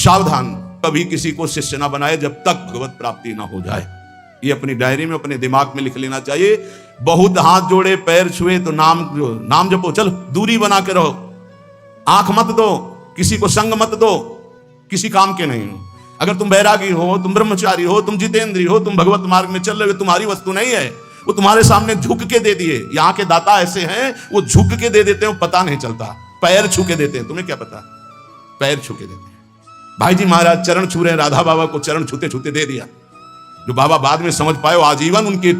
सावधान, कभी किसी को शिष्य ना बनाए जब तक भगवत प्राप्ति ना हो जाए। ये अपनी डायरी में, अपने दिमाग में लिख लेना चाहिए। बहुत हाथ जोड़े पैर छुए तो नाम जपो, चल दूरी बना के रहो, आंख मत दो, किसी को संग मत दो, किसी काम के नहीं हो। अगर तुम बैरागी हो, तुम ब्रह्मचारी हो, तुम जितेंद्री हो, तुम भगवत मार्ग में चल रहे हो, तुम्हारी वस्तु नहीं है, वो तुम्हारे सामने झुक के दे दिए। यहाँ के दाता ऐसे हैं, वो झुक के दे देते हैं, पता नहीं चलता, पैर छू के देते हैं। तुम्हें क्या पता, पैर छू के देते हैं। भाई जी महाराज चरण छू रहे हैं, राधा बाबा को चरण छूते छूते दे दिया। जो बाबा बाद में समझ पाए, आजीवन उनकी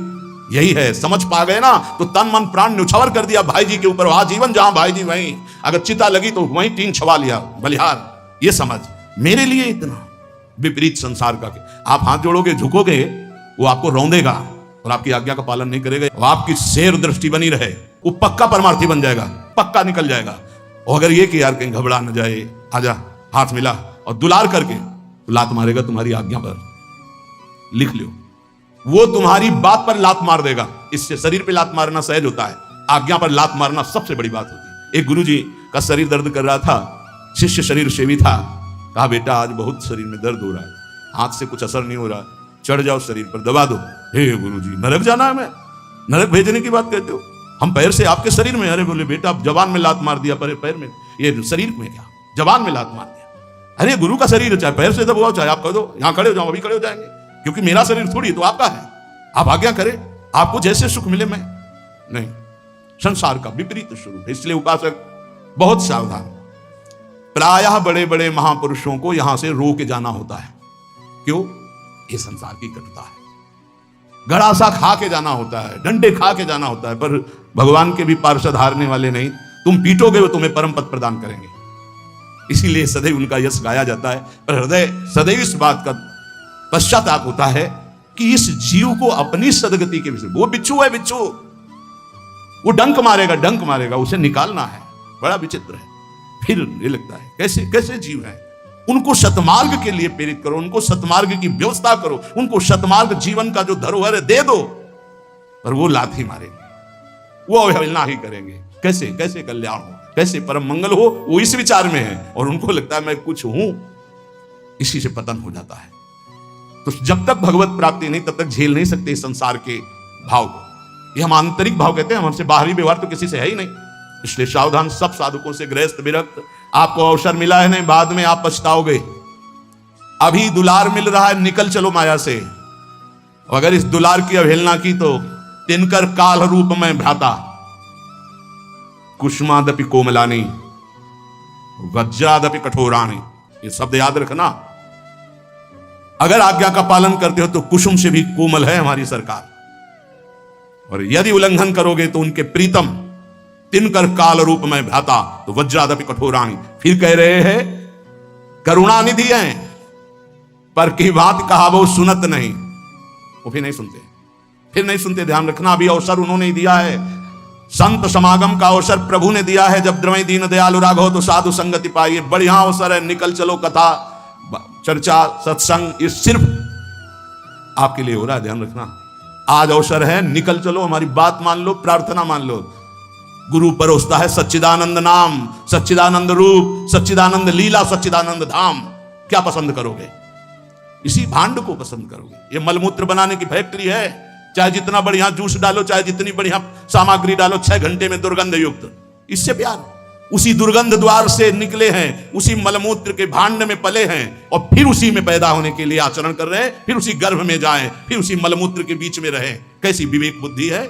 यही है, समझ पा गए ना, तो तन मन प्राण न्यौछावर कर दिया भाई जी के ऊपर। आजीवन जहां भाई जी वहीं, अगर चिता लगी तो वहीं टीन छवा लिया बलिहार। ये समझ, मेरे लिए इतना विपरीत संसार का। आप हाथ जोड़ोगे, झुकोगे, वो आपको रौंदेगा और आपकी आज्ञा का पालन नहीं करेगा। वो आपकी शेर दृष्टि बनी रहे, वो पक्का परमार्थी बन जाएगा, पक्का निकल जाएगा। और अगर ये कि यार कहीं घबरा न जाए, आजा, हाथ मिला और दुलार करके तो लात मारेगा तुम्हारी आज्ञा पर। लिख लो, वो तुम्हारी बात पर लात मार देगा। इससे शरीर पे लात मारना सहज होता है, आज्ञा पर लात मारना सबसे बड़ी बात होती है। एक गुरुजी का शरीर दर्द कर रहा था, शिष्य शरीर सेवी था। कहा बेटा आज बहुत शरीर में दर्द हो रहा है, हाथ से कुछ असर नहीं हो रहा, चढ़ जाओ शरीर पर, दबा दो। हे गुरुजी नरक जाना है, मैं नरक भेजने की बात कहते हो, हम पैर से आपके शरीर में। अरे बोले बेटा आप जबान में लात मार दिया, पर पैर में, ये शरीर में क्या, जबान में लात मार दिया। अरे गुरु का शरीर, चाहे पैर से दबाओ, चाहे आप कह दो यहां खड़े हो जाओ, अभी खड़े हो जाएंगे, क्योंकि मेरा शरीर थोड़ी तो आपका है। आप आज्ञा करें, आपको जैसे सुख मिले। मैं नहीं, संसार का विपरीत स्वरूप है। इसलिए उपासक बहुत सावधान। प्रायः बड़े बड़े महापुरुषों को यहां से रो के जाना होता है। क्यों? ये संसार की कटुता है। गड़ासा खा के जाना होता है, डंडे खा के जाना होता है, पर भगवान के भी पार्षद हारने वाले नहीं। तुम पीटोगे वो तुम्हें परम पद प्रदान करेंगे। इसीलिए सदैव उनका यश गाया जाता है, पर हृदय सदैव इस बात का पश्चाताप होता है कि इस जीव को अपनी सदगति के विषय, वो बिच्छू है, बिच्छू, वो डंक मारेगा, उसे निकालना है। बड़ा विचित्र है। फिर ये लगता है कैसे कैसे जीव है, उनको सतमार्ग के लिए प्रेरित करो, उनको सतमार्ग की व्यवस्था करो, उनको सतमार्ग जीवन का जो धरोहर है दे दो, पर वो लाठी मारेंगे, वो अवहेलना ही करेंगे। कैसे कैसे कल्याण हो, कैसे परम मंगल हो, वो इस विचार में है, और उनको लगता है मैं कुछ हूं, इसी से पतन हो जाता है। तो जब तक भगवत प्राप्ति नहीं, तब तक झेल नहीं सकते संसार के भाव को। ये हम आंतरिक भाव कहते हैं, हमसे बाहरी व्यवहार तो किसी से है ही नहीं। इसलिए सावधान, सब साधकों से गृहस्थ विरक्त। आपको अवसर मिला है नहीं, बाद में आप पछताओगे। अभी दुलार मिल रहा है, निकल चलो माया से। अगर इस दुलार की अवहेलना की तो तिनकर काल रूप में भ्राता, कुसुमादपि कोमलानी, वज्रादपि कठोराणी, ये शब्द याद रखना। अगर आज्ञा का पालन करते हो तो कुसुम से भी कोमल है हमारी सरकार, और यदि उल्लंघन करोगे तो उनके प्रीतम तिनकर काल रूप में भ्राता, तो वज्रादपि कठोराणी। फिर कह रहे हैं करुणानिधि हैं, पर की बात कहा वो सुनत नहीं। वो फिर नहीं सुनते, ध्यान रखना। अभी अवसर उन्होंने ही दिया है, संत समागम का अवसर प्रभु ने दिया है। जब द्रवई दीन दयालु राघव तो साधु संगति पाइए, बढ़िया अवसर है, निकल चलो। कथा चर्चा सत्संग ये सिर्फ आपके लिए हो रहा है, ध्यान रखना। आज अवसर है, निकल चलो, हमारी बात मान लो, प्रार्थना मान लो। गुरु परोसता है सच्चिदानंद नाम, सच्चिदानंद रूप, सच्चिदानंद लीला, सच्चिदानंद धाम। क्या पसंद करोगे? इसी भांड को पसंद करोगे। ये मलमूत्र बनाने की फैक्ट्री है, चाहे जितना बढ़िया जूस डालो, चाहे जितनी बढ़िया सामग्री डालो, 6 घंटे में दुर्गंध युक्त। इससे प्यार, उसी दुर्गंध द्वार से निकले हैं, उसी मलमूत्र के भांड में पले हैं, और फिर उसी में पैदा होने के लिए आचरण कर रहे हैं, फिर उसी गर्भ में जाएं, फिर उसी मलमूत्र के बीच में रहें। कैसी विवेक बुद्धि है।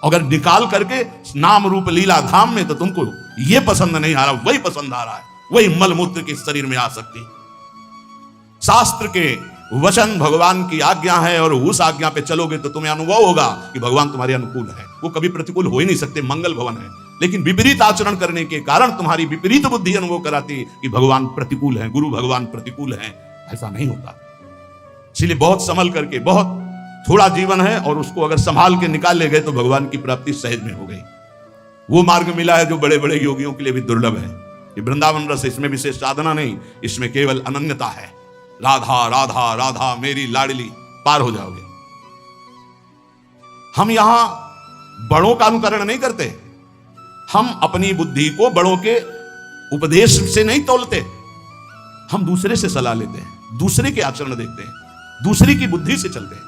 अगर निकाल करके नाम रूप लीला धाम में, तो तुमको ये पसंद नहीं आ रहा, वही पसंद आ रहा है, वही मलमूत्र के शरीर में आ सकती। शास्त्र के वचन भगवान की आज्ञा है, और उस आज्ञा पे चलोगे तो तुम्हें अनुभव होगा कि भगवान तुम्हारे अनुकूल है। वो कभी प्रतिकूल हो ही नहीं सकते, मंगल भवन है। लेकिन विपरीत आचरण करने के कारण तुम्हारी विपरीत बुद्धि अनुभव कराती कि भगवान प्रतिकूल है, गुरु भगवान प्रतिकूल है। ऐसा नहीं होता। इसलिए बहुत संभल करके, बहुत थोड़ा जीवन है, और उसको अगर संभाल के निकाल ले गए तो भगवान की प्राप्ति सहज में हो गई। वो मार्ग मिला है जो बड़े बड़े योगियों के लिए भी दुर्लभ है। ये वृंदावन रस, इसमें विशेष साधना नहीं, इसमें केवल अनन्यता है। राधा राधा राधा मेरी लाडली, पार हो जाओगे। हम यहां बड़ों का अनुकरण नहीं करते, हम अपनी बुद्धि को बड़ों के उपदेश से नहीं तोलते। हम दूसरे से सलाह लेते हैं, दूसरे के आचरण देखते हैं, दूसरे की बुद्धि से चलते हैं।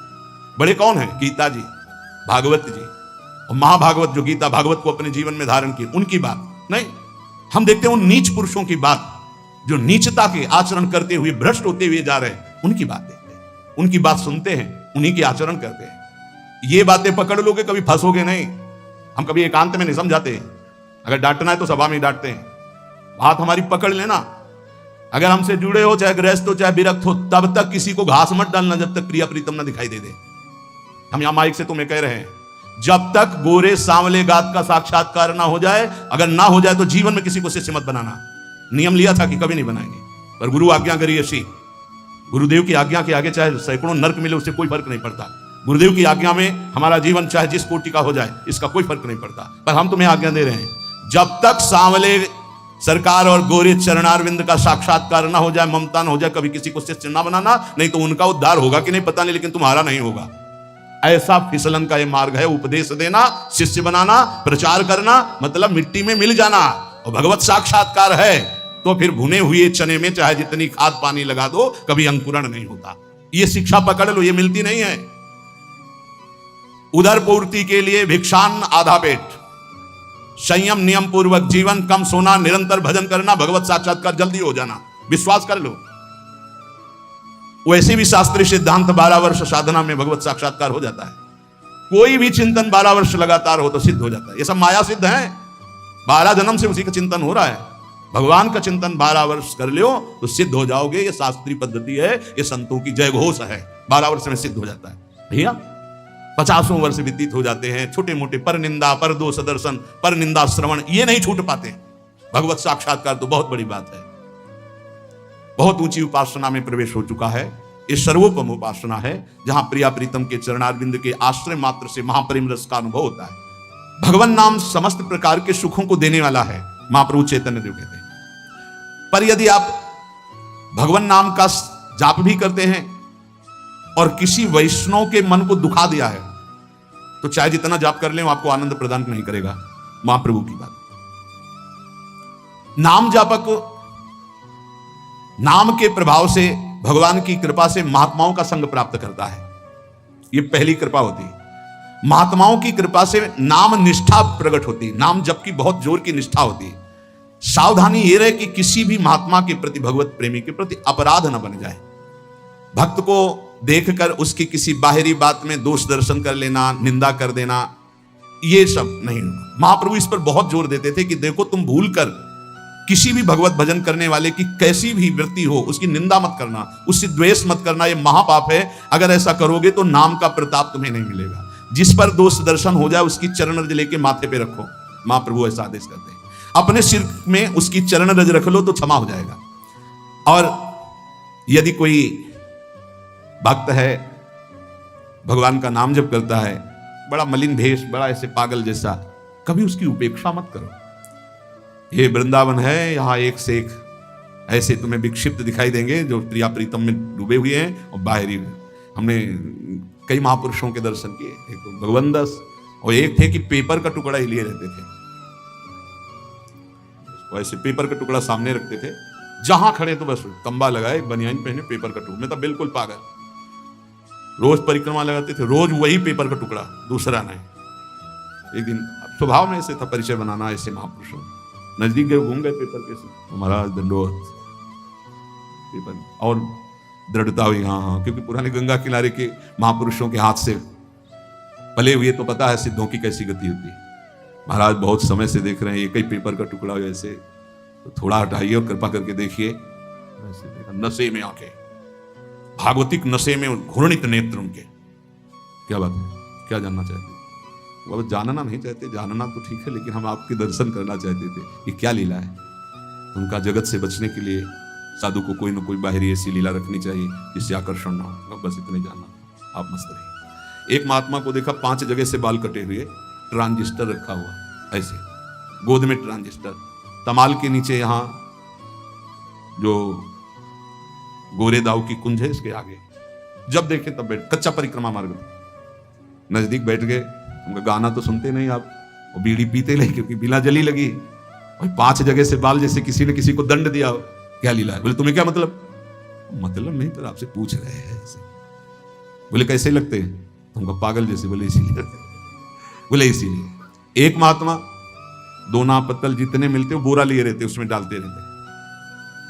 बड़े कौन है? गीता जी, भागवत जी और महाभागवत, जो गीता भागवत को अपने जीवन में धारण की, उनकी बात नहीं। हम देखते हैं उन नीच पुरुषों की बात जो नीचता के आचरण करते हुए भ्रष्ट होते हुए जा रहे हैं, उनकी बात देखते हैं, उनकी बात सुनते हैं, उन्हीं के आचरण करते हैं। ये बातें पकड़ लोगे कभी फंसोगे नहीं। हम कभी एकांत में नहीं समझाते, अगर डांटना है तो सभा में डांटते हैं। बात हमारी पकड़ लेना। अगर हमसे जुड़े हो, चाहे गृहस्थ हो चाहे विरक्त हो, तब तक किसी को घास मत डालना जब तक प्रिया प्रीतम ना दिखाई दे दे। हम यहां माइक से तुम्हें कह रहे हैं, जब तक गोरे सांवले गात का साक्षात्कार ना हो जाए, अगर ना हो जाए तो जीवन में किसी को शिष्य मत बनाना। नियम लिया था कि कभी नहीं बनाएंगे, पर गुरु आज्ञा करी ऐसी। गुरुदेव की आज्ञा के आगे चाहे सैकड़ों नर्क मिले, उससे कोई फर्क नहीं पड़ता। गुरुदेव की आज्ञा में हमारा जीवन चाहे जिस कोटि का हो जाए, इसका कोई फर्क नहीं पड़ता। पर हम तुम्हें आज्ञा दे रहे हैं, जब तक सांवले सरकार और गोरे चरणारविंद का साक्षात्कार ना हो जाए, ममता ना हो जाए, कभी किसी को शिष्य ना बनाना। नहीं तो उनका उद्धार होगा कि नहीं पता नहीं, लेकिन तुम्हारा नहीं होगा। ऐसा फिसलन का ये मार्ग है। उपदेश देना, शिष्य बनाना, प्रचार करना, मतलब मिट्टी में मिल जाना। और भगवत साक्षात्कार है तो फिर भुने हुए चने में चाहे जितनी खाद पानी लगा दो, कभी अंकुरण नहीं होता। ये शिक्षा पकड़ लो, ये मिलती नहीं है। उदर पूर्ति के लिए भिक्षान आधा पेट, संयम नियम पूर्वक जीवन, कम सोना, निरंतर भजन करना, भगवत साक्षात्कार जल्दी हो जाना। विश्वास कर लो। वैसे भी शास्त्रीय सिद्धांत 12 वर्ष साधना में भगवत साक्षात्कार हो जाता है। कोई भी चिंतन 12 वर्ष लगातार हो तो सिद्ध हो जाता है। ये सब माया सिद्ध है। 12 जन्म से उसी का चिंतन हो रहा है। भगवान का चिंतन 12 वर्ष कर लो तो सिद्ध हो जाओगे। ये शास्त्रीय पद्धति है, ये संतों की जय घोष है। 12 वर्ष में सिद्ध हो जाता है। भैया 50 वर्ष व्यतीत हो जाते हैं, छोटे मोटे पर निंदा, पर दोष दर्शन, पर निंदा श्रवण, ये नहीं छूट पाते। भगवत साक्षात्कार तो बहुत बड़ी बात है। बहुत ऊंची उपासना में प्रवेश हो चुका है। ये सर्वोपम उपासना है, जहां प्रिया प्रीतम के चरणारविंद के आश्रय मात्र से महाप्रेम रस का अनुभव होता है। भगवान नाम समस्त प्रकार के सुखों को देने वाला है, महाप्रभु चैतन्य देव कहते हैं। पर यदि आप भगवान नाम का जाप भी करते हैं और किसी वैष्णव के मन को दुखा दिया है, तो चाहे जितना जाप कर ले, वो आपको आनंद प्रदान नहीं करेगा। महाप्रभु की बात। नाम जापक नाम के प्रभाव से, भगवान की कृपा से महात्माओं का संग प्राप्त करता है। यह पहली कृपा होती है। महात्माओं की कृपा से नाम निष्ठा प्रकट होती है। नाम जप की बहुत जोर की निष्ठा होती है। सावधानी यह रहे कि किसी भी महात्मा के प्रति, भगवत प्रेमी के प्रति अपराध न बन जाए। भक्त को देखकर उसकी किसी बाहरी बात में दोष दर्शन कर लेना, निंदा कर देना, ये सब नहीं। महाप्रभु इस पर बहुत जोर देते थे कि देखो, तुम भूल कर किसी भी भगवत भजन करने वाले की कैसी भी वृत्ति हो, उसकी निंदा मत करना, उससे द्वेष मत करना। ये महापाप है। अगर ऐसा करोगे तो नाम का प्रताप तुम्हें नहीं मिलेगा। जिस पर दोष दर्शन हो जाए, उसकी चरण रज लेके माथे पे रखो। महाप्रभु ऐसा आदेश करते हैं। अपने सिर में उसकी चरण रज रख लो तो क्षमा हो जाएगा। और यदि कोई भक्त है, भगवान का नाम जप करता है, बड़ा मलिन भेष, बड़ा ऐसे पागल जैसा, कभी उसकी उपेक्षा मत करो। ये वृंदावन है, यहां एक से एक ऐसे तुम्हें विक्षिप्त दिखाई देंगे जो प्रिया प्रीतम में डूबे हुए हैं और बाहरी। हमने कई महापुरुषों के दर्शन किए। एक तो भगवान दास, और एक थे कि पेपर का टुकड़ा ही लिए रहते थे। ऐसे पेपर का टुकड़ा सामने रखते थे, जहां खड़े तो बस तंबा लगाए, बनियान पहने, पेपर का टुकड़ा। मैं तो बिल्कुल पागल। रोज परिक्रमा लगाते थे, रोज वही पेपर का टुकड़ा, दूसरा नहीं। एक दिन स्वभाव में ऐसे था परिचय बनाना ऐसे महापुरुषों। नजदीक गए, घूम गए पेपर के साथ, महाराज दंडोत पेपर, और दृढ़ता हुई। हाँ, क्योंकि पुराने गंगा किनारे के महापुरुषों के हाथ से पले हुए, तो पता है सिद्धों की कैसी गति होती है। महाराज बहुत समय से देख रहे हैं, एक ही पेपर का टुकड़ा हो ऐसे, तो थोड़ा हटाइए और कृपा करके देखिए। नशे में आंखें, भागवतिक नशे में घूर्णित नेत्र उनके। क्या बात है, क्या जानना चाहते? वो जानना नहीं चाहते, जानना तो ठीक है, लेकिन हम आपके दर्शन करना चाहते थे। ये क्या लीला है? उनका जगत से बचने के लिए साधु को कोई ना कोई बाहरी ऐसी लीला रखनी चाहिए जिससे आकर्षण ना हो। बस इतने जानना, आप मस्त रहिए। एक महात्मा को देखा 5 जगह से बाल कटे हुए, ट्रांजिस्टर रखा हुआ ऐसे, गोद में ट्रांजिस्टर, तमाल के नीचे यहाँ जो गोरे दाऊ की कुंज है, इसके आगे। जब देखे तब बैठ, कच्चा परिक्रमा मार्ग, नजदीक बैठ गए। उनका गाना तो सुनते नहीं आप, वो बीड़ी पीते नहीं, क्योंकि बिना जली लगी। और 5 जगह से बाल, जैसे किसी ने किसी को दंड दिया हो। क्या लीला है? बोले तुम्हें क्या मतलब? मतलब नहीं, पर आपसे पूछ रहे हैं ऐसे। बोले कैसे लगते हैं? तुमको पागल जैसे। बोले इसीलिए। बोले इसीलिए एक महात्मा दो नाव पत्तल जितने मिलते वो बोरा लिए रहते, उसमें डालते रहते,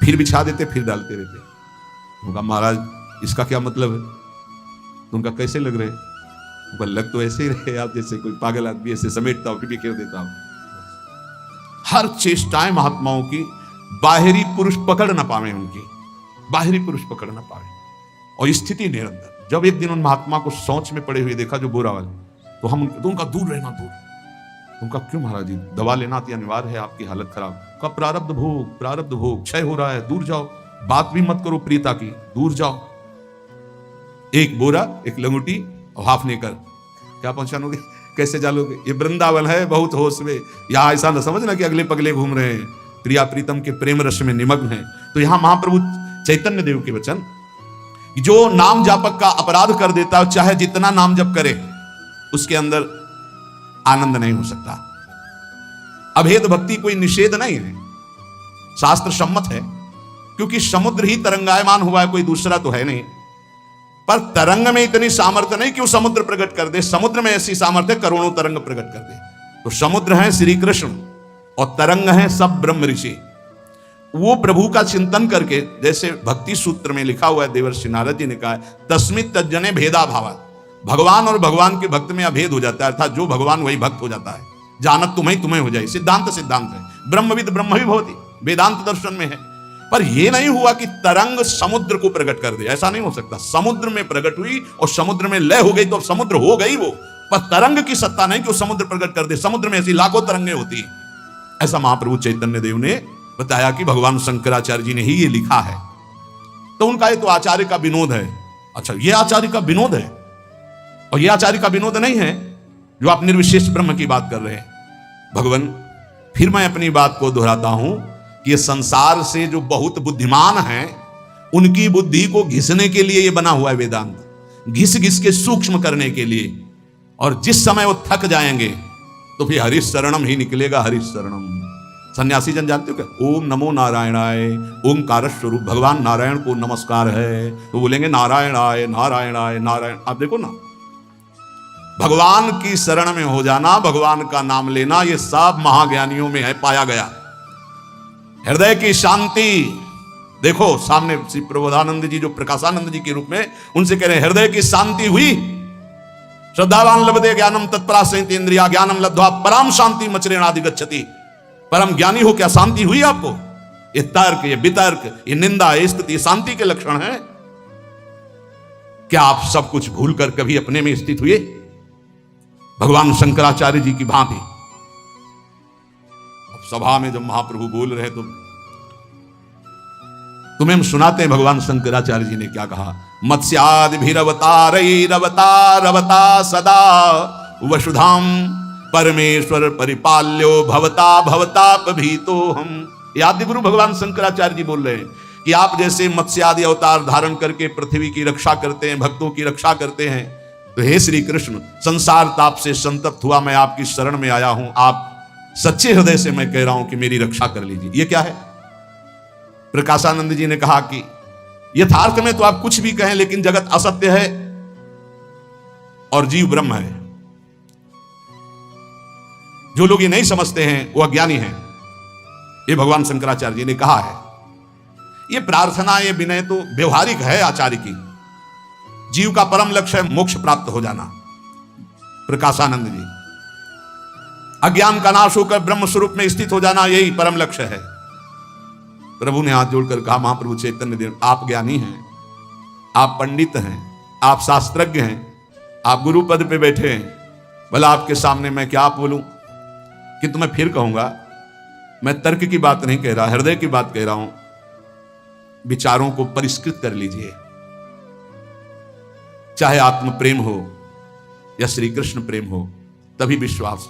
फिर बिछा देते, फिर डालते रहते। उनका महाराज इसका क्या मतलब है? तुमका कैसे लग रहे? उनका लग तो ऐसे ही रहे आप जैसे कोई पागल आदमी ऐसे समेटता हो फिर भी घेर देता हो। हर चेष्टाएं महात्माओं की बाहरी पुरुष पकड़ ना पावे, उनकी बाहरी पुरुष पकड़ ना पावे, और स्थिति निरंतर। जब एक दिन उन महात्मा को सोच में पड़े हुए देखा जो बोरा वाले, तो हम तो उनका दूर रहना, दूर। उनका क्यों महाराज जी? दवा लेना अति अनिवार्य है, आपकी हालत खराब। का प्रारब्ध भोग क्षय हो रहा है, दूर जाओ। बात भी मत करो प्रियता की, दूर जाओ। एक बोरा, एक लंगोटी और हाफने कर क्या पहुंचानोगे? कैसे जालोगे? ये वृंदावन है, बहुत होश में। यहाँ ऐसा न समझना कि अगले पगले घूम रहे हैं, प्रिया प्रीतम के प्रेम रस में निमग्न है। तो यहाँ महाप्रभु चैतन्य देव के वचन, जो नाम जापक का अपराध कर देता है, चाहे जितना नाम जप करे, उसके अंदर आनंद नहीं हो सकता। अभेद भक्ति कोई निषेध नहीं है, शास्त्र सम्मत है, क्योंकि समुद्र ही तरंगायमान हुआ है, कोई दूसरा तो है नहीं। पर तरंग में इतनी सामर्थ्य नहीं कि वो समुद्र प्रकट कर दे। समुद्र में ऐसी सामर्थ्य करोड़ों तरंग प्रकट कर दे। तो समुद्र है श्री कृष्ण और तरंग है सब ब्रह्म ऋषि। वो प्रभु का चिंतन करके, जैसे भक्ति सूत्र में लिखा हुआ है, देवर्षि नारद जी ने कहा है, तस्मित् तज्जने भेदा भावा। भगवान और भगवान के भक्त में अभेद हो जाता है, अर्थात जो भगवान वही भक्त हो जाता है। जानत तुम्हें हो जाए, सिद्धांत है। ब्रह्मविद ब्रह्म भी भवति, वेदांत दर्शन में है। पर यह नहीं हुआ कि तरंग समुद्र को प्रकट कर दे, ऐसा नहीं हो सकता। समुद्र में प्रकट हुई और समुद्र में लय हो गई, तो अब समुद्र हो गई वो। पर तरंग की सत्ता नहीं कि वो समुद्र प्रकट कर दे। समुद्र में ऐसी लाखों तरंगें होती है। ऐसा महाप्रभु चैतन्य देव ने बताया कि भगवान शंकराचार्य जी ने ही ये लिखा है। तो उनका ये तो आचार्य का विनोद है। अच्छा, ये आचार्य का विनोद है, और ये आचार्य का विनोद नहीं है जो आप निर्विशेष ब्रह्म की बात कर रहे हैं। भगवान, फिर मैं अपनी बात को दोहराता हूं कि ये संसार से जो बहुत बुद्धिमान हैं, उनकी बुद्धि को घिसने के लिए ये बना हुआ है वेदांत, घिस घिस के सूक्ष्म करने के लिए। और जिस समय वो थक जाएंगे तो फिर हरिश शरणम ही निकलेगा, हरिश शरणम। सन्यासी जन जानते हो क्या? ओम नमो नारायणाय, ओंकार स्वरूप भगवान नारायण को नमस्कार है, तो बोलेंगे नारायणाय नारायणाय नारायण। आप देखो ना, भगवान की शरण में हो जाना, भगवान का नाम लेना, ये सब महाज्ञानियों में है, पाया गया। हृदय की शांति देखो, सामने श्री प्रबोधानंद जी जो प्रकाशानंद जी के रूप में, उनसे कह रहे हैं हृदय की शांति हुई। श्रद्धावान लभते ज्ञानम तत्परा संयतेन्द्रिया ज्ञानम लब्ध्वा पराम शांति मचरेणाधिगच्छति। परम ज्ञानी हो क्या शांति हुई आपको? ये तर्क, ये वितर्क, ये निंदा, ये स्तुति शांति के लक्षण है। क्या आप सब कुछ भूल कर कभी अपने में स्थित हुए भगवान शंकराचार्य जी की भांति? अब सभा में जब महाप्रभु बोल रहे तो तुम्हें हम सुनाते हैं भगवान शंकराचार्य जी ने क्या कहा। मत्स्यादिभिरवतारैरवतारवता सदा वसुधाम परमेश्वर परिपाल्यो भवता भवतापभीतो हम। ये आदि गुरु भगवान शंकराचार्य जी बोल रहे हैं कि आप जैसे मत्स्य आदि अवतार धारण करके पृथ्वी की रक्षा करते हैं, भक्तों की रक्षा करते हैं, तो हे श्री कृष्ण, संसार ताप से संतप्त हुआ मैं आपकी शरण में आया हूं। आप सच्चे हृदय से मैं कह रहा हूं कि मेरी रक्षा कर लीजिए। ये क्या है? प्रकाशानंद जी ने कहा कि यथार्थ में तो आप कुछ भी कहें, लेकिन जगत असत्य है और जीव ब्रह्म है। जो लोग ये नहीं समझते हैं वो अज्ञानी हैं। ये भगवान शंकराचार्य जी ने कहा है। ये प्रार्थना, ये विनय तो व्यवहारिक है आचार्य की। जीव का परम लक्ष्य है मोक्ष प्राप्त हो जाना। प्रकाशानंद जी, अज्ञान का नाश होकर ब्रह्म स्वरूप में स्थित हो जाना, यही परम लक्ष्य है। प्रभु ने हाथ जोड़कर कहा, महाप्रभु चैतन्य देव, आप ज्ञानी हैं, आप पंडित हैं, आप शास्त्रज्ञ हैं, आप गुरु पद पे बैठे हैं। भला आपके सामने मैं क्या बोलूं? किंतु मैं फिर कहूंगा, मैं तर्क की बात नहीं कह रहा, हृदय की बात कह रहा हूं। विचारों को परिष्कृत कर लीजिए। चाहे आत्म प्रेम हो या श्री कृष्ण प्रेम हो, तभी विश्वास,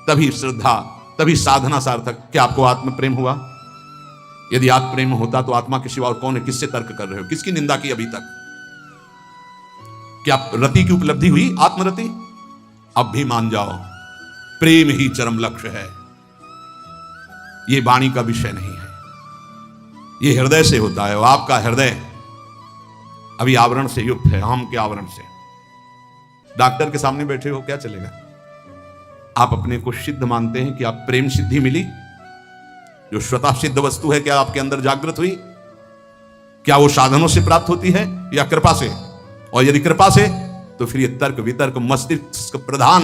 तभी श्रद्धा, तभी साधना सार्थक। क्या आपको आत्म प्रेम हुआ? यदि आत्म प्रेम होता तो आत्मा के सिवा और कौन है? किससे तर्क कर रहे हो? किसकी निंदा की अभी तक? क्या रति की उपलब्धि हुई? आत्मरति? अब भी मान जाओ, प्रेम ही चरम लक्ष्य है। यह वाणी का विषय नहीं है, ये हृदय से होता है। और आपका हृदय अभी आवरण से युक्त है, हम के आवरण से। डॉक्टर के सामने बैठे हो, क्या चलेगा? आप अपने को सिद्ध मानते हैं कि आप प्रेम सिद्धि मिली, जो स्वतः सिद्ध वस्तु है, क्या आपके अंदर जागृत हुई? क्या वो साधनों से प्राप्त होती है या कृपा से? और यदि कृपा से, तो फिर ये तर्क वितर्क मस्तिष्क प्रधान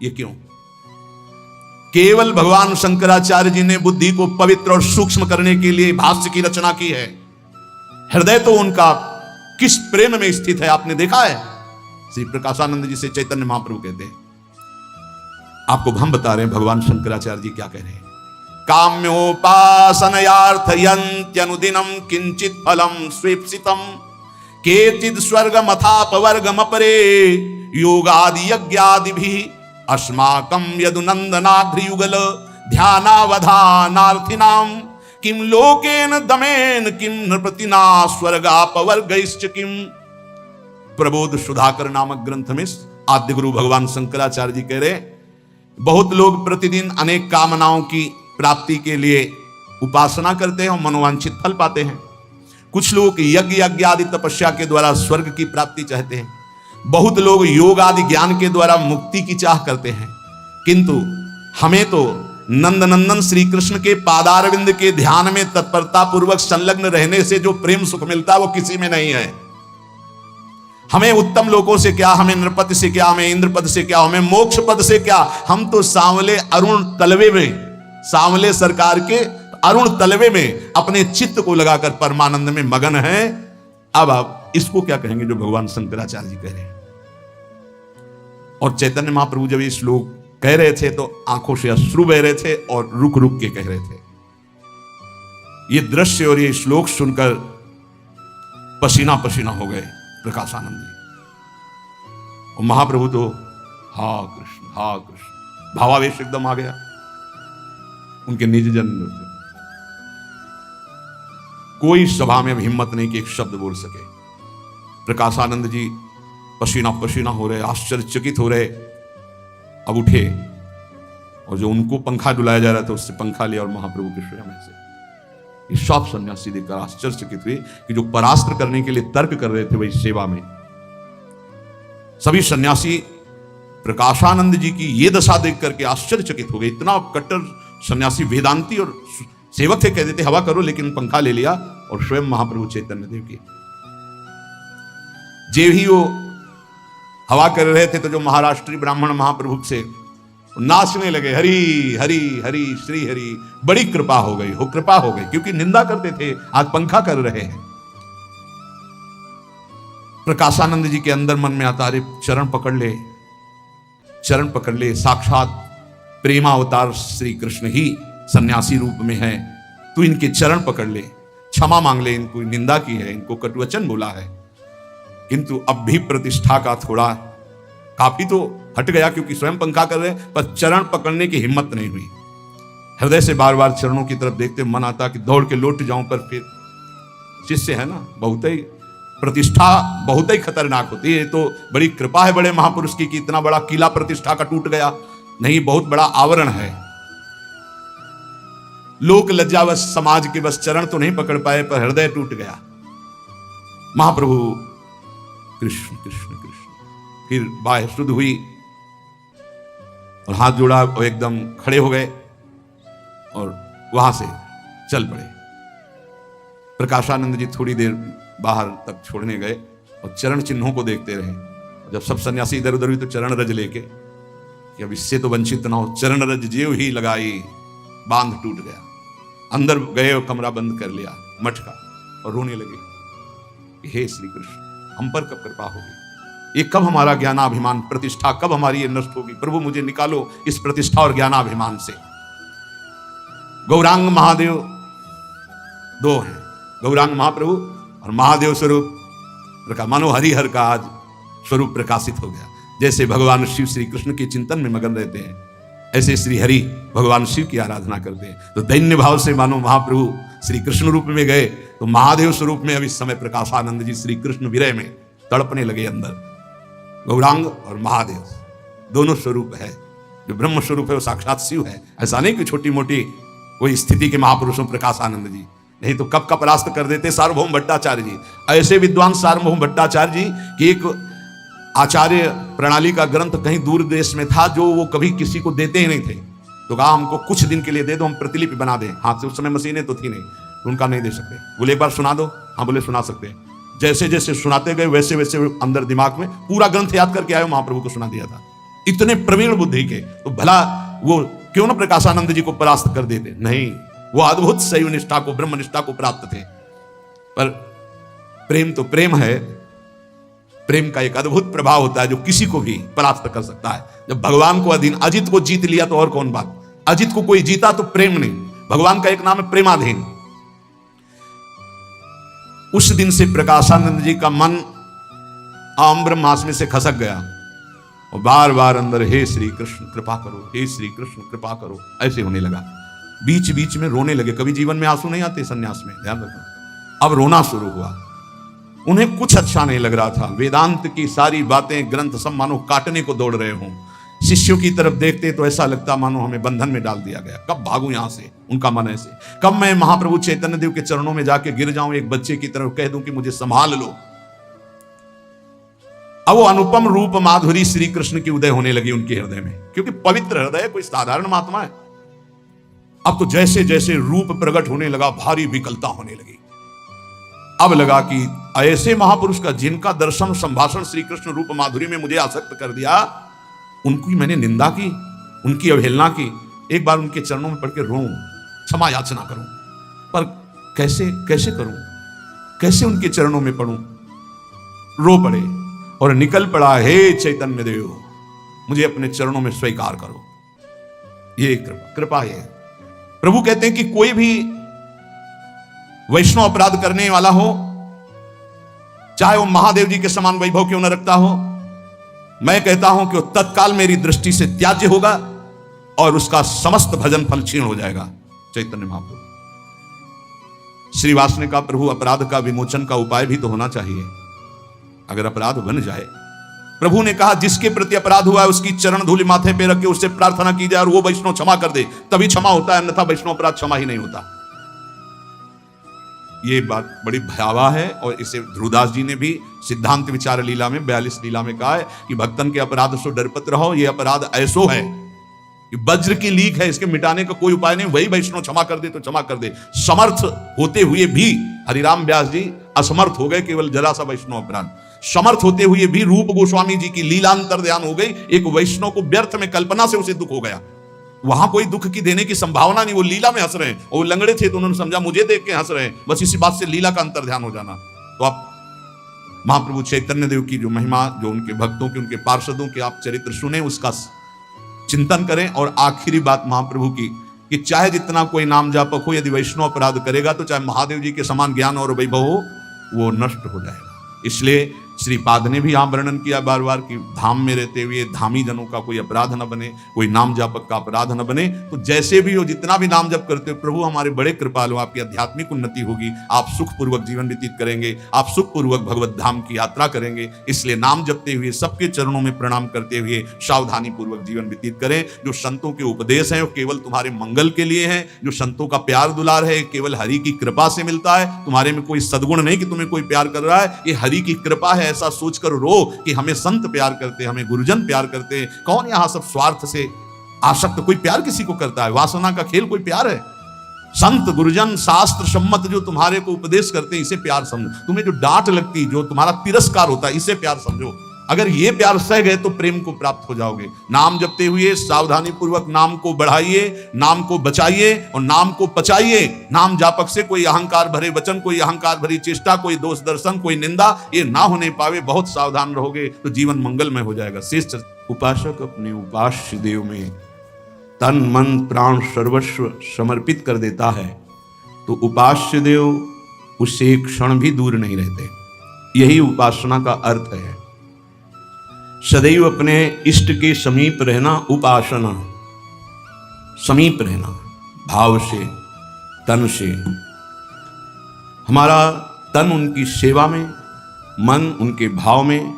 ये क्यों? केवल भगवान शंकराचार्य जी ने बुद्धि को पवित्र और सूक्ष्म करने के लिए भाष्य की रचना की है। हृदय तो उनका किस प्रेम में स्थित है आपने देखा है। श्री प्रकाशानंद जी से चैतन्य महाप्रभु कहते हैं, आपको हम बता रहे हैं भगवान शंकराचार्य जी क्या कह रहे हैं। काम्योपासनयार्थयन्त्यनुदिनं किंचित फलम स्वेप्सितम केचिद स्वर्गमथापवर्गमपरे योगादि यज्ञादिभिः अस्माकं यदुनंदनाद्रियुगल ध्यानावधानार्थिनां किं लोकेन दमेन किं नृपतिना स्वर्गापवर्गैश्च किं। प्रबोध सुधाकर नामक ग्रंथ में आद्य गुरु भगवान शंकराचार्य जी कह रहे, बहुत लोग प्रतिदिन अनेक कामनाओं की प्राप्ति के लिए उपासना करते हैं और मनोवांछित फल पाते हैं। कुछ लोग यज्ञ आदि तपस्या के द्वारा स्वर्ग की प्राप्ति चाहते हैं। बहुत लोग योग आदि ज्ञान के द्वारा मुक्ति की चाह करते हैं। किंतु हमें तो नंदनंदन श्री कृष्ण के पादारविंद के ध्यान में तत्परता पूर्वक संलग्न रहने से जो प्रेम सुख मिलता है वो किसी में नहीं है। हमें उत्तम लोकों से क्या, हमें नृपति से क्या, हमें इंद्रपद से क्या, हमें मोक्ष पद से क्या। हम तो सांवले अरुण तलवे में, सांवले सरकार के अरुण तलवे में अपने चित्त को लगाकर परमानंद में मगन हैं। अब आप इसको क्या कहेंगे जो भगवान शंकराचार्य जी कह रहे हैं। और चैतन्य महाप्रभु जब ये श्लोक कह रहे थे तो आंखों से अश्रु बह रहे थे और रुक रुक के कह रहे थे। ये दृश्य और ये श्लोक सुनकर पसीना पसीना हो गए प्रकाशानंद जी। और महाप्रभु तो हा कृष्ण भावावेश एकदम आ गया उनके निज जन। कोई सभा में हिम्मत नहीं कि एक शब्द बोल सके। प्रकाशानंद जी पसीना पसीना हो रहे, आश्चर्यचकित हो रहे। अब उठे और जो उनको पंखा डुलाया जा रहा था उससे पंखा लिया और महाप्रभु के स्वयं से ये सब सन्यासी देखकर आश्चर्यचकित हुए कि जो परास्त्र करने के लिए तर्क कर रहे थे वही सेवा में। सभी सन्यासी प्रकाशानंद जी की ये दशा देख करके आश्चर्यचकित हो गए। इतना कट्टर सन्यासी वेदांती और सेवक थे, कहते थे हवा करो, लेकिन पंखा ले लिया और स्वयं महाप्रभु चैतन्य देव की जे ही वो हवा कर रहे थे तो जो महाराष्ट्रीय ब्राह्मण महाप्रभु से नाचने लगे, हरि हरि हरि श्री हरि। बड़ी कृपा हो गई, हो कृपा हो गई, क्योंकि निंदा करते थे, आज पंखा कर रहे हैं। प्रकाशानंद जी के अंदर मन में आता, अरे चरण पकड़ ले, चरण पकड़ ले। साक्षात प्रेमावतार श्री कृष्ण ही सन्यासी रूप में है, तू इनके चरण पकड़ ले, क्षमा मांग ले। इनको निंदा की है, इनको कटुवचन बोला है, किंतु अब भी प्रतिष्ठा का थोड़ा काफी तो हट गया, क्योंकि स्वयं पंखा कर रहे, पर चरण पकड़ने की हिम्मत नहीं हुई। हृदय से बार बार चरणों की तरफ देखते मन आता कि दौड़ के लौट जाऊं, पर फिर शिष्य है ना, बहुत ही प्रतिष्ठा बहुत ही खतरनाक होती है। तो बड़ी कृपा है बड़े महापुरुष की कि इतना बड़ा किला प्रतिष्ठा का टूट गया नहीं, बहुत बड़ा आवरण है। लोक लज्जा बस समाज के बस चरण तो नहीं पकड़ पाए, पर हृदय टूट गया। महाप्रभु कृष्ण कृष्ण कृष्ण, फिर बाह्य शुद्ध हुई और हाथ जोड़ा और एकदम खड़े हो गए और वहां से चल पड़े। प्रकाशानंद जी थोड़ी देर बाहर तक छोड़ने गए और चरण चिन्हों को देखते रहे। जब सब सन्यासी इधर उधर हुई तो चरण रज लेके कि अब इससे तो वंचित ना हो, चरण रज जेव ही लगाई, बांध टूट गया। अंदर गए और कमरा बंद कर लिया मठ का और रोने लगे, हे श्री कृष्ण हम पर कब कृपा होगी, ये कब हमारा ज्ञानाभिमान प्रतिष्ठा कब हमारी ये नष्ट होगी। प्रभु मुझे निकालो इस प्रतिष्ठा और ज्ञानाभिमान से। गौरांग महादेव दो हैं, गौरांग महाप्रभु और महादेव स्वरूप मानो हरिहर का आज स्वरूप प्रकाशित हो गया। जैसे भगवान शिव श्री कृष्ण के चिंतन में मगन रहते हैं, ऐसे श्री हरि भगवान शिव की आराधना करते हैं। तो दैन्य भाव से मानो महाप्रभु श्री कृष्ण रूप में गए, तो महादेव स्वरूप में अब इस समय प्रकाशानंद जी श्री कृष्ण विरह में तड़पने लगे अंदर। गौरांग और महादेव दोनों स्वरूप है। जो ब्रह्म स्वरूप है वो साक्षात शिव है। ऐसा नहीं कि छोटी मोटी कोई स्थिति के महापुरुषों प्रकाशानंद जी, नहीं तो कब का परास्त कर देते सार्वभौम भट्टाचार्य जी। ऐसे विद्वान सार्वभौम भट्टाचार्य जी कि एक आचार्य प्रणाली का ग्रंथ कहीं दूर देश में था जो वो कभी किसी को देते ही नहीं थे। तो कहा हमको कुछ दिन के लिए दे दो, हम प्रतिलिपि बना दें। हाथ से उस समय मशीनें तो थी नहीं, तो उनका नहीं दे सकते। बोले एक बार सुना दो। हाँ बोले सुना सकते हैं। जैसे जैसे सुनाते गए वैसे वैसे अंदर दिमाग में पूरा ग्रंथ याद करके आए, महाप्रभु को सुना दिया था। इतने प्रवीण बुद्धि के, तो भला वो क्यों ना प्रकाशानंद जी को परास्त कर देते? नहीं, वो अद्भुत शैव निष्ठा को, ब्रह्म निष्ठा को प्राप्त थे। पर प्रेम तो प्रेम है, प्रेम का एक अद्भुत प्रभाव होता है जो किसी को भी परास्त कर सकता है। जब भगवान को अधीन अजित को जीत लिया तो और कौन बात। अजित को कोई जीता तो प्रेम नहीं। भगवान का एक नाम है प्रेमाधीन। उस दिन से प्रकाशानंद जी का मन आम्र मास में से खसक गया और बार बार अंदर हे श्री कृष्ण कृपा करो, हे श्री कृष्ण कृपा करो, ऐसे होने लगा। बीच बीच में रोने लगे। कभी जीवन में आंसू नहीं आते सन्यास में, ध्यान रखना। अब रोना शुरू हुआ। उन्हें कुछ अच्छा नहीं लग रहा था। वेदांत की सारी बातें, ग्रंथ सब मानो काटने को दौड़ रहे हों। शिष्यों की तरफ देखते तो ऐसा लगता मानो हमें बंधन में डाल दिया गया। कब भागूं यहां से, उनका मन ऐसे। कब मैं महाप्रभु चैतन्य देव के चरणों में जाके गिर जाऊं, एक बच्चे की तरफ कह दूं कि मुझे संभाल लो। अब वो अनुपम रूप माधुरी श्री कृष्ण की उदय होने लगी उनके हृदय में, क्योंकि पवित्र हृदय कोई साधारण महात्मा है। अब तो जैसे जैसे रूप प्रकट होने लगा, भारी विकलता होने लगी। अब लगा कि ऐसे महापुरुष का जिनका दर्शन संभाषण श्री कृष्ण रूप माधुरी में मुझे आसक्त कर दिया, उनकी मैंने निंदा की, उनकी अवहेलना की। एक बार उनके चरणों में पढ़ के रोऊं, क्षमा याचना करूं, पर कैसे कैसे करूं, कैसे उनके चरणों में पढ़ूं। रो पड़े और निकल पड़ा, हे चैतन्य देव मुझे अपने चरणों में स्वीकार करो। ये कृपा है। प्रभु कहते हैं कि कोई भी वैष्णव अपराध करने वाला हो, चाहे वो महादेव जी के समान वैभव क्यों न रखता हो, मैं कहता हूं कि वो तत्काल मेरी दृष्टि से त्याज्य होगा और उसका समस्त भजन फल क्षीण हो जाएगा। चैतन्य महाप्रभु श्रीवास ने कहा, प्रभु अपराध का विमोचन का उपाय भी तो होना चाहिए। अगर अपराध बन जाए, प्रभु ने कहा जिसके प्रति अपराध हुआ है उसकी चरण धूलि माथे पे रख के उससे प्रार्थना की जाए और वो वैष्णव क्षमा कर दे, तभी क्षमा होता है, अन्यथा वैष्णव अपराध क्षमा ही नहीं होता। ये बात बड़ी भयावह है और इसे ध्रुवदास जी ने भी सिद्धांत विचार लीला में 42 लीला में कहा है कि भक्तन के अपराध सो डरपत रहो। ये अपराध ऐसो है कि वज्र की लीक है, इसके मिटाने का कोई उपाय नहीं। वही वैष्णव क्षमा कर दे तो क्षमा कर दे। समर्थ होते हुए भी हरिराम व्यास जी असमर्थ हो गए, केवल जरा सा वैष्णव अपराध। समर्थ होते हुए भी रूप गोस्वामी जी की लीलांतर ध्यान हो गई। एक वैष्णव को व्यर्थ में कल्पना से उसे दुख हो गया। वहां कोई दुख की देने की संभावना नहीं, वो लीला में हंस रहे हैं। और वो लंगड़े थे तो उन्होंने समझा मुझे देख के हंस रहे हैं, बस इसी बात से लीला का अंतर ध्यान हो जाना। तो आप महाप्रभु चैतन्य देव की जो महिमा, जो उनके भक्तों की, उनके पार्षदों के आप चरित्र सुने, उसका चिंतन करें। और आखिरी बात महाप्रभु की कि चाहे जितना कोई नाम जापक हो, यदि वैष्णव अपराध करेगा तो चाहे महादेव जी के समान ज्ञान और वैभव हो, वो नष्ट हो जाएगा। इसलिए श्रीपाद ने भी यहाँ वर्णन किया बार बार कि धाम में रहते हुए धामी जनों का कोई अपराध न बने, कोई नाम जापक का अपराध न बने। तो जैसे भी हो, जितना भी नाम जप करते हो, प्रभु हमारे बड़े कृपालु, आपकी आध्यात्मिक उन्नति होगी, आप सुखपूर्वक जीवन व्यतीत करेंगे, आप सुखपूर्वक भगवत धाम की यात्रा करेंगे। इसलिए नाम जपते हुए, सबके चरणों में प्रणाम करते हुए सावधानी पूर्वक जीवन व्यतीत करें। जो संतों के उपदेश हैं वो केवल तुम्हारे मंगल के लिए हैं। जो संतों का प्यार दुलार है केवल हरि की कृपा से मिलता है। तुम्हारे में कोई सद्गुण नहीं कि तुम्हें कोई प्यार कर रहा है, ये हरि की कृपा है। ऐसा सोचकर रो कि हमें संत प्यार करते, हमें गुरुजन प्यार करते। कौन यहां सब स्वार्थ से आसक्त कोई प्यार किसी को करता है? वासना का खेल कोई प्यार है? संत गुरुजन शास्त्र सम्मत जो तुम्हारे को उपदेश करते हैं, इसे प्यार समझो। तुम्हें जो डांट लगती, जो तुम्हारा तिरस्कार होता है, इसे प्यार समझो। अगर ये प्यार सह गए तो प्रेम को प्राप्त हो जाओगे। नाम जपते हुए सावधानी पूर्वक नाम को बढ़ाइए, नाम को बचाइए और नाम को पचाइए। नाम जापक से कोई अहंकार भरे वचन, कोई अहंकार भरी चेष्टा, कोई दोष दर्शन, कोई निंदा, ये ना होने पावे। बहुत सावधान रहोगे तो जीवन मंगलमय हो जाएगा। श्रेष्ठ उपासक अपने उपास्य देव में तन मन प्राण सर्वस्व समर्पित कर देता है तो उपास्य देव उससे एक क्षण भी दूर नहीं रहते। यही उपासना का अर्थ है। सदैव अपने इष्ट के समीप रहना उपासना, समीप रहना भाव से, तन से। हमारा तन उनकी सेवा में, मन उनके भाव में,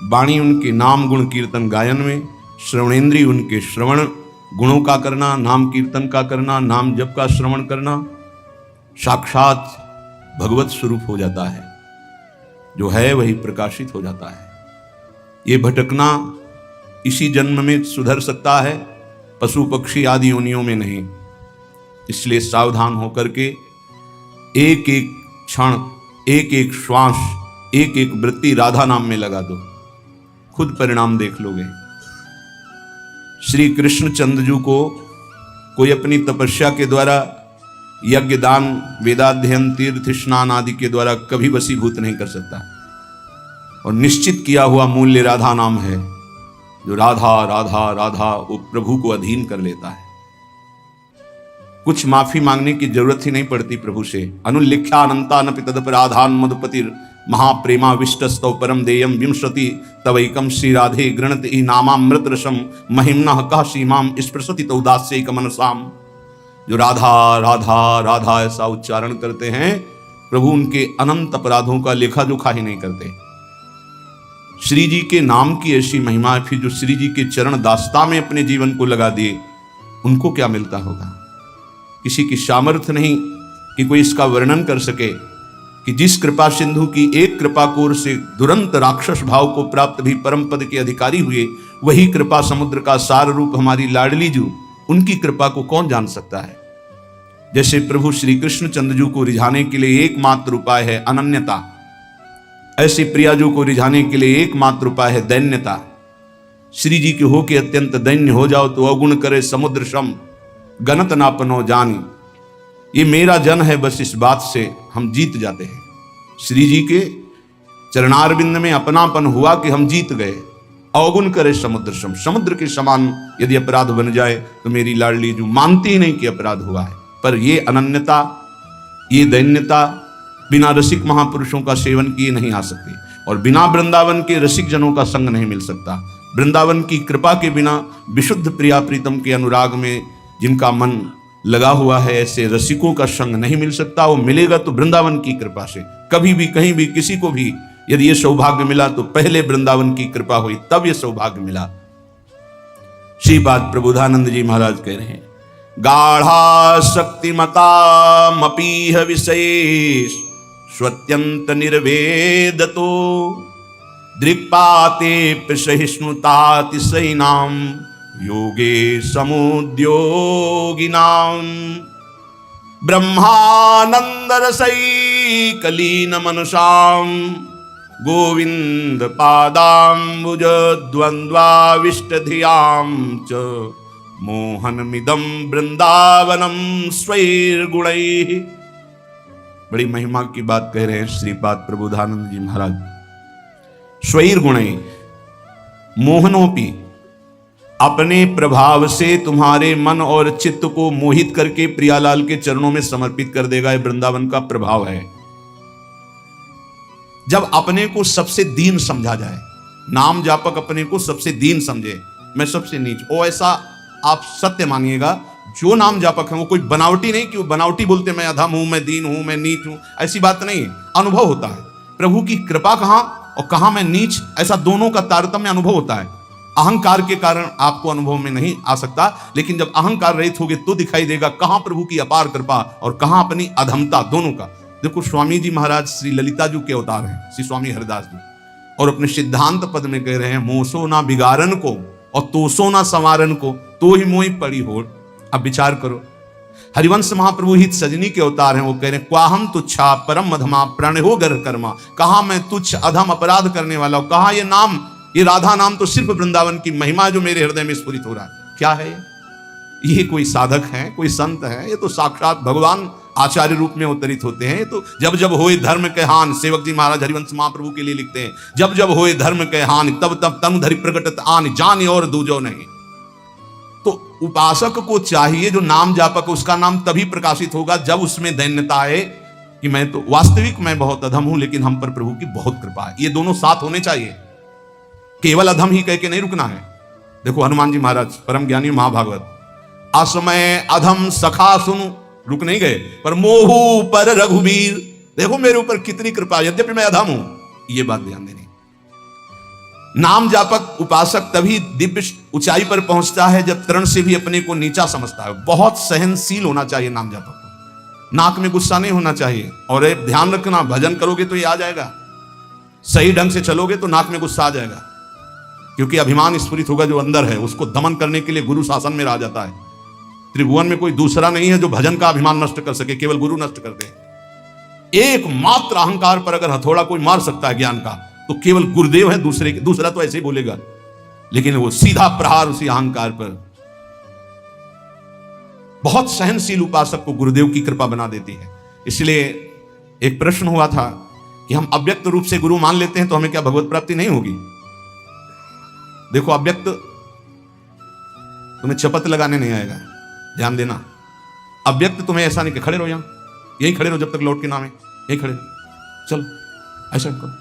वाणी उनके नाम गुण कीर्तन गायन में, श्रवणेंद्रिय उनके श्रवण गुणों का करना, नाम कीर्तन का करना, नाम जप का श्रवण करना, साक्षात भगवत स्वरूप हो जाता है, जो है वही प्रकाशित हो जाता है। ये भटकना इसी जन्म में सुधर सकता है, पशु पक्षी आदि योनियों में नहीं। इसलिए सावधान होकर के एक एक क्षण, एक एक श्वास, एक एक वृत्ति राधा नाम में लगा दो, खुद परिणाम देख लोगे। श्री कृष्ण चंद्रजू को कोई अपनी तपस्या के द्वारा, यज्ञ दान वेदाध्ययन तीर्थ स्नान आदि के द्वारा कभी वशीभूत नहीं कर सकता। और निश्चित किया हुआ मूल्य राधा नाम है, जो राधा राधा राधा वो प्रभु को अधीन कर लेता है। कुछ माफी मांगने की जरूरत ही नहीं पड़ती प्रभु से। अनुल्लिख्या अनंता नपि तदपराधान मधुपतिर महाप्रेमा विष्टस्तव परम देयम विंशति तवैकम श्री राधे गृणत ई नामामृत रसम महिम्नः कह सीमाम स्पृशति तौदास्यैक मनसाम। जो राधा राधा राधा ऐसा उच्चारण करते हैं, प्रभु उनके अनंत अपराधों का लेखा जोखा ही नहीं करते। श्री जी के नाम की ऐसी महिमा है, फिर जो श्री जी के चरण दास्ता में अपने जीवन को लगा दिए, उनको क्या मिलता होगा। किसी की सामर्थ्य नहीं कि कोई इसका वर्णन कर सके कि जिस कृपा सिंधु की एक कृपा कोर से दुरंत राक्षस भाव को प्राप्त भी परम पद के अधिकारी हुए, वही कृपा समुद्र का सार रूप हमारी लाडली जू, उनकी कृपा को कौन जान सकता है। जैसे प्रभु श्री कृष्ण चंद्रजू को रिझाने के लिए एकमात्र उपाय है अनन्यता, ऐसे प्रियाजू को रिझाने के लिए एकमात्र उपाय है दैन्यता। श्री जी के हो के अत्यंत दैन्य हो जाओ तो अवगुण करे समुद्र सम गणत नापनो जानी। ये मेरा जन है, बस इस बात से हम जीत जाते हैं। श्री जी के चरणारविंद में अपनापन हुआ कि हम जीत गए। अवगुण करे समुद्र सम, समुद्र के समान यदि अपराध बन जाए तो मेरी लाडली जो मानती ही नहीं कि अपराध हुआ है। पर ये अनन्यता, ये दैन्यता बिना रसिक महापुरुषों का सेवन किए नहीं आ सकती, और बिना वृंदावन के रसिक जनों का संग नहीं मिल सकता। वृंदावन की कृपा के बिना विशुद्ध प्रिया प्रीतम के अनुराग में जिनका मन लगा हुआ है, ऐसे रसिकों का संग नहीं मिल सकता। वो मिलेगा तो वृंदावन की कृपा से। कभी भी कहीं भी किसी को भी यदि ये सौभाग्य मिला तो पहले वृंदावन की कृपा हुई, तब ये सौभाग्य मिला। श्रीपाद प्रबोधानंद जी महाराज कह रहे हैं, गाढ़ा शक्तिमता मपीह विशेष स्वत्यंत निर्वेदतो दृक्पाते सहिष्णुतातिशयिनाम योगे समुद्योगिनाम ब्रह्मानंद रसैकलीन मनुषाम गोविंद पादाम्बुज द्वंद्वाविष्ट धियाम च मोहनमिदं वृंदावनम स्वैर्गुणैः। बड़ी महिमा की बात कह रहे हैं श्रीपाद प्रबोधानंद जी महाराज। स्वैर्गुणैः मोहनोपि, अपने प्रभाव से तुम्हारे मन और चित्त को मोहित करके प्रियालाल के चरणों में समर्पित कर देगा। ये वृंदावन का प्रभाव है। जब अपने को सबसे दीन समझा जाए, नाम जापक अपने को सबसे दीन समझे, मैं सबसे नीच, ओ ऐसा आप सत्य मानिएगा, जो नाम जापक है वो कोई बनावटी नहीं कि वो बनावटी बोलते मैं अधम हूं, मैं दीन हूं, मैं नीच हूं, ऐसी बात नहीं है। अनुभव होता है प्रभु की कृपा कहां और कहां मैं नीच, ऐसा दोनों का तारतम्य अनुभव होता है। अहंकार के कारण आपको अनुभव में नहीं आ सकता, लेकिन जब अहंकार रहित होगे तो दिखाई देगा कहां प्रभु की अपार कृपा और कहां अपनी अधमता, दोनों का। देखो स्वामी जी महाराज श्री ललिता जी के अवतार हैं, श्री स्वामी हरिदास जी, और अपने सिद्धांत पद में कह रहे हैं, मोसो ना बिगारन को और तोसो ना संवारन को, तो ही मोही पड़ी हो। अब विचार करो, हरिवंश महाप्रभु हित सजनी के अवतार हैं। वो कह रहे हैं, क्वाहम तुच्छा परम अधमा प्रणहो गर कर्मा, कहा मैं तुच्छ अधम अपराध करने वाला हूं, कहा ये नाम, ये राधा नाम तो सिर्फ वृंदावन की महिमा जो मेरे हृदय में स्फुरित हो रहा है। क्या है ये? कोई साधक है, कोई संत है? ये तो साक्षात भगवान आचार्य रूप में अवतरित होते हैं। तो जब जब होए धर्म के हान, सेवक जी महाराज हरिवंश महाप्रभु के लिए लिखते हैं, जब जब होए धर्म के हान तब तब तनु धरि प्रकटत आन, जान और दूजो नहीं। तो उपासक को चाहिए, जो नाम जापक उसका नाम तभी प्रकाशित होगा जब उसमें दैन्यता आए कि मैं तो वास्तविक मैं बहुत अधम हूं, लेकिन हम पर प्रभु की बहुत कृपा है। ये दोनों साथ होने चाहिए, केवल अधम ही कह के नहीं रुकना है। देखो हनुमान जी महाराज परम ज्ञानी महाभागवत, असमय अधम सखा सुनु, रुक नहीं गए, पर मोहू पर रघुवीर, देखो मेरे ऊपर कितनी कृपा, यद्यपि मैं अधम हूं, ये बात ध्यान देनी। नाम जापक उपासक तभी दिव्य ऊंचाई पर पहुंचता है जब तरण से भी अपने को नीचा समझता है। बहुत सहनशील होना चाहिए नाम जापक को। नाक में गुस्सा नहीं होना चाहिए। और एक ध्यान रखना, भजन करोगे तो ये आ जाएगा, सही ढंग से चलोगे तो नाक में गुस्सा आ जाएगा, क्योंकि अभिमान स्फुरित होगा जो अंदर है, उसको दमन करने के लिए गुरु शासन में रह जाता है। त्रिभुवन में कोई दूसरा नहीं है जो भजन का अभिमान नष्ट कर सके, केवल गुरु नष्ट करते हैं। एकमात्र अहंकार पर अगर हथौड़ा कोई मार सकता है ज्ञान का, तो केवल गुरुदेव है, दूसरा तो ऐसे ही बोलेगा, लेकिन वो सीधा प्रहार उसी अहंकार पर। बहुत सहनशील उपासक को गुरुदेव की कृपा बना देती है। इसलिए एक प्रश्न हुआ था कि हम अव्यक्त रूप से गुरु मान लेते हैं तो हमें क्या भगवत प्राप्ति नहीं होगी? देखो, अव्यक्त तुम्हें चपत लगाने नहीं आएगा, ध्यान देना। अव्यक्त तुम्हें ऐसा नहीं कि खड़े रहो, यहां यहीं खड़े रहो जब तक लौट के नाम है, यहीं खड़े चलो, ऐसा करो।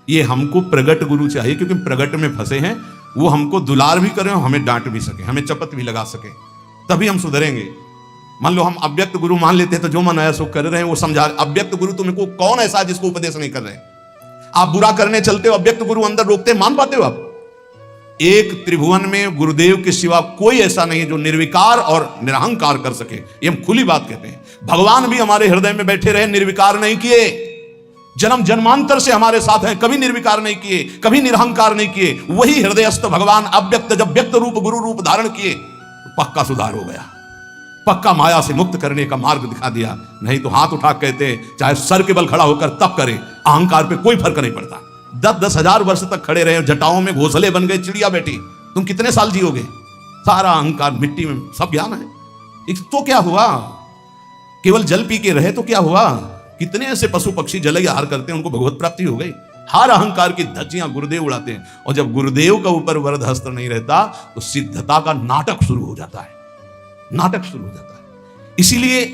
ये हमको प्रगट गुरु चाहिए, क्योंकि प्रगट में फंसे हैं। वो हमको दुलार भी करें, हमें डांट भी सके, हमें चपत भी लगा सके, तभी हम सुधरेंगे। मान लो हम अव्यक्त गुरु मान लेते हैं तो जो मन आया सो कर रहे हैं, वो समझा। अव्यक्त गुरु तुमको कौन ऐसा है जिसको उपदेश नहीं कर रहे? आप बुरा करने चलते हो, अव्यक्त गुरु अंदर रोकते, मान पाते हो आप? एक त्रिभुवन में गुरुदेव के सिवा कोई ऐसा नहीं जो निर्विकार और निरहंकार कर सके। ये हम खुली बात कहते हैं। भगवान भी हमारे हृदय में बैठे रहे, निर्विकार नहीं किए। जन्म जन्मांतर से हमारे साथ हैं, कभी निर्विकार नहीं किए, कभी निरहंकार नहीं किए। वही हृदयस्थ भगवान अव्यक्त जब व्यक्त रूप गुरु रूप धारण किए तो पक्का सुधार हो गया, पक्का माया से मुक्त करने का मार्ग दिखा दिया। नहीं तो हाथ उठा कहते, चाहे सर के बल खड़ा होकर तप करे, अहंकार पे कोई फर्क नहीं पड़ता। 10-10 हजार वर्ष तक खड़े रहे, जटाओं में घोंसले बन गए, चिड़िया बैठी, तुम कितने साल जियोगे? सारा अहंकार मिट्टी में, सब ज्ञान है तो क्या हुआ? केवल जल पी के रहे तो क्या हुआ? कितने ऐसे पशु पक्षी जल आहार करते हैं, उनको भगवत प्राप्ति हो गई। हर अहंकार की धज्जियां गुरुदेव उड़ाते हैं। और जब गुरुदेव का ऊपर वरद हस्त नहीं रहता तो सिद्धता का नाटक शुरू हो जाता है, नाटक शुरू हो जाता है। इसीलिए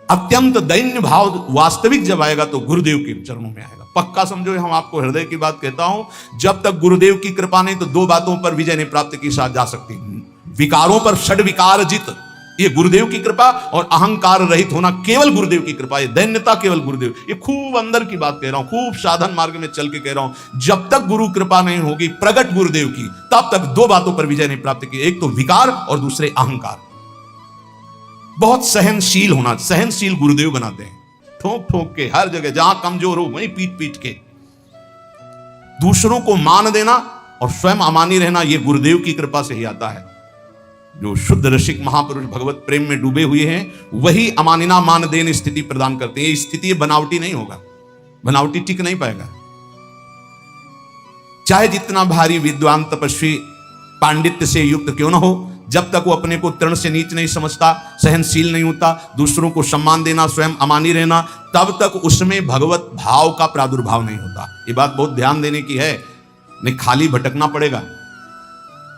अत्यंत दैन्य भाव वास्तविक जब आएगा तो गुरुदेव के चरणों में आएगा। पक्का समझो, हम आपको हृदय की बात कहता हूं, जब तक गुरुदेव की कृपा नहीं तो दो बातों पर विजय नहीं प्राप्त की जा सकती। विकारों पर षड विकार जित, ये गुरुदेव की कृपा, और अहंकार रहित होना केवल गुरुदेव की कृपा। ये दैन्यता केवल गुरुदेव। ये खूब अंदर की बात कह रहा हूं, खूब साधन मार्ग में चल के कह रहा हूं। जब तक गुरु कृपा नहीं होगी प्रगट गुरुदेव की, तब तक दो बातों पर विजय नहीं प्राप्त की, एक तो विकार और दूसरे अहंकार। बहुत सहनशील होना, सहनशील गुरुदेव बनाते हैं, ठोक ठोक के हर जगह, जहां कमजोर हो वहीं पीट पीट के। दूसरों को मान देना और स्वयं अमानी रहना, यह गुरुदेव की कृपा से ही आता है। जो शुद्ध रसिक महापुरुष भगवत प्रेम में डूबे हुए हैं, वही अमानिना मान देन स्थिति प्रदान करते हैं। ये स्थिति बनावटी नहीं होगा, बनावटी टिक नहीं पाएगा। चाहे जितना भारी विद्वान तपस्वी पांडित्य से युक्त क्यों ना हो, जब तक वो अपने को तृण से नीच नहीं समझता, सहनशील नहीं होता, दूसरों को सम्मान देना, स्वयं अमानी रहना, तब तक उसमें भगवत भाव का प्रादुर्भाव नहीं होता। ये बात बहुत ध्यान देने की है, नहीं खाली भटकना पड़ेगा।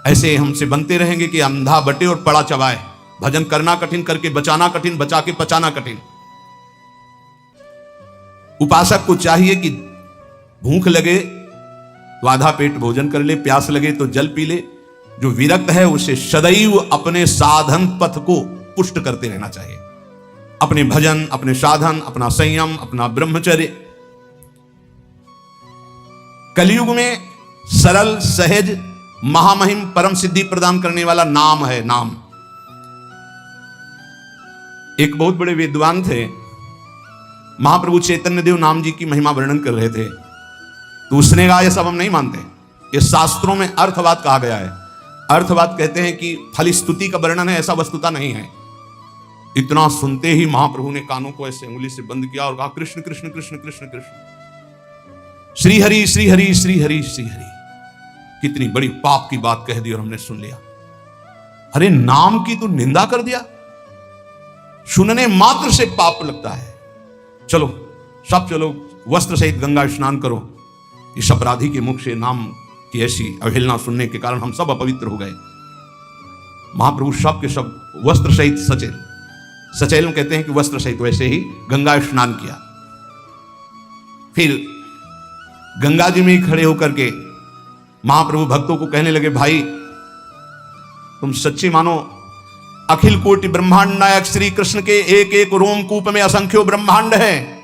ऐसे हमसे बनते रहेंगे कि अंधा बटे और पड़ा चबाए, भजन करना कठिन, करके बचाना कठिन, बचा के पचाना कठिन। उपासक को चाहिए कि भूख लगे तो आधा पेट भोजन कर ले, प्यास लगे तो जल पी ले। जो विरक्त है उसे सदैव अपने साधन पथ को पुष्ट करते रहना चाहिए, अपने भजन, अपने साधन, अपना संयम, अपना ब्रह्मचर्य। कलयुग में सरल, सहज, महामहिम, परम सिद्धि प्रदान करने वाला नाम है, नाम। एक बहुत बड़े विद्वान थे, महाप्रभु चैतन्य देव नाम जी की महिमा वर्णन कर रहे थे, तो उसने कहा ये सब हम नहीं मानते, ये शास्त्रों में अर्थवाद कहा गया है। अर्थवाद कहते हैं कि फल स्तुति का वर्णन है, ऐसा वस्तुता नहीं है। इतना सुनते ही महाप्रभु ने कानों को ऐसे उंगली से बंद किया और कहा कृष्ण कृष्ण कृष्ण कृष्ण कृष्ण, श्री हरि श्री हरि श्री हरि श्री हरि। कितनी बड़ी पाप की बात कह दी और हमने सुन लिया। अरे नाम की तो निंदा कर दिया, सुनने मात्र से पाप लगता है। चलो सब चलो, वस्त्र सहित गंगा स्नान करो। इस अपराधी के मुख से नाम की ऐसी अवहेलना सुनने के कारण हम सब अपवित्र हो गए। महाप्रभु सब के सब वस्त्र सहित सचेल, सचेल में कहते हैं कि वस्त्र सहित, वैसे ही गंगा स्नान किया। फिर गंगा जी में ही खड़े होकर के महाप्रभु भक्तों को कहने लगे, भाई तुम सच्ची मानो, अखिल कोटि ब्रह्मांड नायक श्री कृष्ण के एक एक रोमकूप में असंख्यों ब्रह्मांड है।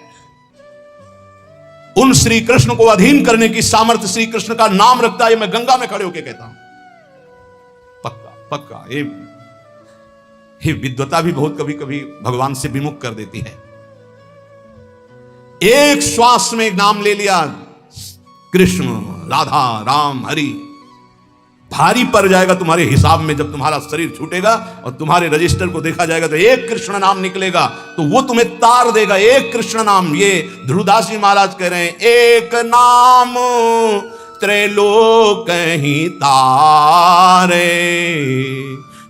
उन श्री कृष्ण को अधीन करने की सामर्थ्य श्री कृष्ण का नाम रखता है। मैं गंगा में खड़े होकर कहता हूं, पक्का पक्का। ये विद्वता भी बहुत कभी कभी भगवान से विमुख कर देती है। एक श्वास में एक नाम ले लिया, कृष्ण, राधा, राम, हरि, भारी पड़ जाएगा तुम्हारे हिसाब में। जब तुम्हारा शरीर छूटेगा और तुम्हारे रजिस्टर को देखा जाएगा तो एक कृष्ण नाम निकलेगा, तो वो तुम्हें तार देगा। एक कृष्ण नाम, ये ध्रुवदास जी महाराज कह रहे हैं, एक नाम त्रैलोक ही तारे,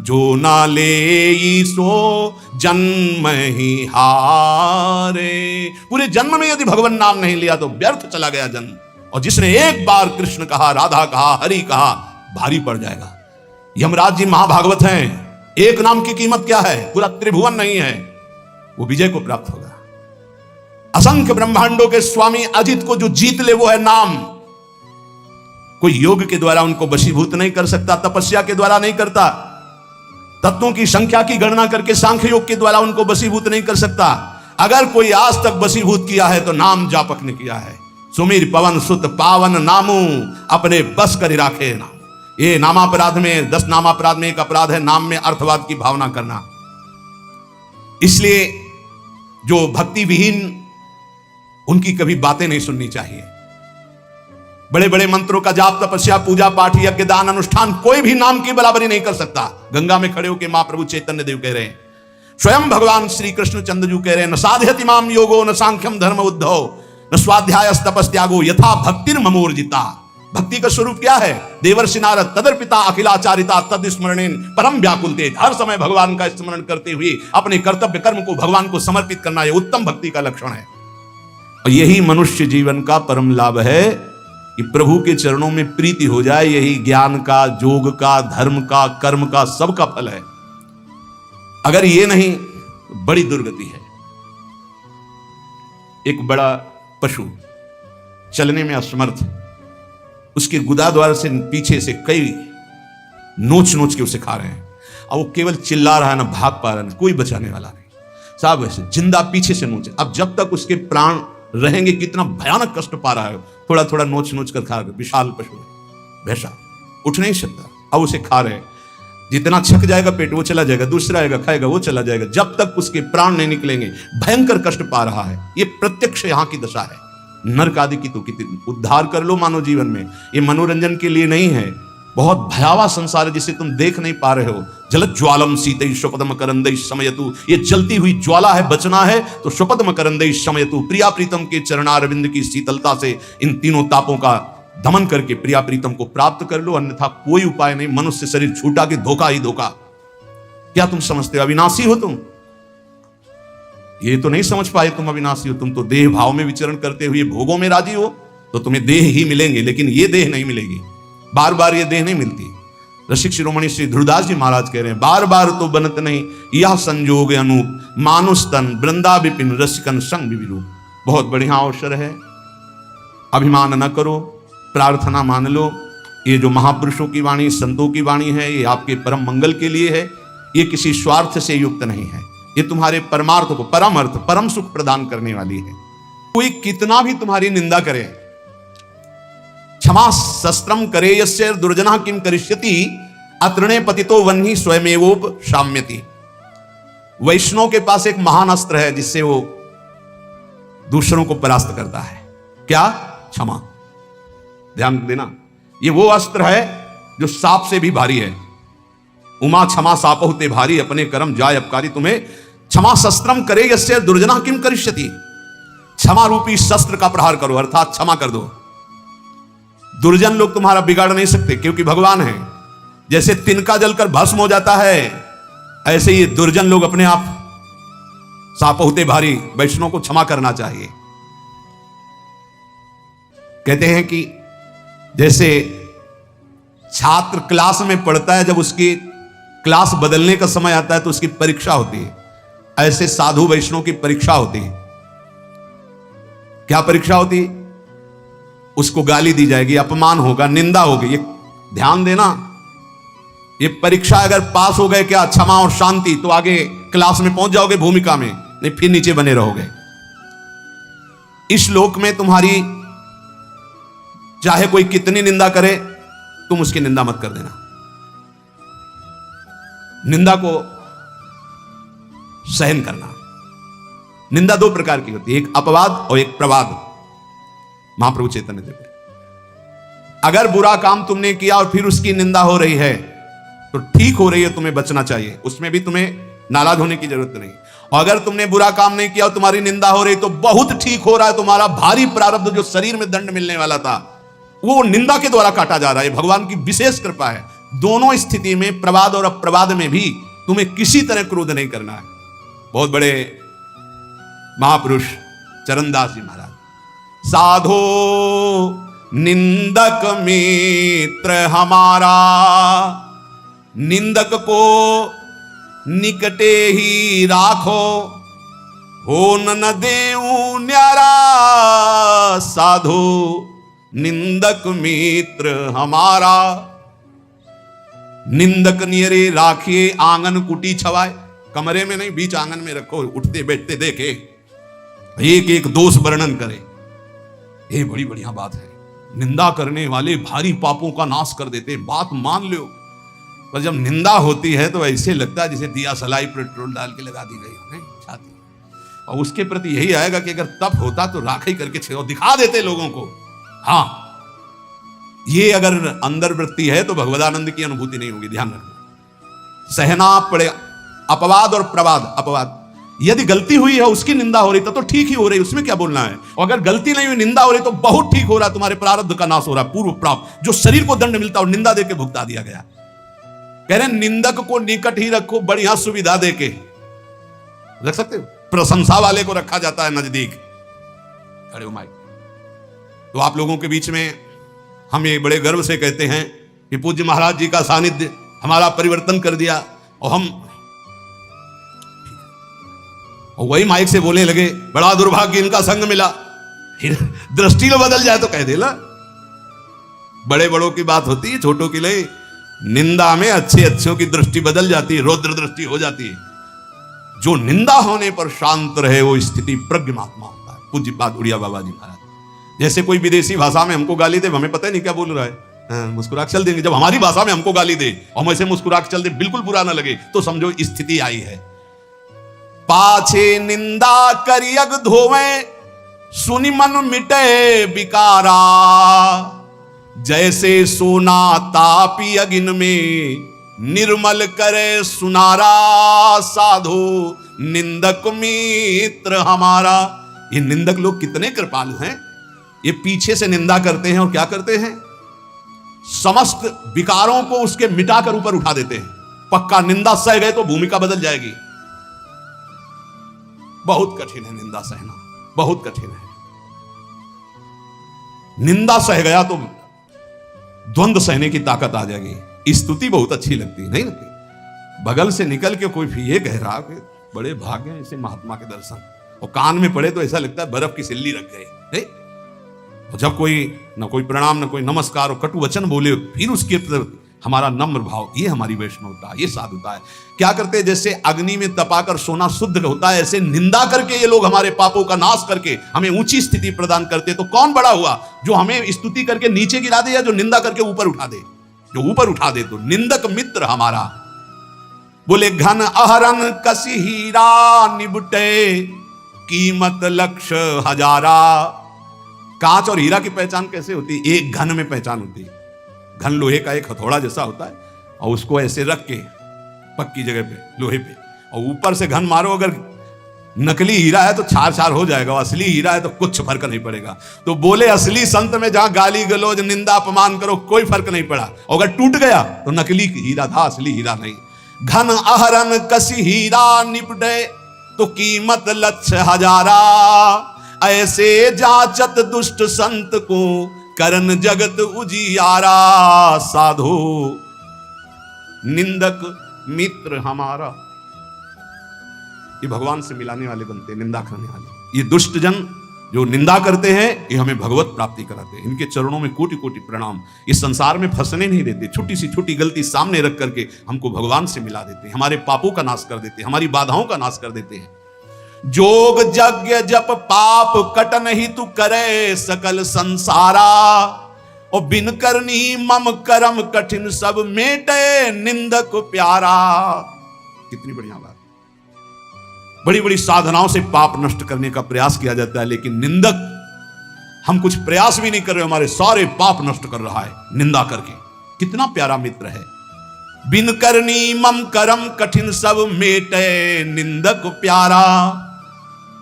जो ना ले सो जन्म ही हारे। पूरे जन्म में यदि भगवान नाम नहीं लिया तो व्यर्थ चला गया जन्म। और जिसने एक बार कृष्ण कहा, राधा कहा, हरि कहा, भारी पड़ जाएगा। यमराज जी महाभागवत हैं, एक नाम की कीमत क्या है? पूरा त्रिभुवन नहीं है, वो विजय को प्राप्त होगा। असंख्य ब्रह्मांडों के स्वामी अजित को जो जीत ले वो है नाम। कोई योग के द्वारा उनको वशीभूत नहीं कर सकता, तपस्या के द्वारा नहीं करता, तत्वों की संख्या की गणना करके सांख्य योग के द्वारा उनको वशीभूत नहीं कर सकता। अगर कोई आज तक वशीभूत किया है तो नाम जापक ने किया है। सुमीर पवन सुत पावन नामू, अपने बस कर राखे नाम। ये नामापराध में 10 नामापराध में एक अपराध है नाम में अर्थवाद की भावना करना। इसलिए जो भक्ति विहीन, उनकी कभी बातें नहीं सुननी चाहिए। बड़े बड़े मंत्रों का जाप, तपस्या, पूजा पाठ, यज्ञ, दान, अनुष्ठान, कोई भी नाम की बराबरी नहीं कर सकता। गंगा में खड़े होकर महाप्रभु चैतन्य देव कह रहे हैं, स्वयं भगवान श्री कृष्ण चंद्रजू कह रहे हैं, न साध्यति माम योगो न सांख्यम धर्म उद्धव न स्वाध्याय तपस्त्यागो यथा भक्तिर ममोर्जिता। भक्ति का स्वरूप क्या है? देवर्षि नारद तदर्पिता अखिलाचारिता तदस्मरणेन परम व्याकुल तेज। हर समय भगवान का स्मरण करते हुए अपने कर्तव्य कर्म को भगवान को समर्पित करना, यह उत्तम भक्ति का लक्षण है। और यही मनुष्य जीवन का परम लाभ है कि प्रभु के चरणों में प्रीति हो जाए। यही ज्ञान का, योग का, धर्म का, कर्म का, सबका फल है। अगर ये नहीं तो बड़ी दुर्गति है। एक बड़ा पशु चलने में असमर्थ, उसके गुदा द्वार से पीछे से कई नोच नोच के उसे खा रहे हैं, और वो केवल चिल्ला रहा है, ना भाग पा रहा है, कोई बचाने वाला नहीं। साहब ऐसे जिंदा पीछे से नोचे। अब जब तक उसके प्राण रहेंगे, कितना भयानक कष्ट पा रहा है। थोड़ा थोड़ा नोच नोच कर खा रहे। विशाल पशु है, भैंसा उठ नहीं सकता, अब उसे खा रहे हैं। जितना छक जाएगा पेट वो चला जाएगा, दूसरा आएगा खाएगा वो चला जाएगा, जब तक उसके प्राण नहीं निकलेंगे। भयंकर कष्ट पा रहा है। ये प्रत्यक्ष यहां की दशा है। नरक आदि की तो कितनी उद्धार कर लो मानव जीवन में, ये मनोरंजन के लिए नहीं है। बहुत भयावह संसार है जिसे तुम देख नहीं पा रहे हो। जलत ज्वालम सीते स्वपदम करंदई समयतु, ये जलती हुई ज्वाला है। बचना है तो स्वपदम करंदई समयतु, प्रिया प्रीतम के चरणारविंद की शीतलता से इन तीनों तापों का दमन करके प्रिया प्रीतम को प्राप्त कर लो, अन्यथा कोई उपाय नहीं। मनुष्य शरीर छूटा के धोखा ही धोखा। क्या तुम समझते हो अविनाशी हो तुम? ये तो नहीं समझ पाए तुम अविनाशी हो। तुम तो देह भाव में विचरण करते हुए भोगों में राजी हो, तो तुम्हें देह ही मिलेंगे, लेकिन ये देह नहीं मिलेगी। बार बार ये देह नहीं मिलती। रसिक शिरोमणि श्री ध्रुवदास जी महाराज कह रहे हैं, बार बार तो बनत नहीं यह संजोग अनूप, मानुष तन वृंदा विपिन रसिकन संग विरूप। बहुत बढ़िया अवसर है, अभिमान न करो, प्रार्थना मान लो। ये जो महापुरुषों की वाणी, संतों की वाणी है, ये आपके परम मंगल के लिए है। ये किसी स्वार्थ से युक्त नहीं है। ये तुम्हारे परमार्थ को, परम अर्थ, परम सुख प्रदान करने वाली है। कोई कितना भी तुम्हारी निंदा करे, क्षमा शस्त्रम करे यस्य दुर्जना किम करिष्यति, अतृणे पतितो वन्ही स्वयमेवोप शाम्यति। वैष्णव के पास एक महान अस्त्र है जिससे वो दूसरों को परास्त करता है। क्या? क्षमा। ध्यान देना, ये वो अस्त्र है जो सांप से भी भारी है। उमा क्षमा सापहु ते भारी, अपने कर्म जाय अपकारी तुम्हें। क्षमा शस्त्रम करे यस्य दुर्जना किम करिष्यति, क्षमा रूपी शस्त्र का प्रहार करो, अर्थात क्षमा कर दो। दुर्जन लोग तुम्हारा बिगाड़ नहीं सकते क्योंकि भगवान है। जैसे तिनका जलकर भस्म हो जाता है, ऐसे ये दुर्जन लोग अपने आप सापहु ते भारी। वैष्णव को क्षमा करना चाहिए। कहते हैं कि जैसे छात्र क्लास में पढ़ता है, जब उसकी क्लास बदलने का समय आता है तो उसकी परीक्षा होती है, ऐसे साधु वैष्णव की परीक्षा होती है। क्या परीक्षा होती? उसको गाली दी जाएगी, अपमान होगा, निंदा होगी। ये ध्यान देना, ये परीक्षा अगर पास हो गए क्या, क्षमा और शांति, तो आगे क्लास में पहुंच जाओगे भूमिका में, नहीं फिर नीचे बने रहोगे। इस लोक में तुम्हारी चाहे कोई कितनी निंदा करे, तुम उसकी निंदा मत कर देना। निंदा को सहन करना। निंदा दो प्रकार की होती है, एक अपवाद और एक प्रवाद। महाप्रभु चैतन्य देव, अगर बुरा काम तुमने किया और फिर उसकी निंदा हो रही है तो ठीक हो रही है, तुम्हें बचना चाहिए, उसमें भी तुम्हें नाराज होने की जरूरत नहीं। और अगर तुमने बुरा काम नहीं किया और तुम्हारी निंदा हो रही तो बहुत ठीक हो रहा है, तुम्हारा भारी प्रारब्ध जो शरीर में दंड मिलने वाला था वो निंदा के द्वारा काटा जा रहा है। भगवान की विशेष कृपा है। दोनों स्थिति में, प्रवाद और अप्रवाद में भी तुम्हें किसी तरह क्रोध नहीं करना है। बहुत बड़े महापुरुष चरणदास जी महाराज, साधो निंदक मित्र हमारा, निंदक को निकटे ही राखो, हो न देऊ न्यारा, साधो निंदक मित्र हमारा। निंदक नियरे राखिए आंगन कुटी छवाए, कमरे में नहीं बीच आंगन में रखो, उठते बैठते देखे, एक एक दोष वर्णन करे। ये बड़ी बढ़िया बात है। निंदा करने वाले भारी पापों का नाश कर देते, बात मान लो। पर जब निंदा होती है तो ऐसे लगता है जैसे दिया सलाई पेट्रोल डाल के लगा दी गई छाती। और उसके प्रति यही आएगा कि अगर तप होता तो राखी करके छेड़ो, दिखा देते लोगों को। हाँ, ये अगर अंदर वृत्ति है तो भगवदानंद की अनुभूति नहीं होगी, ध्यान रखना। सहना पड़े अपवाद और प्रवाद। अपवाद, यदि गलती हुई है उसकी निंदा हो रही तो ठीक ही हो रही, उसमें क्या बोलना है। और अगर गलती नहीं हुई, निंदा हो रही तो बहुत ठीक हो रहा, तुम्हारे प्रारब्ध का नाश हो रहा, पूर्व प्राप्त जो शरीर को दंड मिलता और निंदा देके भुगता दिया गया। कह रहे निंदक को निकट ही रखो, बढ़िया सुविधा देके रख सकते हो। प्रशंसा वाले को रखा जाता है नजदीक। खड़े हो माइक। तो आप लोगों के बीच में हम ये बड़े गर्व से कहते हैं कि पूज्य महाराज जी का सानिध्य हमारा परिवर्तन कर दिया। और वही माइक से बोलने लगे, बड़ा दुर्भाग्य इनका संग मिला। दृष्टि लो बदल जाए तो कह देला। बड़े बड़ों की बात होती है, छोटों की नहीं। निंदा में अच्छे अच्छों की दृष्टि बदल जाती है, रौद्र दृष्टि हो जाती है। जो निंदा होने पर शांत रहे वो स्थिति प्रज्ञ महात्मा होता है। पूज्य बात उड़िया बाबा जी महाराज, जैसे कोई विदेशी भाषा में हमको गाली दे, हमें पता ही नहीं क्या बोल रहा है, मुस्कुरा के चल देंगे। जब हमारी भाषा में हमको गाली दे और हम ऐसे मुस्कुरा के चल दे, बिल्कुल बुरा ना लगे, तो समझो स्थिति आई है। पाछे निंदा करियग धोवे, सुनि मन मिटे विकारा, जैसे सोना तापी अगिन में, निर्मल करे सुनारा, साधो निंदक मित्र हमारा। ये निंदक लोग कितने कृपालु हैं। ये पीछे से निंदा करते हैं और क्या करते हैं, समस्त विकारों को उसके मिटाकर ऊपर उठा देते हैं। पक्का निंदा सह गए तो भूमिका बदल जाएगी। बहुत कठिन है निंदा सहना, बहुत कठिन है। निंदा सह गया तो द्वंद्व सहने की ताकत आ जाएगी। स्तुति बहुत अच्छी लगती है, नहीं लगती। बगल से निकल के कोई ये कह रहा कि बड़े भाग्य हैं ऐसे महात्मा के दर्शन, और कान में पड़े तो ऐसा लगता है बर्फ की सिल्ली रख गए। जब कोई न कोई प्रणाम न कोई नमस्कार और कटु वचन बोले, फिर उसके प्रति हमारा नम्र भाव, ये हमारी वैष्णवता, ये साधुता है। क्या करते हैं, जैसे अग्नि में तपाकर सोना शुद्ध होता है, ऐसे निंदा करके ये लोग हमारे पापों का नाश करके हमें ऊंची स्थिति प्रदान करते। तो कौन बड़ा हुआ, जो हमें स्तुति करके नीचे गिरा दे या जो निंदा करके ऊपर उठा दे। जो ऊपर उठा दे तो निंदक मित्र हमारा। बोले घन अहरन कसी हीरा, निबटे कीमत लक्ष्य हजारा। कांच और हीरा की पहचान कैसे होती है, एक घन में पहचान होती है। घन लोहे का एक हथौड़ा जैसा होता है, और उसको ऐसे रख के पक्की जगह पे लोहे पे, और ऊपर से घन मारो। अगर नकली हीरा है तो छार छार हो जाएगा, असली हीरा है तो कुछ फर्क नहीं पड़ेगा। तो बोले असली संत में जहां गाली गलौज निंदा अपमान करो कोई फर्क नहीं पड़ा, और अगर टूट गया तो नकली हीरा था, असली हीरा नहीं। घन अहरन कसी हीरा, निपटे तो कीमत लक्ष्य हजारा। ऐसे जाचत दुष्ट संत को, करन जगत उजियारा। साधो निंदक मित्र हमारा। ये भगवान से मिलाने वाले बनते हैं, निंदा करने वाले। ये दुष्ट जन जो निंदा करते हैं, ये हमें भगवत प्राप्ति कराते हैं। इनके चरणों में कोटि कोटि प्रणाम। इस संसार में फंसने नहीं देते, छोटी सी छोटी गलती सामने रख करके हमको भगवान से मिला देते हैं, हमारे पापों का नाश कर देते हैं, हमारी बाधाओं का नाश कर देते हैं। जोग यज्ञ जप पाप कटन ही तू करे सकल संसारा, और बिन करनी मम करम कठिन सब मेटे निंदक प्यारा। कितनी बढ़िया बात। बड़ी बड़ी साधनाओं से पाप नष्ट करने का प्रयास किया जाता है, लेकिन निंदक, हम कुछ प्रयास भी नहीं कर रहे, हमारे सारे पाप नष्ट कर रहा है निंदा करके। कितना प्यारा मित्र है। बिन करनी मम करम कठिन सब मेटे निंदक प्यारा,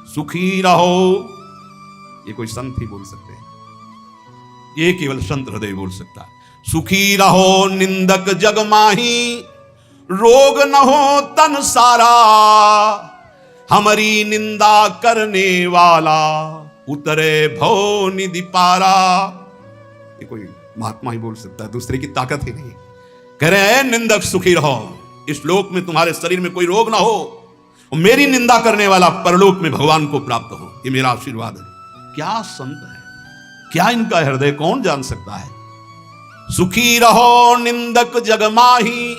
सुखी रहो। ये कोई संत ही बोल सकते हैं, ये केवल संत हृदय बोल सकता है। सुखी रहो निंदक जग माही, रोग न हो तन सारा, हमारी निंदा करने वाला उतरे भव निधि पारा। ये कोई महात्मा ही बोल सकता है, दूसरे की ताकत ही नहीं। कह रहे हैं निंदक सुखी रहो, इस लोक में तुम्हारे शरीर में कोई रोग ना हो, और मेरी निंदा करने वाला परलोक में भगवान को प्राप्त हो। ये मेरा आशीर्वाद है। क्या संत है, क्या इनका हृदय कौन जान सकता है। सुखी रहो निंदक जग माही,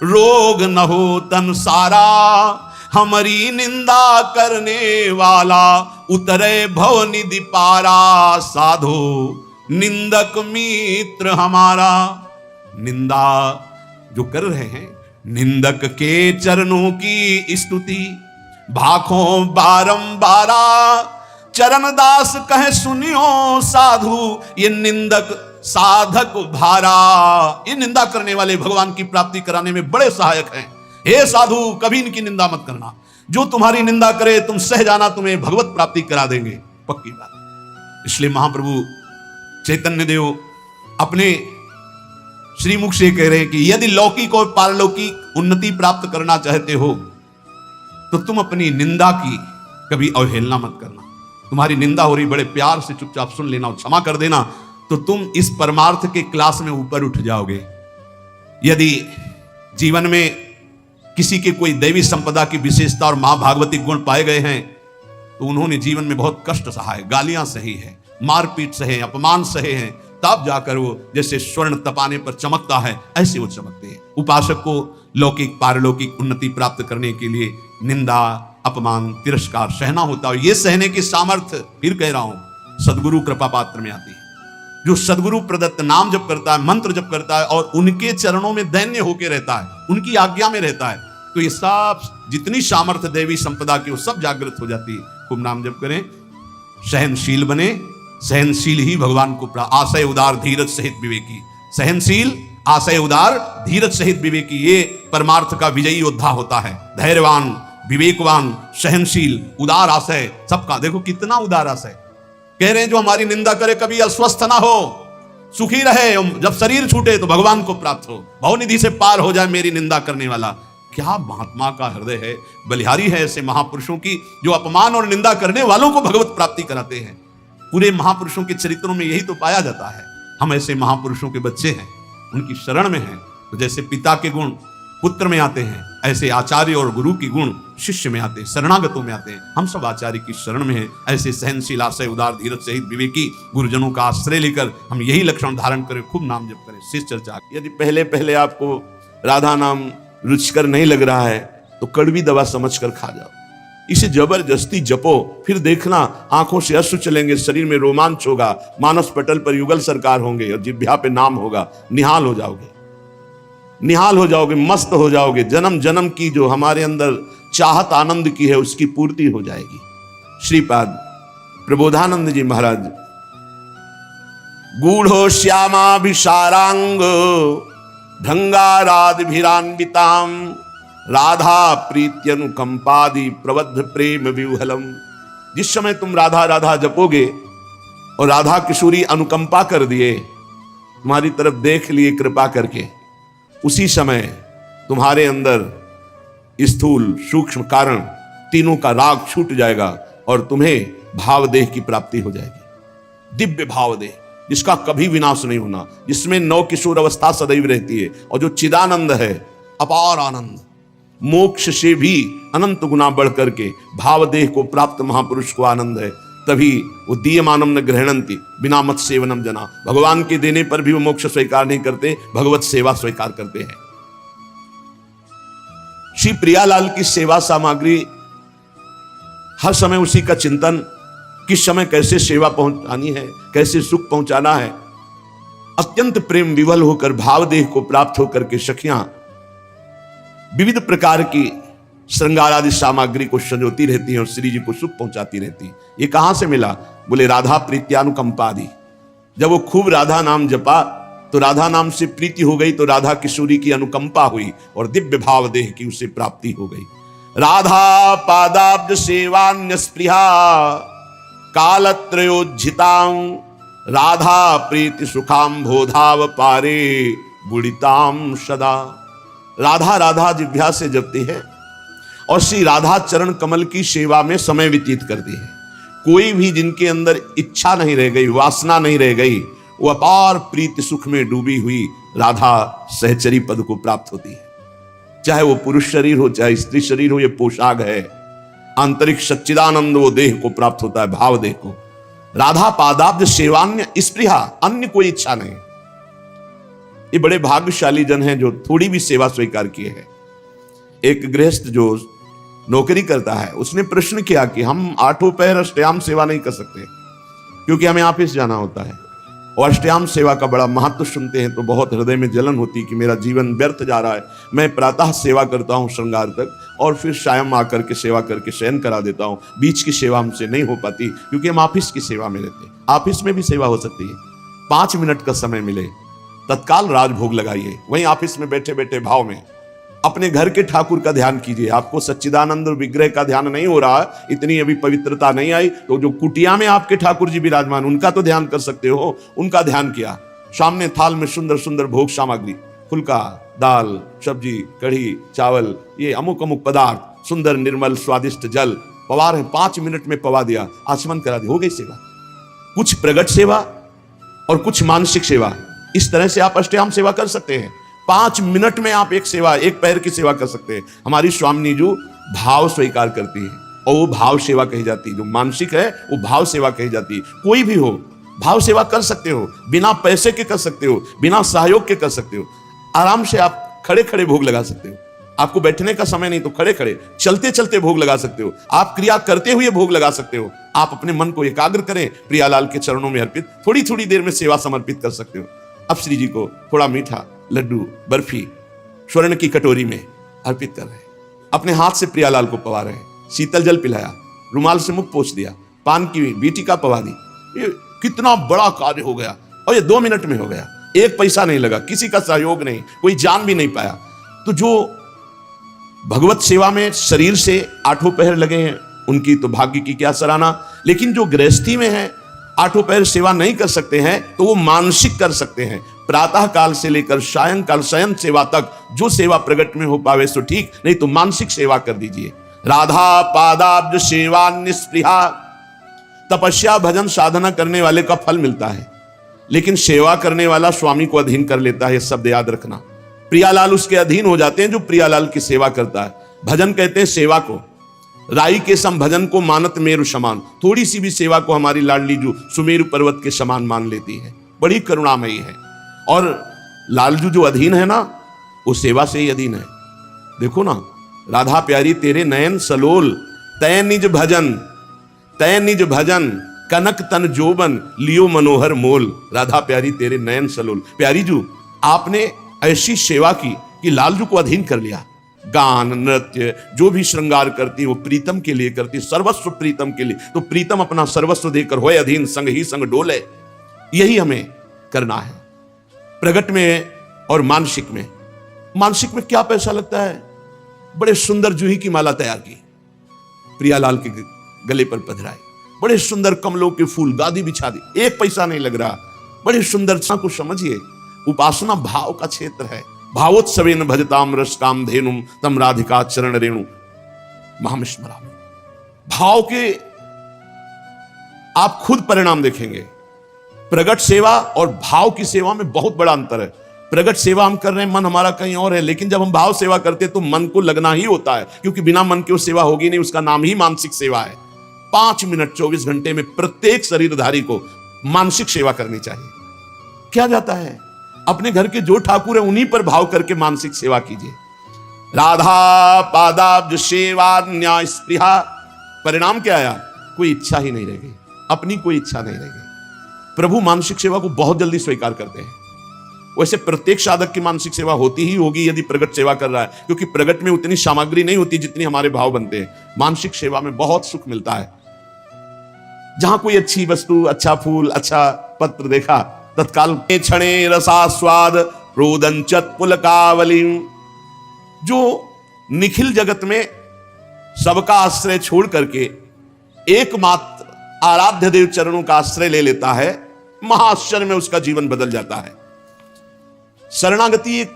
रोग न हो तन सारा, हमारी निंदा करने वाला उतरे भव निधि पारा, साधो निंदक मित्र हमारा। निंदा जो कर रहे हैं, निंदक के चरणों की स्तुति भाखों बारंबारा, चरणदास कहे सुनियो साधु, ये निंदक साधक भारा। ये निंदा करने वाले भगवान की प्राप्ति कराने में बड़े सहायक हैं। हे साधु, कभी इनकी निंदा मत करना, जो तुम्हारी निंदा करे तुम सह जाना, तुम्हें भगवत प्राप्ति करा देंगे, पक्की बात। इसलिए महाप्रभु चैतन्य देव अपने श्रीमुख से कह रहे हैं कि यदि लौकिक और पारलौकिक उन्नति प्राप्त करना चाहते हो तो तुम अपनी निंदा की कभी अवहेलना मत करना। तुम्हारी निंदा हो रही, बड़े प्यार से चुपचाप सुन लेना और क्षमा कर देना, तो तुम इस परमार्थ के क्लास में ऊपर उठ जाओगे। यदि जीवन में किसी के कोई दैवी संपदा की विशेषता और मां भागवती गुण पाए गए हैं तो उन्होंने जीवन में बहुत कष्ट सहा है, गालियां सही है, मारपीट सहे, अपमान सहे हैं, तब जाकर वो जैसे स्वर्ण तपाने पर चमकता है ऐसे वो चमकते हैं। उपासक को लौकिक पारलौकिक उन्नति प्राप्त करने के लिए निंदा, अपमान, तिरस्कार सहना होता है। ये सहने की सामर्थ्य, फिर कह रहा हूं, सदगुरु कृपा पात्र में आती है। जो सदगुरु प्रदत्त नाम जप करता है, मंत्र जप करता है और उनके चरणों में दैन्य होकर रहता है, उनकी आज्ञा में रहता है, तो ये सब जितनी सामर्थ्य देवी संपदा की वो सब जागृत हो जाती है। खूब नाम जप करें, सहनशील बने, सहनशील ही भगवान को आशय उदार धीरज सहित विवेकी। सहनशील, आशय उदार, धीरज सहित विवेकी, ये परमार्थ का विजयी योद्धा होता है। धैर्यवान, विवेकवान, सहनशील, उदार आशय, सबका देखो कितना उदार आशय। कह रहे हैं जो हमारी निंदा करे कभी अस्वस्थ ना हो, सुखी रहे, जब शरीर छूटे तो भगवान को प्राप्त हो, भवनिधि से पार हो जाए मेरी निंदा करने वाला। क्या महात्मा का हृदय है, बलिहारी है ऐसे महापुरुषों की जो अपमान और निंदा करने वालों को भगवत प्राप्ति कराते हैं। पूरे महापुरुषों के चरित्रों में यही तो पाया जाता है। हम ऐसे महापुरुषों के बच्चे हैं, उनकी शरण में हैं। तो जैसे पिता के गुण पुत्र में आते हैं, ऐसे आचार्य और गुरु की गुण शिष्य में आते हैं, शरणागतों में आते हैं। हम सब आचार्य की शरण में हैं। ऐसे सहनशील, आशय उदार, धीरज सहित विवेकी गुरुजनों का आश्रय लेकर हम यही लक्षण धारण करें, खूब नाम जप करें। शिष्य चर्चा, यदि पहले पहले आपको राधा नाम रुचिकर नहीं लग रहा है तो कड़वी दवा समझकर खा जाओ, इसे जबरदस्ती जपो, फिर देखना आंखों से अश्रु चलेंगे, शरीर में रोमांच होगा, मानस पटल पर युगल सरकार होंगे और जिह्वा पे नाम होगा। निहाल हो जाओगे, निहाल हो जाओगे, मस्त हो जाओगे। जन्म जन्म की जो हमारे अंदर चाहत आनंद की है उसकी पूर्ति हो जाएगी। श्रीपाद प्रबोधानंद जी महाराज, गूढ़ो श्यामा विशारांग ढंगारादिभिरान्विताम राधा प्रीत्यनुकंपादि प्रबद्ध प्रेम विह्वलम। जिस समय तुम राधा राधा जपोगे और राधा किशोरी अनुकंपा कर दिए, तुम्हारी तरफ देख लिए कृपा करके, उसी समय तुम्हारे अंदर स्थूल सूक्ष्म कारण तीनों का राग छूट जाएगा और तुम्हें भावदेह की प्राप्ति हो जाएगी। दिव्य भावदेह जिसका कभी विनाश नहीं होना, जिसमें नव किशोर अवस्था सदैव रहती है और जो चिदानंद है, अपार आनंद, मोक्ष से भी अनंत गुना बढ़ करके भावदेह को प्राप्त महापुरुष को आनंद है। तभी वो दीयमानम न ग्रहणंति बिना मत सेवनम जना, भगवान के देने पर भी वो मोक्ष स्वीकार नहीं करते, भगवत सेवा स्वीकार करते हैं। श्री प्रियालाल की सेवा सामग्री, हर समय उसी का चिंतन, किस समय कैसे सेवा पहुंचानी है, कैसे सुख पहुंचाना है। अत्यंत प्रेम विवल होकर भावदेह को प्राप्त होकर के सखियां विविध प्रकार की श्रृंगार आदि सामग्री को संजोती रहती है और श्री जी को सुख पहुंचाती रहती है। ये कहां से मिला? बोले राधा प्रीत्यानुकंपादि। जब वो खूब राधा नाम जपा तो राधा नाम से प्रीति हो गई, तो राधा किशोरी की अनुकंपा हुई और दिव्य भाव देह की उसे प्राप्ति हो गई। राधा पादाब्ज सेवान्य स्पृहा कालत्रयोज्झितां राधा प्रीति सुखाम बोधाव पारे बुड़िताम सदा। राधा राधा जिह्वा से जपती है और श्री राधा चरण कमल की सेवा में समय व्यतीत करती है। कोई भी जिनके अंदर इच्छा नहीं रह गई, वासना नहीं रह गई, वो अपार प्रीति सुख में डूबी हुई राधा सहचरी पद को प्राप्त होती है। चाहे वो पुरुष शरीर हो चाहे स्त्री शरीर हो, ये पोशाक है। आंतरिक सच्चिदानंद वो देह को प्राप्त होता है, भाव देह को। राधा पादाब्ज सेवान्य स्पृहा, अन्य कोई इच्छा नहीं। ये बड़े भाग्यशाली जन हैं जो थोड़ी भी सेवा स्वीकार किए हैं। एक गृहस्थ जो नौकरी करता है, उसने प्रश्न किया कि हम आठों पहर अष्टयाम सेवा नहीं कर सकते क्योंकि हमें ऑफिस जाना होता है, और अष्टयाम सेवा का बड़ा महत्व सुनते हैं तो बहुत हृदय में जलन होती कि मेरा जीवन व्यर्थ जा रहा है। मैं प्रातः सेवा करता हूँ श्रृंगार तक, और फिर शायम आकर के सेवा करके शयन करा देता हूँ। बीच की सेवा हमसे नहीं हो पाती क्योंकि हम ऑफिस की सेवा में रहते हैं। ऑफिस में भी सेवा हो सकती है। 5 मिनट का समय मिले, तत्काल राजभोग लगाइए, वहीं ऑफिस में बैठे बैठे भाव में अपने घर के ठाकुर का ध्यान कीजिए। आपको सच्चिदानंद और विग्रह का ध्यान नहीं हो रहा, इतनी अभी पवित्रता नहीं आई, तो जो कुटिया में आपके ठाकुर जी विराजमान, उनका तो ध्यान कर सकते हो। उनका ध्यान किया, सामने थाल में सुंदर सुंदर भोग सामग्री, फुल्का, दाल, सब्जी, कढ़ी, चावल, ये अमुक अमुक पदार्थ, सुंदर निर्मल स्वादिष्ट जल, पवार है, 5 मिनट में पवा दिया, आचमन करा दिया, हो गई सेवा। कुछ प्रगट सेवा और कुछ मानसिक सेवा, इस तरह से आप अष्टयाम सेवा कर सकते हैं। 5 मिनट में आप एक सेवा, एक पैर की सेवा कर सकते हैं। हमारी स्वामिनी जो भाव स्वीकार करती है और वो भाव सेवा कही जाती है। जो मानसिक है वो भाव सेवा कही जाती है। कोई भी हो भाव सेवा कर सकते हो, बिना पैसे के कर सकते हो, बिना सहयोग के कर सकते हो। आराम से आप खड़े खड़े भोग लगा सकते हो। आपको बैठने का समय नहीं तो खड़े खड़े चलते चलते भोग लगा सकते हो। आप क्रिया करते हुए भोग लगा सकते हो। आप अपने मन को एकाग्र करें, प्रियालाल के चरणों में अर्पित थोड़ी थोड़ी देर में सेवा समर्पित कर सकते हो। अब श्री जी को थोड़ा मीठा, लड्डू, बर्फी स्वर्ण की कटोरी में अर्पित कर रहे हैं। अपने हाथ से प्रियालाल को पवा रहे हैं। शीतल जल पिलाया, रुमाल से मुख पोंछ दिया, पान की बीटी का पवा दी। ये कितना बड़ा कार्य हो गया, और ये 2 मिनट में हो गया। 1 पैसा नहीं लगा, किसी का सहयोग नहीं, कोई जान भी नहीं पाया। तो जो भगवत सेवा में शरीर से 8 पहर लगे हैं, उनकी तो भाग्य की क्या सराहना। लेकिन जो गृहस्थी में है, 8 पहर सेवा नहीं कर सकते हैं, तो वो मानसिक कर सकते हैं। प्रातः काल से लेकर सायंकाल शयन सेवा तक जो सेवा प्रगट में हो पावे सो ठीक, नहीं तो मानसिक सेवा कर दीजिए। राधा पादाब्ज सेवा निस्पृहा। तपस्या भजन साधना करने वाले का फल मिलता है, लेकिन सेवा करने वाला स्वामी को अधीन कर लेता है। शब्द याद रखना। प्रियालाल उसके अधीन हो जाते हैं जो प्रियालाल की सेवा करता है। भजन कहते हैं सेवा को। राई के सम भजन को मानत मेरु समान। थोड़ी सी भी सेवा को हमारी लाडली जो सुमेरु पर्वत के समान मान लेती है। बड़ी करुणामयी है। और लालजू जो अधीन है ना, वो सेवा से ही अधीन है। देखो ना, राधा प्यारी तेरे नयन सलोल, तय निज भजन, तय निज भजन, कनक तन जोबन, लियो मनोहर मोल। राधा प्यारी तेरे नयन सलोल। प्यारी जू, आपने ऐसी सेवा की कि लालजू को अधीन कर लिया। गान नृत्य जो भी श्रृंगार करती वो प्रीतम के लिए करती, सर्वस्व प्रीतम के लिए। तो प्रीतम अपना सर्वस्व देकर होए अधीन, संग ही संग डोले। यही हमें करना है प्रगट में और मानसिक में। मानसिक में क्या पैसा लगता है? बड़े सुंदर जूही की माला तैयार की, प्रियालाल के गले पर पधराई। बड़े सुंदर कमलों के फूल गादी बिछा दी, 1 पैसा नहीं लग रहा। बड़े सुंदर को समझिए, उपासना भाव का क्षेत्र है। भावोत्सवेन भजताम रस काम धेनुम तम राधिका चरण रेणु महामिस्मरामि। भाव के आप खुद परिणाम देखेंगे। प्रगट सेवा और भाव की सेवा में बहुत बड़ा अंतर है। प्रगट सेवा हम कर रहे हैं, मन हमारा कहीं और है, लेकिन जब हम भाव सेवा करते हैं तो मन को लगना ही होता है, क्योंकि बिना मन के वो सेवा होगी नहीं। उसका नाम ही मानसिक सेवा है। 5 मिनट 24 घंटे में प्रत्येक शरीरधारी को मानसिक सेवा करनी चाहिए। क्या जाता है, अपने घर के जो ठाकुर है उन्हीं पर भाव करके मानसिक सेवा कीजिए। राधा पादाब्ज सेवा न्याय स्पृहा। परिणाम क्या आया? कोई इच्छा ही नहीं रह गई, अपनी कोई इच्छा नहीं रह गई। प्रभु मानसिक सेवा को बहुत जल्दी स्वीकार करते हैं। वैसे प्रत्येक साधक की मानसिक सेवा होती ही होगी यदि प्रगट सेवा कर रहा है, क्योंकि प्रगट में उतनी सामग्री नहीं होती जितनी हमारे भाव बनते हैं। मानसिक सेवा में बहुत सुख मिलता है। जहां कोई अच्छी वस्तु, अच्छा फूल, अच्छा पत्र देखा, तत्काल क्षणे रसास्वाद रोदंचत पुलकावली। जो निखिल जगत में सबका आश्रय छोड़ करके एकमात्र आराध्य देव चरणों का आश्रय ले लेता है, महाआश्चर्य में उसका जीवन बदल जाता है। शरणागति एक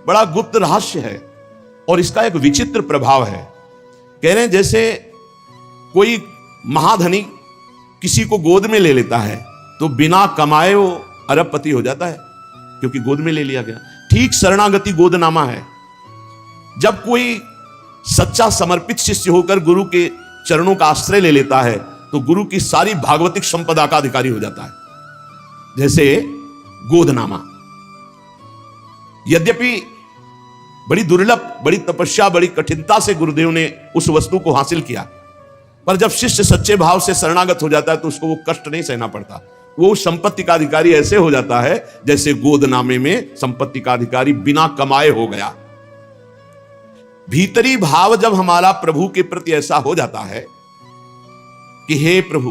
बड़ा गुप्त रहस्य है और इसका एक विचित्र प्रभाव है। कह रहे हैं जैसे कोई महाधनी किसी को गोद में ले लेता है तो बिना कमाए वो अरबपति हो जाता है, क्योंकि गोद में ले लिया गया। ठीक शरणागति गोदनामा है। जब कोई सच्चा समर्पित शिष्य होकर गुरु के चरणों का आश्रय ले लेता है तो गुरु की सारी भागवतिक संपदा का अधिकारी हो जाता है। जैसे गोदनामा, यद्यपि बड़ी दुर्लभ, बड़ी तपस्या, बड़ी कठिनता से गुरुदेव ने उस वस्तु को हासिल किया, पर जब शिष्य सच्चे भाव से शरणागत हो जाता है तो उसको वो कष्ट नहीं सहना पड़ता। वो संपत्ति का अधिकारी ऐसे हो जाता है जैसे गोदनामे में संपत्ति का अधिकारी बिना कमाए हो गया। भीतरी भाव जब हमारा प्रभु के प्रति ऐसा हो जाता है कि हे प्रभु,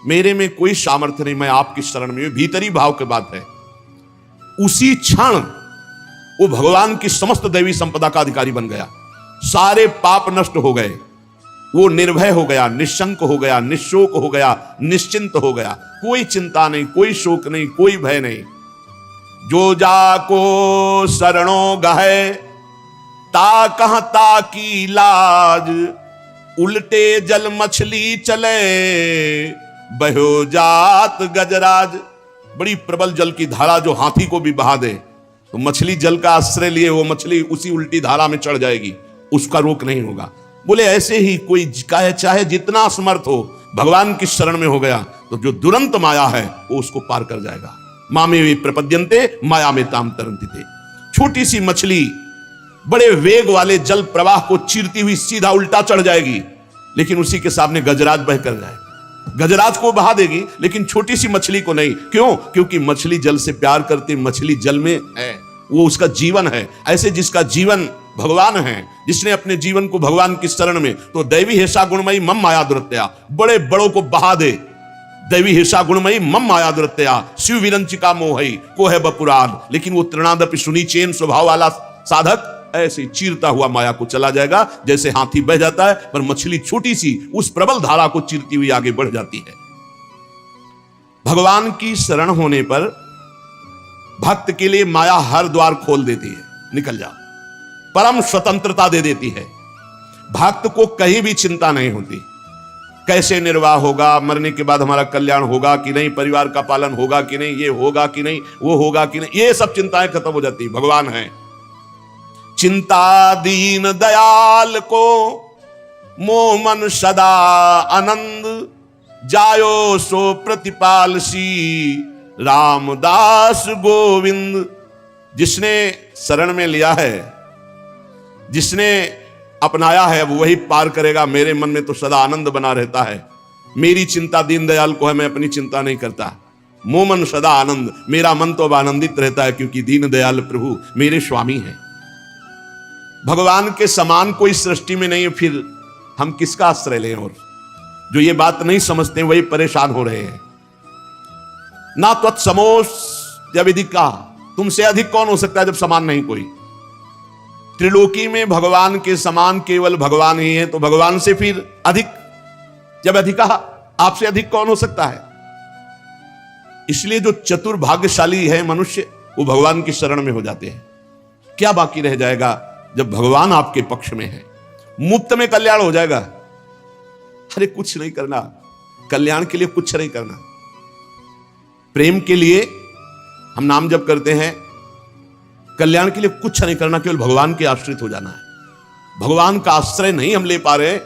मेरे में कोई सामर्थ्य नहीं, मैं आपकी शरण में हूं, भीतरी भाव की बात है, उसी क्षण वो भगवान की समस्त दैवी संपदा का अधिकारी बन गया। सारे पाप नष्ट हो गए, वो निर्भय हो गया, निशंक हो गया, निशोक हो गया, निश्चिंत हो गया। कोई चिंता नहीं, कोई शोक नहीं, कोई भय नहीं। जो जाको शरणों गहे ता कहां ता की लाज, उल्टे जल मछली चले बहो जात गजराज। बड़ी प्रबल जल की धारा जो हाथी को भी बहा दे तो मछली जल का आश्रय लिए वो मछली उसी उल्टी धारा में चढ़ जाएगी, उसका रोक नहीं होगा। बोले ऐसे ही कोई चाहे जितना असमर्थ हो, भगवान की शरण में हो गया तो जो दुरंत माया है वो उसको पार कर जाएगा। मामे वे प्रपद्यन्ते माया में ताम तरंती थे। छोटी सी मछली बड़े वेग वाले जल प्रवाह को चीरती हुई सीधा उल्टा चढ़ जाएगी, लेकिन उसी के सामने गजराज बह कर जाएगा। गजराज को बहा देगी लेकिन छोटी सी मछली को नहीं। क्यों? क्योंकि मछली जल से प्यार करती, मछली जल में है, वो उसका जीवन है। ऐसे जिसका जीवन भगवान है, जिसने अपने जीवन को भगवान की शरण में, तो दैवी हेषा गुणमयी मम माया दुरत्या, बड़े बड़ों को बहा दे। दैवी हेषा गुणमयी मम माया दुरत्या शिव विरंचिका मोहई को है बपुराद। लेकिन वो तृणादपि सुनी चेन स्वभाव वाला साधक ऐसे चीरता हुआ माया को चला जाएगा, जैसे हाथी बह जाता है, पर मछली छोटी सी उस प्रबल धारा को चीरती हुई आगे बढ़ जाती है। भगवान की शरण होने पर भक्त के लिए माया हर द्वार खोल देती है, निकल जाओ, परम स्वतंत्रता दे देती है। भक्त को कहीं भी चिंता नहीं होती, कैसे निर्वाह होगा, मरने के बाद हमारा कल्याण होगा कि नहीं, परिवार का पालन होगा कि नहीं, ये होगा कि नहीं, वो होगा कि नहीं, ये सब चिंताएं खत्म हो जाती। भगवान है। चिंता दीन दयाल को मोह मन सदा आनंद, जायो सो प्रतिपाल सी रामदास गोविंद। जिसने शरण में लिया है, जिसने अपनाया है, वो वही पार करेगा। मेरे मन में तो सदा आनंद बना रहता है। मेरी चिंता दीनदयाल को है, मैं अपनी चिंता नहीं करता। मोह मन सदा आनंद, मेरा मन तो अब आनंदित रहता है क्योंकि दीनदयाल प्रभु मेरे स्वामी हैं। भगवान के समान कोई सृष्टि में नहीं है, फिर हम किसका आश्रय लें? और जो ये बात नहीं समझते वही परेशान हो रहे हैं। ना तत्समोस विधिका, तुमसे अधिक कौन हो सकता है जब समान नहीं कोई। त्रिलोकी में भगवान के समान केवल भगवान ही है, तो भगवान से फिर अधिक जब अधिका, आपसे अधिक कौन हो सकता है? इसलिए जो चतुर भाग्यशाली है मनुष्य, वो भगवान की शरण में हो जाते हैं। क्या बाकी रह जाएगा जब भगवान आपके पक्ष में है? मुफ्त में कल्याण हो जाएगा। अरे कुछ नहीं करना, कल्याण के लिए कुछ नहीं करना। प्रेम के लिए हम नाम जप करते हैं, कल्याण के लिए कुछ नहीं करना, केवल भगवान के आश्रित हो जाना है। भगवान का आश्रय नहीं हम ले पा रहे,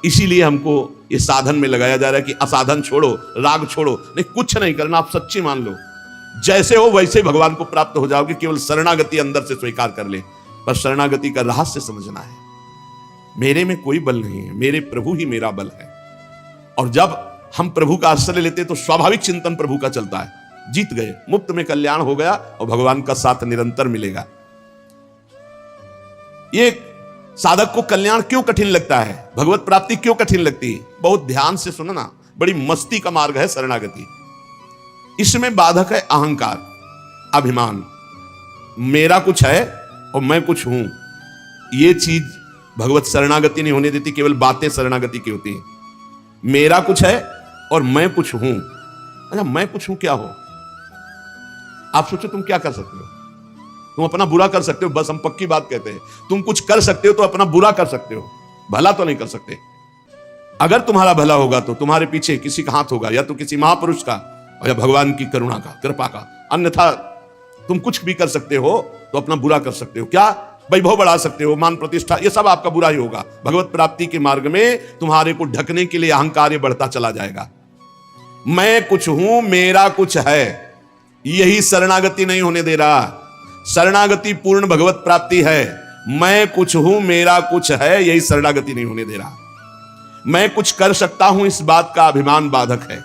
इसीलिए हमको ये साधन में लगाया जा रहा है कि असाधन छोड़ो, राग छोड़ो। नहीं, कुछ नहीं करना, आप सच्ची मान लो, जैसे हो वैसे भगवान को प्राप्त हो जाओगे। केवल शरणागति अंदर से स्वीकार कर ले, पर शरणागति का रहस्य समझना है। मेरे में कोई बल नहीं है, मेरे प्रभु ही मेरा बल है। और जब हम प्रभु का आश्रय लेते हैं तो स्वाभाविक चिंतन प्रभु का चलता है। जीत गए, मुफ्त में कल्याण हो गया और भगवान का साथ निरंतर मिलेगा। ये साधक को कल्याण क्यों कठिन लगता है, भगवत प्राप्ति क्यों कठिन लगती है? बहुत ध्यान से सुनना, बड़ी मस्ती का मार्ग है शरणागति। इसमें बाधक है अहंकार, अभिमान, मेरा कुछ है और मैं कुछ हूं। ये चीज भगवत शरणागति नहीं होने देती, केवल बातें शरणागति की होती हैं। मेरा कुछ है और मैं कुछ हूं। अच्छा, मैं कुछ हूं क्या हो? आप सोचो तुम क्या कर सकते हो? तुम अपना बुरा कर सकते हो, बस हम पक्की बात कहते हैं। तुम कुछ कर सकते हो तो अपना बुरा कर सकते हो, भला तो नहीं कर सकते। अगर तुम्हारा भला होगा तो तुम्हारे पीछे किसी का हाथ होगा, या तो किसी महापुरुष का या भगवान की करुणा का, कृपा का। अन्यथा तुम कुछ भी कर सकते हो तो अपना बुरा कर सकते हो। क्या? वैभव बढ़ा सकते हो, मान प्रतिष्ठा, ये सब आपका बुरा ही होगा। भगवत प्राप्ति के मार्ग में तुम्हारे को ढकने के लिए अहंकार बढ़ता चला जाएगा। मैं कुछ हूं, मेरा कुछ है, यही शरणागति नहीं होने दे रहा। शरणागति पूर्ण भगवत प्राप्ति है। मैं कुछ हूं, मेरा कुछ है, यही शरणागति नहीं होने दे रहा। मैं कुछ कर सकता हूं, इस बात का अभिमान बाधक है।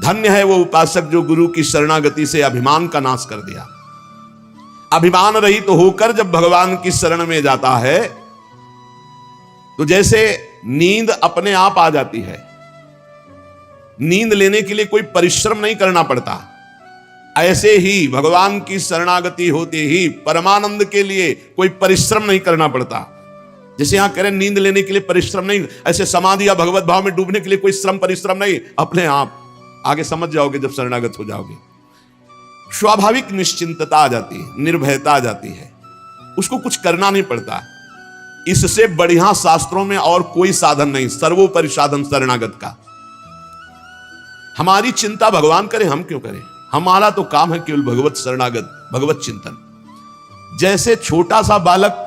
धन्य है वो उपासक जो गुरु की शरणागति से अभिमान का नाश कर दिया। अभिमान रहित तो होकर जब भगवान की शरण में जाता है तो जैसे नींद अपने आप आ जाती है। नींद लेने के लिए कोई परिश्रम नहीं करना पड़ता। ऐसे ही भगवान की शरणागति होते ही परमानंद के लिए कोई परिश्रम नहीं करना पड़ता। जैसे यहां करें नींद लेने के लिए परिश्रम नहीं, ऐसे समाधि या भगवत भाव में डूबने के लिए कोई श्रम परिश्रम नहीं, अपने आप आगे समझ जाओगे जब शरणागत हो जाओगे। स्वाभाविक निश्चिंतता आ जाती है, निर्भयता आ जाती है, उसको कुछ करना नहीं पड़ता। इससे बढ़िया शास्त्रों में और कोई साधन नहीं, सर्वोपरि साधन शरणागत का। हमारी चिंता भगवान करे, हम क्यों करें? हमारा तो काम है केवल भगवत शरणागत, भगवत चिंतन। जैसे छोटा सा बालक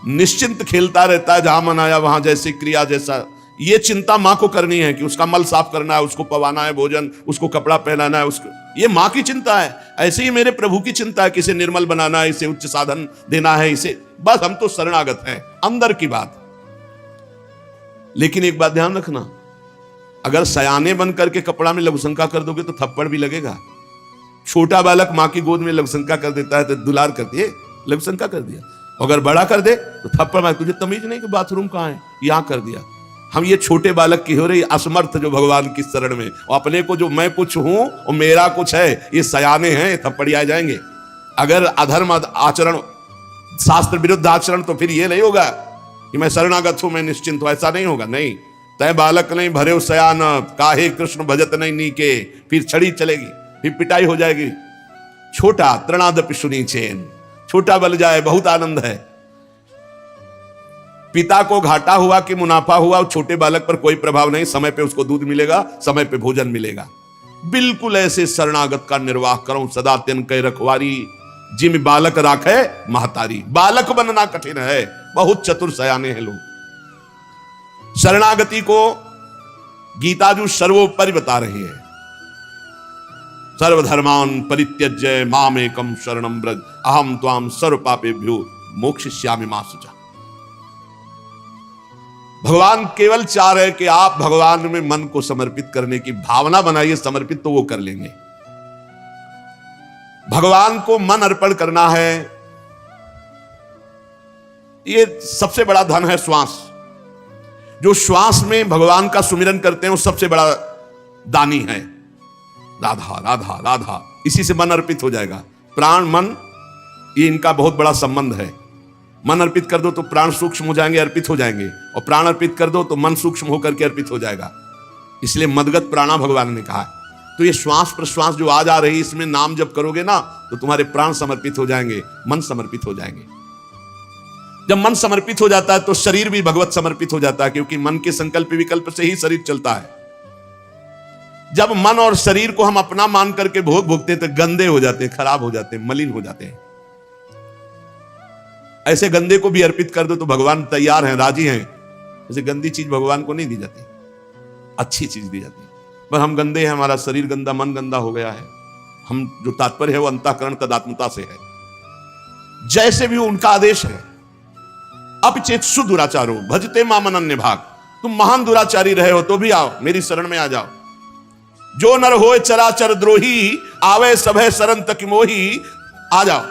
निश्चिंत खेलता रहता है, जहां मन आया वहां जैसे क्रिया, जैसा ये चिंता मां को करनी है कि उसका मल साफ करना है, उसको पवाना है भोजन, उसको कपड़ा पहनाना है, उसको, ये मां की चिंता है। ऐसे ही मेरे प्रभु की चिंता है कि इसे निर्मल बनाना है, इसे उच्च साधन देना है, इसे, बस हम तो शरणागत हैं, अंदर की बात। लेकिन एक बात ध्यान रखना, अगर सयाने बन करके कपड़ा में लघुशंका कर दोगे तो थप्पड़ भी लगेगा। छोटा बालक मां की गोद में लघुशंका कर देता है तो दुलार कर दिए, लघुशंका कर दिया। अगर बड़ा कर दे तो थप्पड़ मार, तुझे तमीज नहीं कि बाथरूम कहां है, यहां कर दिया। हम ये छोटे बालक की हो रही असमर्थ जो भगवान की शरण में, और अपने को जो मैं कुछ हूं और मेरा कुछ है, ये सयाने हैं, थप्पड़िया जाएंगे। अगर अधर्म आचरण, शास्त्र विरुद्ध आचरण, तो फिर ये नहीं होगा कि मैं शरणागत हूं, मैं निश्चिंत हूं, ऐसा नहीं होगा। नहीं, तय बालक नहीं भरे सयान, काहे कृष्ण भजत नहीं नीके, फिर छड़ी चलेगी, फिर पिटाई हो जाएगी। छोटा तृणादपि सुनी चैन, छोटा बल जाए बहुत आनंद है। पिता को घाटा हुआ कि मुनाफा हुआ, छोटे बालक पर कोई प्रभाव नहीं, समय पे उसको दूध मिलेगा, समय पे भोजन मिलेगा। बिल्कुल ऐसे शरणागत का निर्वाह करो, सदा तेन कह रखवारी, जिम बालक राखे महतारी। बालक बनना कठिन है, बहुत चतुर सयाने हैं लोग। शरणागति को गीताजू सर्वोपरि बता रही है। सर्वधर्मान परित्यज्य मामेकम शरणं व्रज, अहम त्वाम सर्व पापेभ्यो मोक्षयिष्यामि मा शुचा। भगवान केवल चाह रहे कि आप भगवान में मन को समर्पित करने की भावना बनाइए, समर्पित तो वो कर लेंगे। भगवान को मन अर्पण करना है, ये सबसे बड़ा धन है श्वास। जो श्वास में भगवान का सुमिरन करते हैं वो सबसे बड़ा दानी है। राधा राधा राधा, इसी से मन अर्पित हो जाएगा। प्राण मन, ये इनका बहुत बड़ा संबंध है। मन अर्पित कर दो तो प्राण सूक्ष्म हो जाएंगे, अर्पित हो जाएंगे, और प्राण अर्पित कर दो तो मन सूक्ष्म होकर के अर्पित हो जाएगा। इसलिए मदगत प्राणा भगवान ने कहा। तो ये श्वास प्रश्वास जो आज आ रही, इसमें नाम जब करोगे ना तो तुम्हारे प्राण समर्पित हो जाएंगे, मन समर्पित हो जाएंगे। जब मन समर्पित हो जाता है तो शरीर भी भगवत समर्पित हो जाता है, क्योंकि मन के संकल्प विकल्प से ही शरीर चलता है। जब मन और शरीर को हम अपना मान करके भोग भोगते हैं तो गंदे हो जाते हैं, खराब हो जाते हैं, मलिन हो जाते हैं। ऐसे गंदे को भी अर्पित कर दो तो भगवान तैयार हैं, राजी हैं। ऐसे गंदी चीज भगवान को नहीं दी जाती, अच्छी चीज दी जाती है। पर हम गंदे हैं, हमारा शरीर गंदा, मन गंदा हो गया है। हम जो तात्पर्य है वो अंतःकरण तदात्मता से है। जैसे भी उनका आदेश है, अपचेतसु दुराचारो भजते माम अनन्य भाग। तुम महान दुराचारी रहे हो तो भी आओ, मेरी शरण में आ जाओ। जो नर होए चराचर द्रोही, आवे सभय शरण तक मोही। आ जाओ,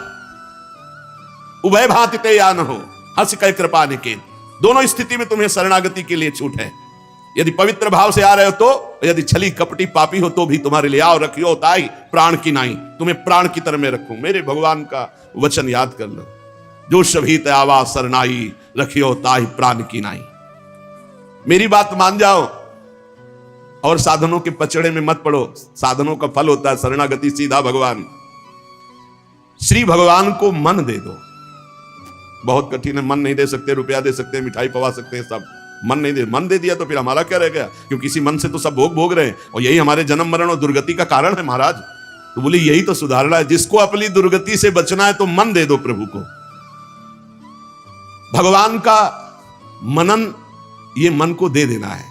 उभय भांति ते या न हो, हर्ष कह कृपा निकेत। दोनों स्थिति में तुम्हें शरणागति के लिए छूट है। यदि पवित्र भाव से आ रहे हो तो, यदि छली कपटी पापी हो तो भी तुम्हारे लिए आओ, रखियो ताई प्राण की नाई। तुम्हें प्राण की तरह में रखूं। मेरे भगवान का वचन याद कर लो, जो सभी आवा सरनाई, रखियो ताई प्राण की नाई। मेरी बात मान जाओ और साधनों के पचड़े में मत पड़ो। साधनों का फल होता है शरणागति, सीधा भगवान। श्री भगवान को मन दे दो। बहुत कठिन है, मन नहीं दे सकते, रुपया दे सकते हैं, मिठाई पवा सकते हैं, सब मन नहीं दे। मन दे दिया तो फिर हमारा क्या रह गया? क्योंकि इसी मन से तो सब भोग रहे हैं और यही हमारे जन्म मरण और दुर्गति का कारण है महाराज। तो बोली यही तो सुधारना है। जिसको अपनी दुर्गति से बचना है तो मन दे दो प्रभु को। भगवान का मनन, ये मन को दे देना है।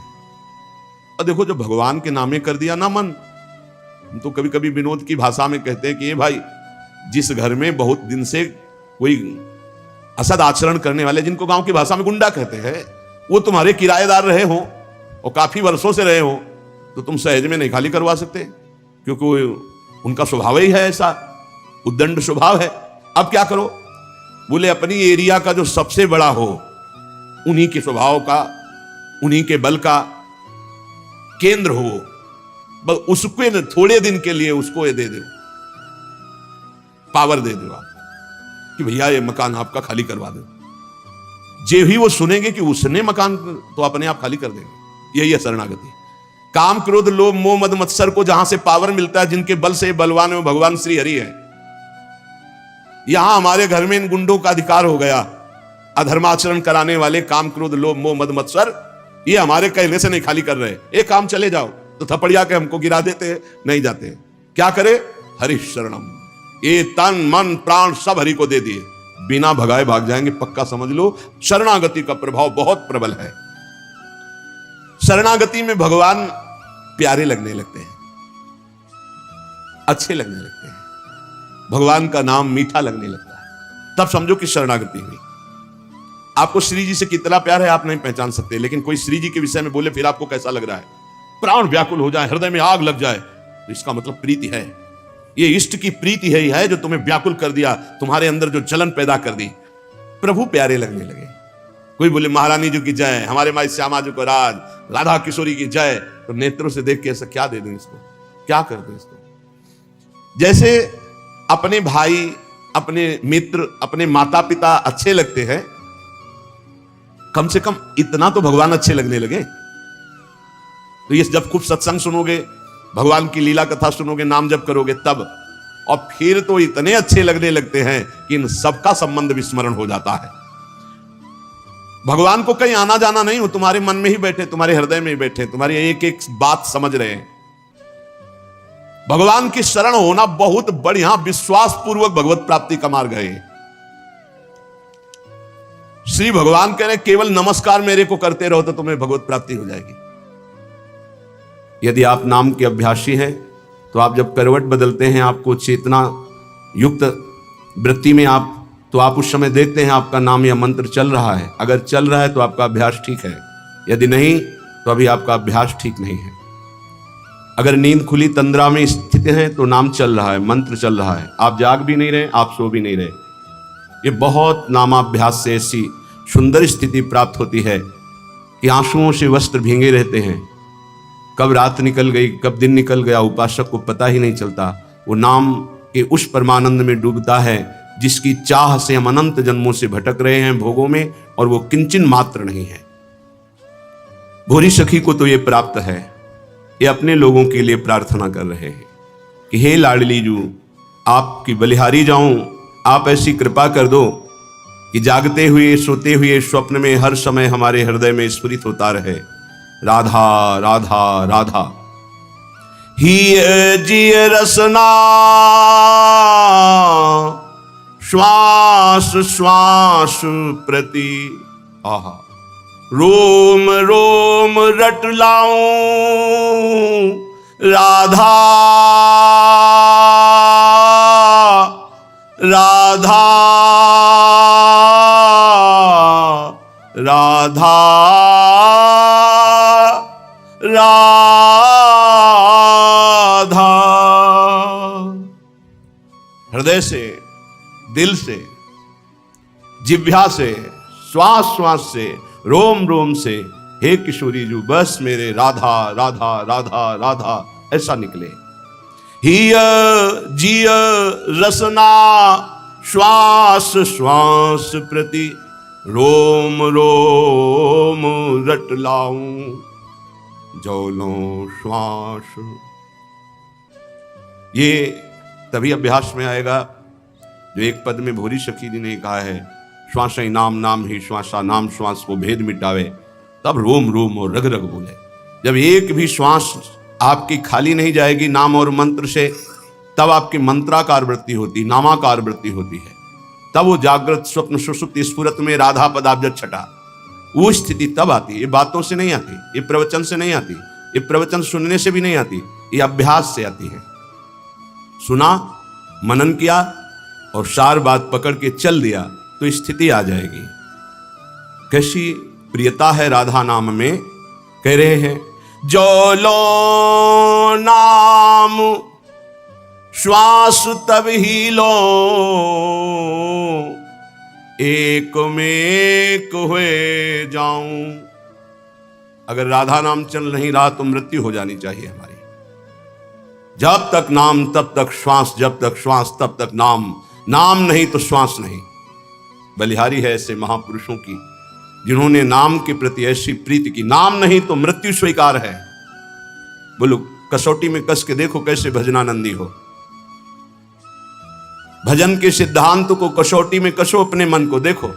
और देखो, जो भगवान के नामे कर दिया ना मन, तो कभी कभी विनोद की भाषा में कहते हैं कि ये भाई, जिस घर में बहुत दिन से कोई असद आचरण करने वाले, जिनको गांव की भाषा में गुंडा कहते हैं, वो तुम्हारे किराएदार रहे हो और काफी वर्षों से रहे हो, तो तुम सहज में नहीं खाली करवा सकते, क्योंकि उनका स्वभाव ही है ऐसा, उद्दंड स्वभाव है। अब क्या करो? बोले अपनी एरिया का जो सबसे बड़ा हो, उन्हीं के स्वभाव का, उन्हीं के बल का केंद्र हो, बस उसको थोड़े दिन के लिए उसको ये दे दो, पावर दे दो आप कि भैया ये मकान आपका खाली करवा दो। जे ही वो सुनेंगे कि उसने मकान, तो अपने आप खाली कर देंगे। यही है शरणागति। काम क्रोध लोभ मोह मद मत्सर को जहां से पावर मिलता है, जिनके बल से बलवान है, भगवान श्री हरि है। यहां हमारे घर में इन गुंडों का अधिकार हो गया। अधर्माचरण कराने वाले काम क्रोध लोभ मोह मद मत्सर, ये हमारे कहने से नहीं खाली कर रहे। एक काम चले जाओ तो थपड़िया के हमको गिरा देते हैं, नहीं जाते। क्या करे? हरि शरणम। ये तन मन प्राण सब हरि को दे दिए, बिना भगाए भाग जाएंगे, पक्का समझ लो। शरणागति का प्रभाव बहुत प्रबल है। शरणागति में भगवान प्यारे लगने लगते हैं, अच्छे लगने लगते हैं, भगवान का नाम मीठा लगने लगता है, तब समझो कि शरणागति हुई। आपको श्री जी से कितना प्यार है आप नहीं पहचान सकते, लेकिन कोई श्री जी के विषय में बोले फिर आपको कैसा लग रहा है? प्राण व्याकुल हो जाए, हृदय में आग लग जाए, तो इसका मतलब प्रीति है। ये इष्ट की प्रीति है जो तुम्हें व्याकुल कर दिया, तुम्हारे अंदर जो जलन पैदा कर दी। प्रभु प्यारे लगने लगे। कोई बोले महारानी जी की जय, हमारे माई श्यामा जी को राज, राधा किशोरी की जय, तो नेत्रों से देख के ऐसा क्या दे दूं इसको, क्या कर दूं इसको? जैसे अपने भाई, अपने मित्र, अपने माता पिता अच्छे लगते हैं, कम से कम इतना तो भगवान अच्छे लगने लगे। तो ये जब खूब सत्संग सुनोगे, भगवान की लीला कथा सुनोगे, नाम जप करोगे तब, और फिर तो इतने अच्छे लगने लगते हैं कि इन सबका संबंध विस्मरण हो जाता है। भगवान को कहीं आना जाना नहीं हो, तुम्हारे मन में ही बैठे, तुम्हारे हृदय में ही बैठे, तुम्हारी एक एक बात समझ रहे हैं। भगवान की शरण होना बहुत बढ़िया, विश्वास पूर्वक भगवत प्राप्ति का मार्ग है। श्री भगवान कह रहे केवल नमस्कार मेरे को करते रहो तो तुम्हें भगवत प्राप्ति हो जाएगी। यदि आप नाम के अभ्यासी हैं तो आप जब करवट बदलते हैं, आपको चेतना युक्त वृत्ति में तो आप उस समय देखते हैं आपका नाम या मंत्र चल रहा है। अगर चल रहा है तो आपका अभ्यास ठीक है, यदि नहीं तो अभी आपका अभ्यास ठीक नहीं है। अगर नींद खुली तंद्रा में स्थित हैं तो नाम चल रहा है, मंत्र चल रहा है, आप जाग भी नहीं रहे, आप सो भी नहीं रहे। ये बहुत नामाभ्यास से ऐसी सुंदर स्थिति प्राप्त होती है कि आंसुओं से वस्त्र भींगे रहते हैं। कब रात निकल गई, कब दिन निकल गया, उपासक को पता ही नहीं चलता। वो नाम के उस परमानंद में डूबता है जिसकी चाह से हम अनंत जन्मों से भटक रहे हैं भोगों में, और वो किंचन मात्र नहीं है। भोरी सखी को तो ये प्राप्त है। ये अपने लोगों के लिए प्रार्थना कर रहे हैं कि हे लाडली जू, आपकी बलिहारी जाऊं, आप ऐसी कृपा कर दो कि जागते हुए सोते हुए स्वप्न में हर समय हमारे हृदय में स्फुरित होता रहे राधा राधा राधा। ही जिय रसना श्वास श्वास प्रति, आहा रोम रोम रट लाऊं राधा राधा राधा राधा। हृदय से, दिल से, जिह्वा से, श्वास श्वास से, रोम रोम से, हे किशोरी जू बस मेरे राधा राधा राधा राधा ऐसा निकले। हिय जिय रसना श्वास श्वास प्रति रोम रोम रट लाऊं जौलों श्वास। ये तभी अभ्यास में आएगा जो एक पद में भूरी सखी जी ने कहा है, श्वास ही नाम नाम ही श्वासा, नाम श्वास को भेद मिटावे, तब रोम रोम और रग रग बोले। जब एक भी श्वास आपकी खाली नहीं जाएगी नाम और मंत्र से, तब आपकी मंत्राकार वृत्ति होती, नामाकार वृत्ति होती है। तब वो जागृत स्वप्न सुषुप्ति स्फुरत में राधा पदाब्ज छटा, वो स्थिति तब आती। ये बातों से नहीं आती, ये प्रवचन से नहीं आती, ये प्रवचन सुनने से भी नहीं आती, ये अभ्यास से आती है। सुना, मनन किया और सार बात पकड़ के चल दिया तो स्थिति आ जाएगी। कैसी प्रियता है राधा नाम में। कह रहे हैं जो लो नाम श्वास तब ही लो, एक में एक हुए जाऊं। अगर राधा नाम चल नहीं रहा तो मृत्यु हो जानी चाहिए हमारी। जब तक नाम तब तक श्वास, जब तक श्वास तब तक नाम, नाम नहीं तो श्वास नहीं। बलिहारी है ऐसे महापुरुषों की जिन्होंने नाम के प्रति ऐसी प्रीति की। नाम नहीं तो मृत्यु स्वीकार है। बोलो कसौटी में कस के देखो कैसे भजनानंदी हो। भजन के सिद्धांत को कसौटी में कसो, अपने मन को देखो।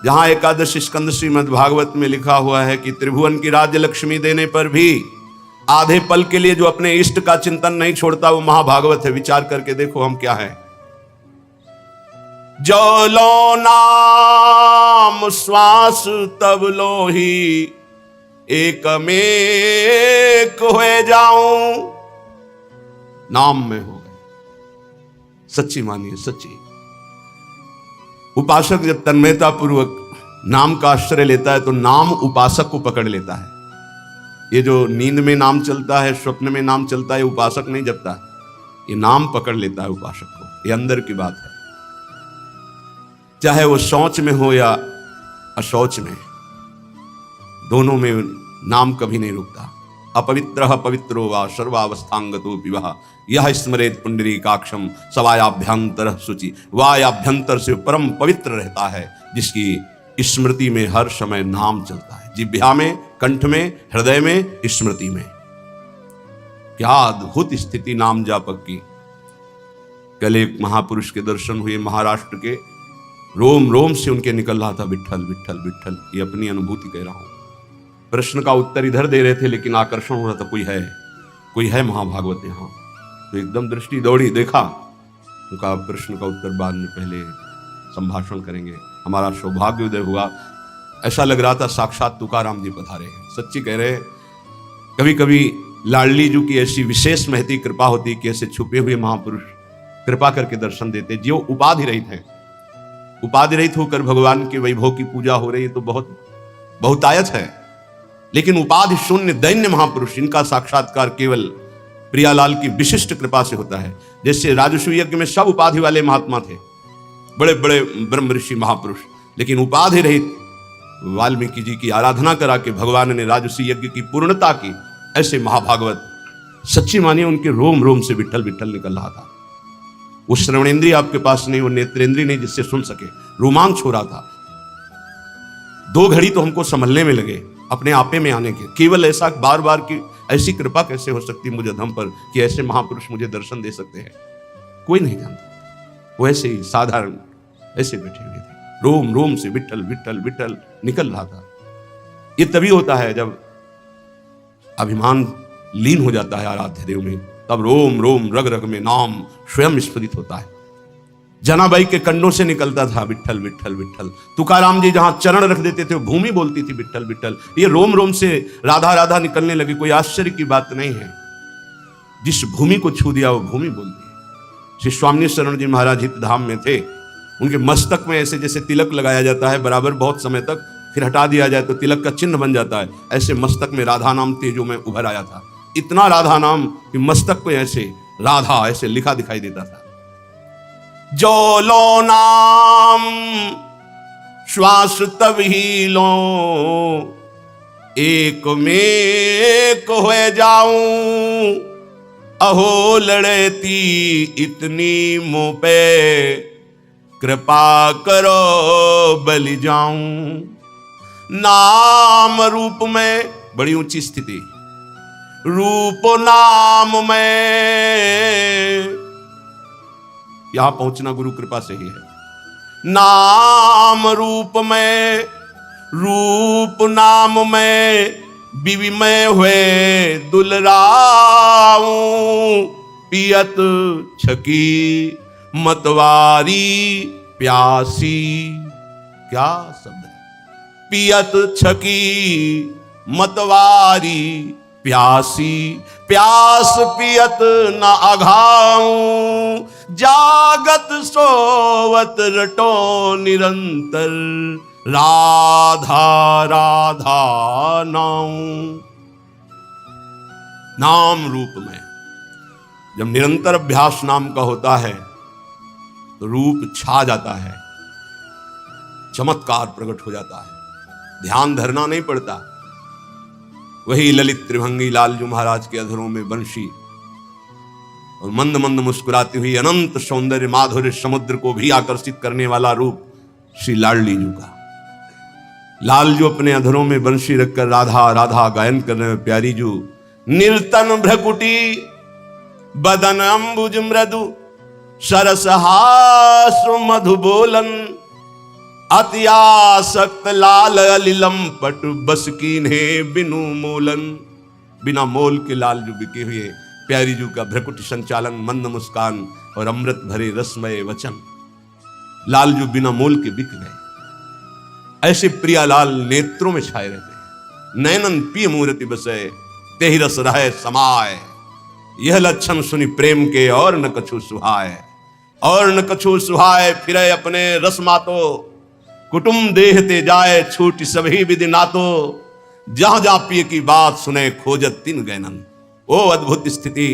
जहां एकादश स्कंद श्रीमद् भागवत में लिखा हुआ है कि त्रिभुवन की राज्य लक्ष्मी देने पर भी आधे पल के लिए जो अपने इष्ट का चिंतन नहीं छोड़ता वो महाभागवत है। विचार करके देखो हम क्या है। जो लो नाम श्वास तब लो ही, एक में एक हुए जाऊं। नाम में हो गए, सच्ची मानिए, सच्ची। उपासक जब तन्मयता पूर्वक नाम का आश्रय लेता है तो नाम उपासक को पकड़ लेता है। ये जो नींद में नाम चलता है, स्वप्न में नाम चलता है, उपासक नहीं जपता, ये नाम पकड़ लेता है उपासक को। ये अंदर की बात है। चाहे वो शौच में हो या अशौच में, दोनों में नाम कभी नहीं रुकता। अपवित्र पवित्रो वा सर्वावस्थांगतो विवाह, यह स्मरेत पुंडरीकाक्षम सवायाभ्यंतर शुचि। वायाभ्यंतर से परम पवित्र रहता है जिसकी स्मृति में हर समय नाम चलता है। जिह्वा में, कंठ में, हृदय में, स्मृति में। क्या अद्भुत स्थिति नाम जापक की। कल एक महापुरुष के दर्शन हुए महाराष्ट्र के, रोम रोम से उनके निकल रहा था विट्ठल विट्ठल विट्ठल। ये अपनी अनुभूति कह रहा हूं। प्रश्न का उत्तर इधर दे रहे थे लेकिन आकर्षण हो रहा था, कोई है महाभागवत यहाँ। तो एकदम दृष्टि दौड़ी, देखा। उनका प्रश्न का उत्तर बाद में, पहले संभाषण करेंगे। हमारा सौभाग्य उदय हुआ। ऐसा लग रहा था साक्षात तुकाराम जी पधारे हैं। सच्ची कह रहे। कभी कभी लाडली जी की ऐसी विशेष महती कृपा होती कि ऐसे छुपे हुए महापुरुष कृपा करके दर्शन देते। जो उपाधि रहित है, उपाधि रहित होकर भगवान के वैभव की पूजा हो रही है तो बहुतायत है। लेकिन उपाधि शून्य दैन्य महापुरुष, इनका साक्षात्कार केवल प्रियालाल की विशिष्ट कृपा से होता है। जैसे राजसूय यज्ञ में सब उपाधि वाले महात्मा थे, बड़े बड़े ब्रह्म ऋषि महापुरुष, लेकिन उपाधि रहित वाल्मीकि जी की आराधना करा के भगवान ने राजसूय यज्ञ की पूर्णता की। ऐसे महाभागवत सच्ची मानिए उनके रोम रोम से विट्ठल विट्ठल निकल रहा था। वो श्रवणेंद्रिय आपके पास नहीं, वो नेत्रेंद्रिय नहीं जिससे सुन सके। रोमांच हो रहा था। 2 घड़ी तो हमको संभलने में लगे अपने आपे में आने के। केवल ऐसा बार बार की ऐसी कृपा कैसे हो सकती मुझे धम पर कि ऐसे महापुरुष मुझे दर्शन दे सकते हैं। कोई नहीं जानता। वो ऐसे ही साधारण ऐसे बैठे हुए थे। रोम रोम से विट्ठल विट्ठल विट्ठल निकल रहा था। ये तभी होता है जब अभिमान लीन हो जाता है आराध्य देव में, तब रोम रोम रग रग में नाम स्वयं स्फुरित होता है। जनाबाई के कंडों से निकलता था विट्ठल विट्ठल विट्ठल। तुकाराम जी जहां चरण रख देते थे भूमि बोलती थी विट्ठल विट्ठल। ये रोम रोम से राधा राधा निकलने लगी। कोई आश्चर्य की बात नहीं है। जिस भूमि को छू दिया वो भूमि बोलती है। श्री स्वामी शरण जी महाराज हित धाम में थे। उनके मस्तक में ऐसे जैसे तिलक लगाया जाता है बराबर बहुत समय तक, फिर हटा दिया जाए तो तिलक का चिन्ह बन जाता है, ऐसे मस्तक में राधा नाम तेजो में उभर आया था। इतना राधा नाम कि मस्तक पे ऐसे राधा ऐसे लिखा दिखाई देता था। जो लो नाम श्वास तब ही लो, एक में एक हो जाऊं, अहो लड़ती इतनी मुंह पे, कृपा करो बलि जाऊं। नाम रूप में बड़ी ऊंची स्थिति, रूप नाम में यहां पहुंचना गुरु कृपा से ही है। नाम रूप में, रूप नाम में, बीवी में हुए दुलराऊं, पियत छकी मतवारी प्यासी। क्या शब्द है, पियत छकी मतवारी प्यासी, प्यास पियत न अघाऊं, जागत सोवत रटो निरंतर, राधा राधा नाऊं। नाम रूप में जब निरंतर अभ्यास नाम का होता है तो रूप छा जाता है, चमत्कार प्रकट हो जाता है, ध्यान धरना नहीं पड़ता। वही ललित त्रिभंगी लालजू महाराज के अधरों में बंशी और मंद मंद मुस्कुराती हुई अनंत सौंदर्य माधुर्य समुद्र को भी आकर्षित करने वाला रूप श्री लाडली जू का। लालजू अपने अधरों में बंशी रखकर राधा राधा गायन कर रहे हैं। प्यारी जू निर्तन भ्रकुटी बदन अंबुज मृदु, सरसहास मधु बोलन, अत्यासक्त लाल अलिलम पट बस कीन्हे बिनु मोलन। बिना मोल के लालजू बिके हुए प्यारी जू का भ्रकुटी संचालन, मंद मुस्कान और अमृत भरे रसमय वचन। लालजू बिना मोल के बिक गए। ऐसे प्रियालाल नेत्रों में छाए रहते। नयनन पिय मूर्ति बसे, तेहि रस रहे समाय, यह लक्षण सुनि प्रेम के और न कछु सुहाय। और न कछु सुहाय फिरे अपने रस मातो, कुटुंब देहते जाए छूट सभी विधि नातो। जहां जहां पिय की बात सुने खोजत तीन गैनन। ओ अद्भुत स्थिति,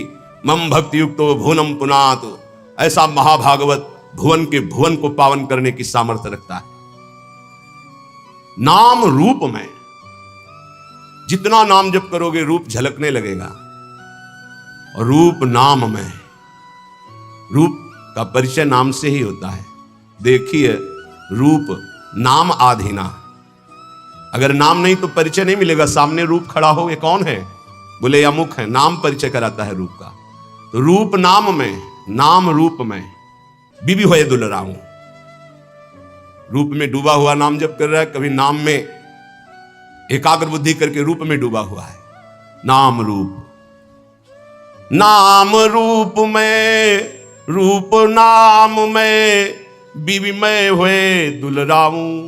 मम भक्ति युक्तो भुवनम पुनात। ऐसा महाभागवत भुवन के भुवन को पावन करने की सामर्थ्य रखता है। नाम रूप में जितना नाम जप करोगे रूप झलकने लगेगा। और रूप नाम में, रूप का परिचय नाम से ही होता है। देखिए रूप नाम आधीना, अगर नाम नहीं तो परिचय नहीं मिलेगा। सामने रूप खड़ा हो, ये कौन है, बोले अमुक है, नाम परिचय कराता है रूप का। तो रूप नाम में, नाम रूप में, बीबी होए दुलराऊं। रूप में डूबा हुआ नाम जप कर रहा है, कभी नाम में एकाग्र बुद्धि करके रूप में डूबा हुआ है। नाम रूप, नाम रूप में, रूप नाम में, बीवी में हुए दुलराऊं,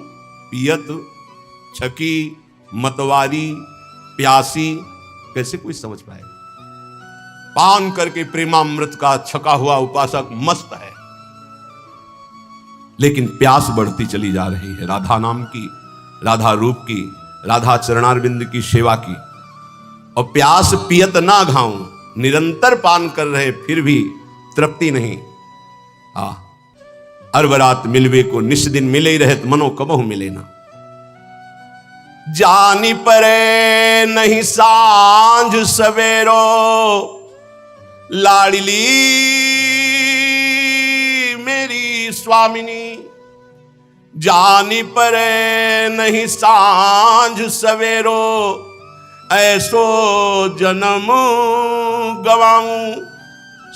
पियत छकी मतवारी प्यासी। कैसे कोई समझ पाएगा। पान करके प्रेमामृत का छका हुआ उपासक मस्त है, लेकिन प्यास बढ़ती चली जा रही है राधा नाम की, राधा रूप की, राधा चरणारविंद की सेवा की। और प्यास पियत ना घाऊं, निरंतर पान कर रहे फिर भी तृप्ति नहीं। अरबरात मिलवे को निस दिन मिले ही रहत, मनो कबहु मिले ना। जानी परे नहीं सांझ सवेरो, लाडली मेरी स्वामिनी। जानी परे नहीं सांझ सवेरो, ऐसो जन्म गवाऊं।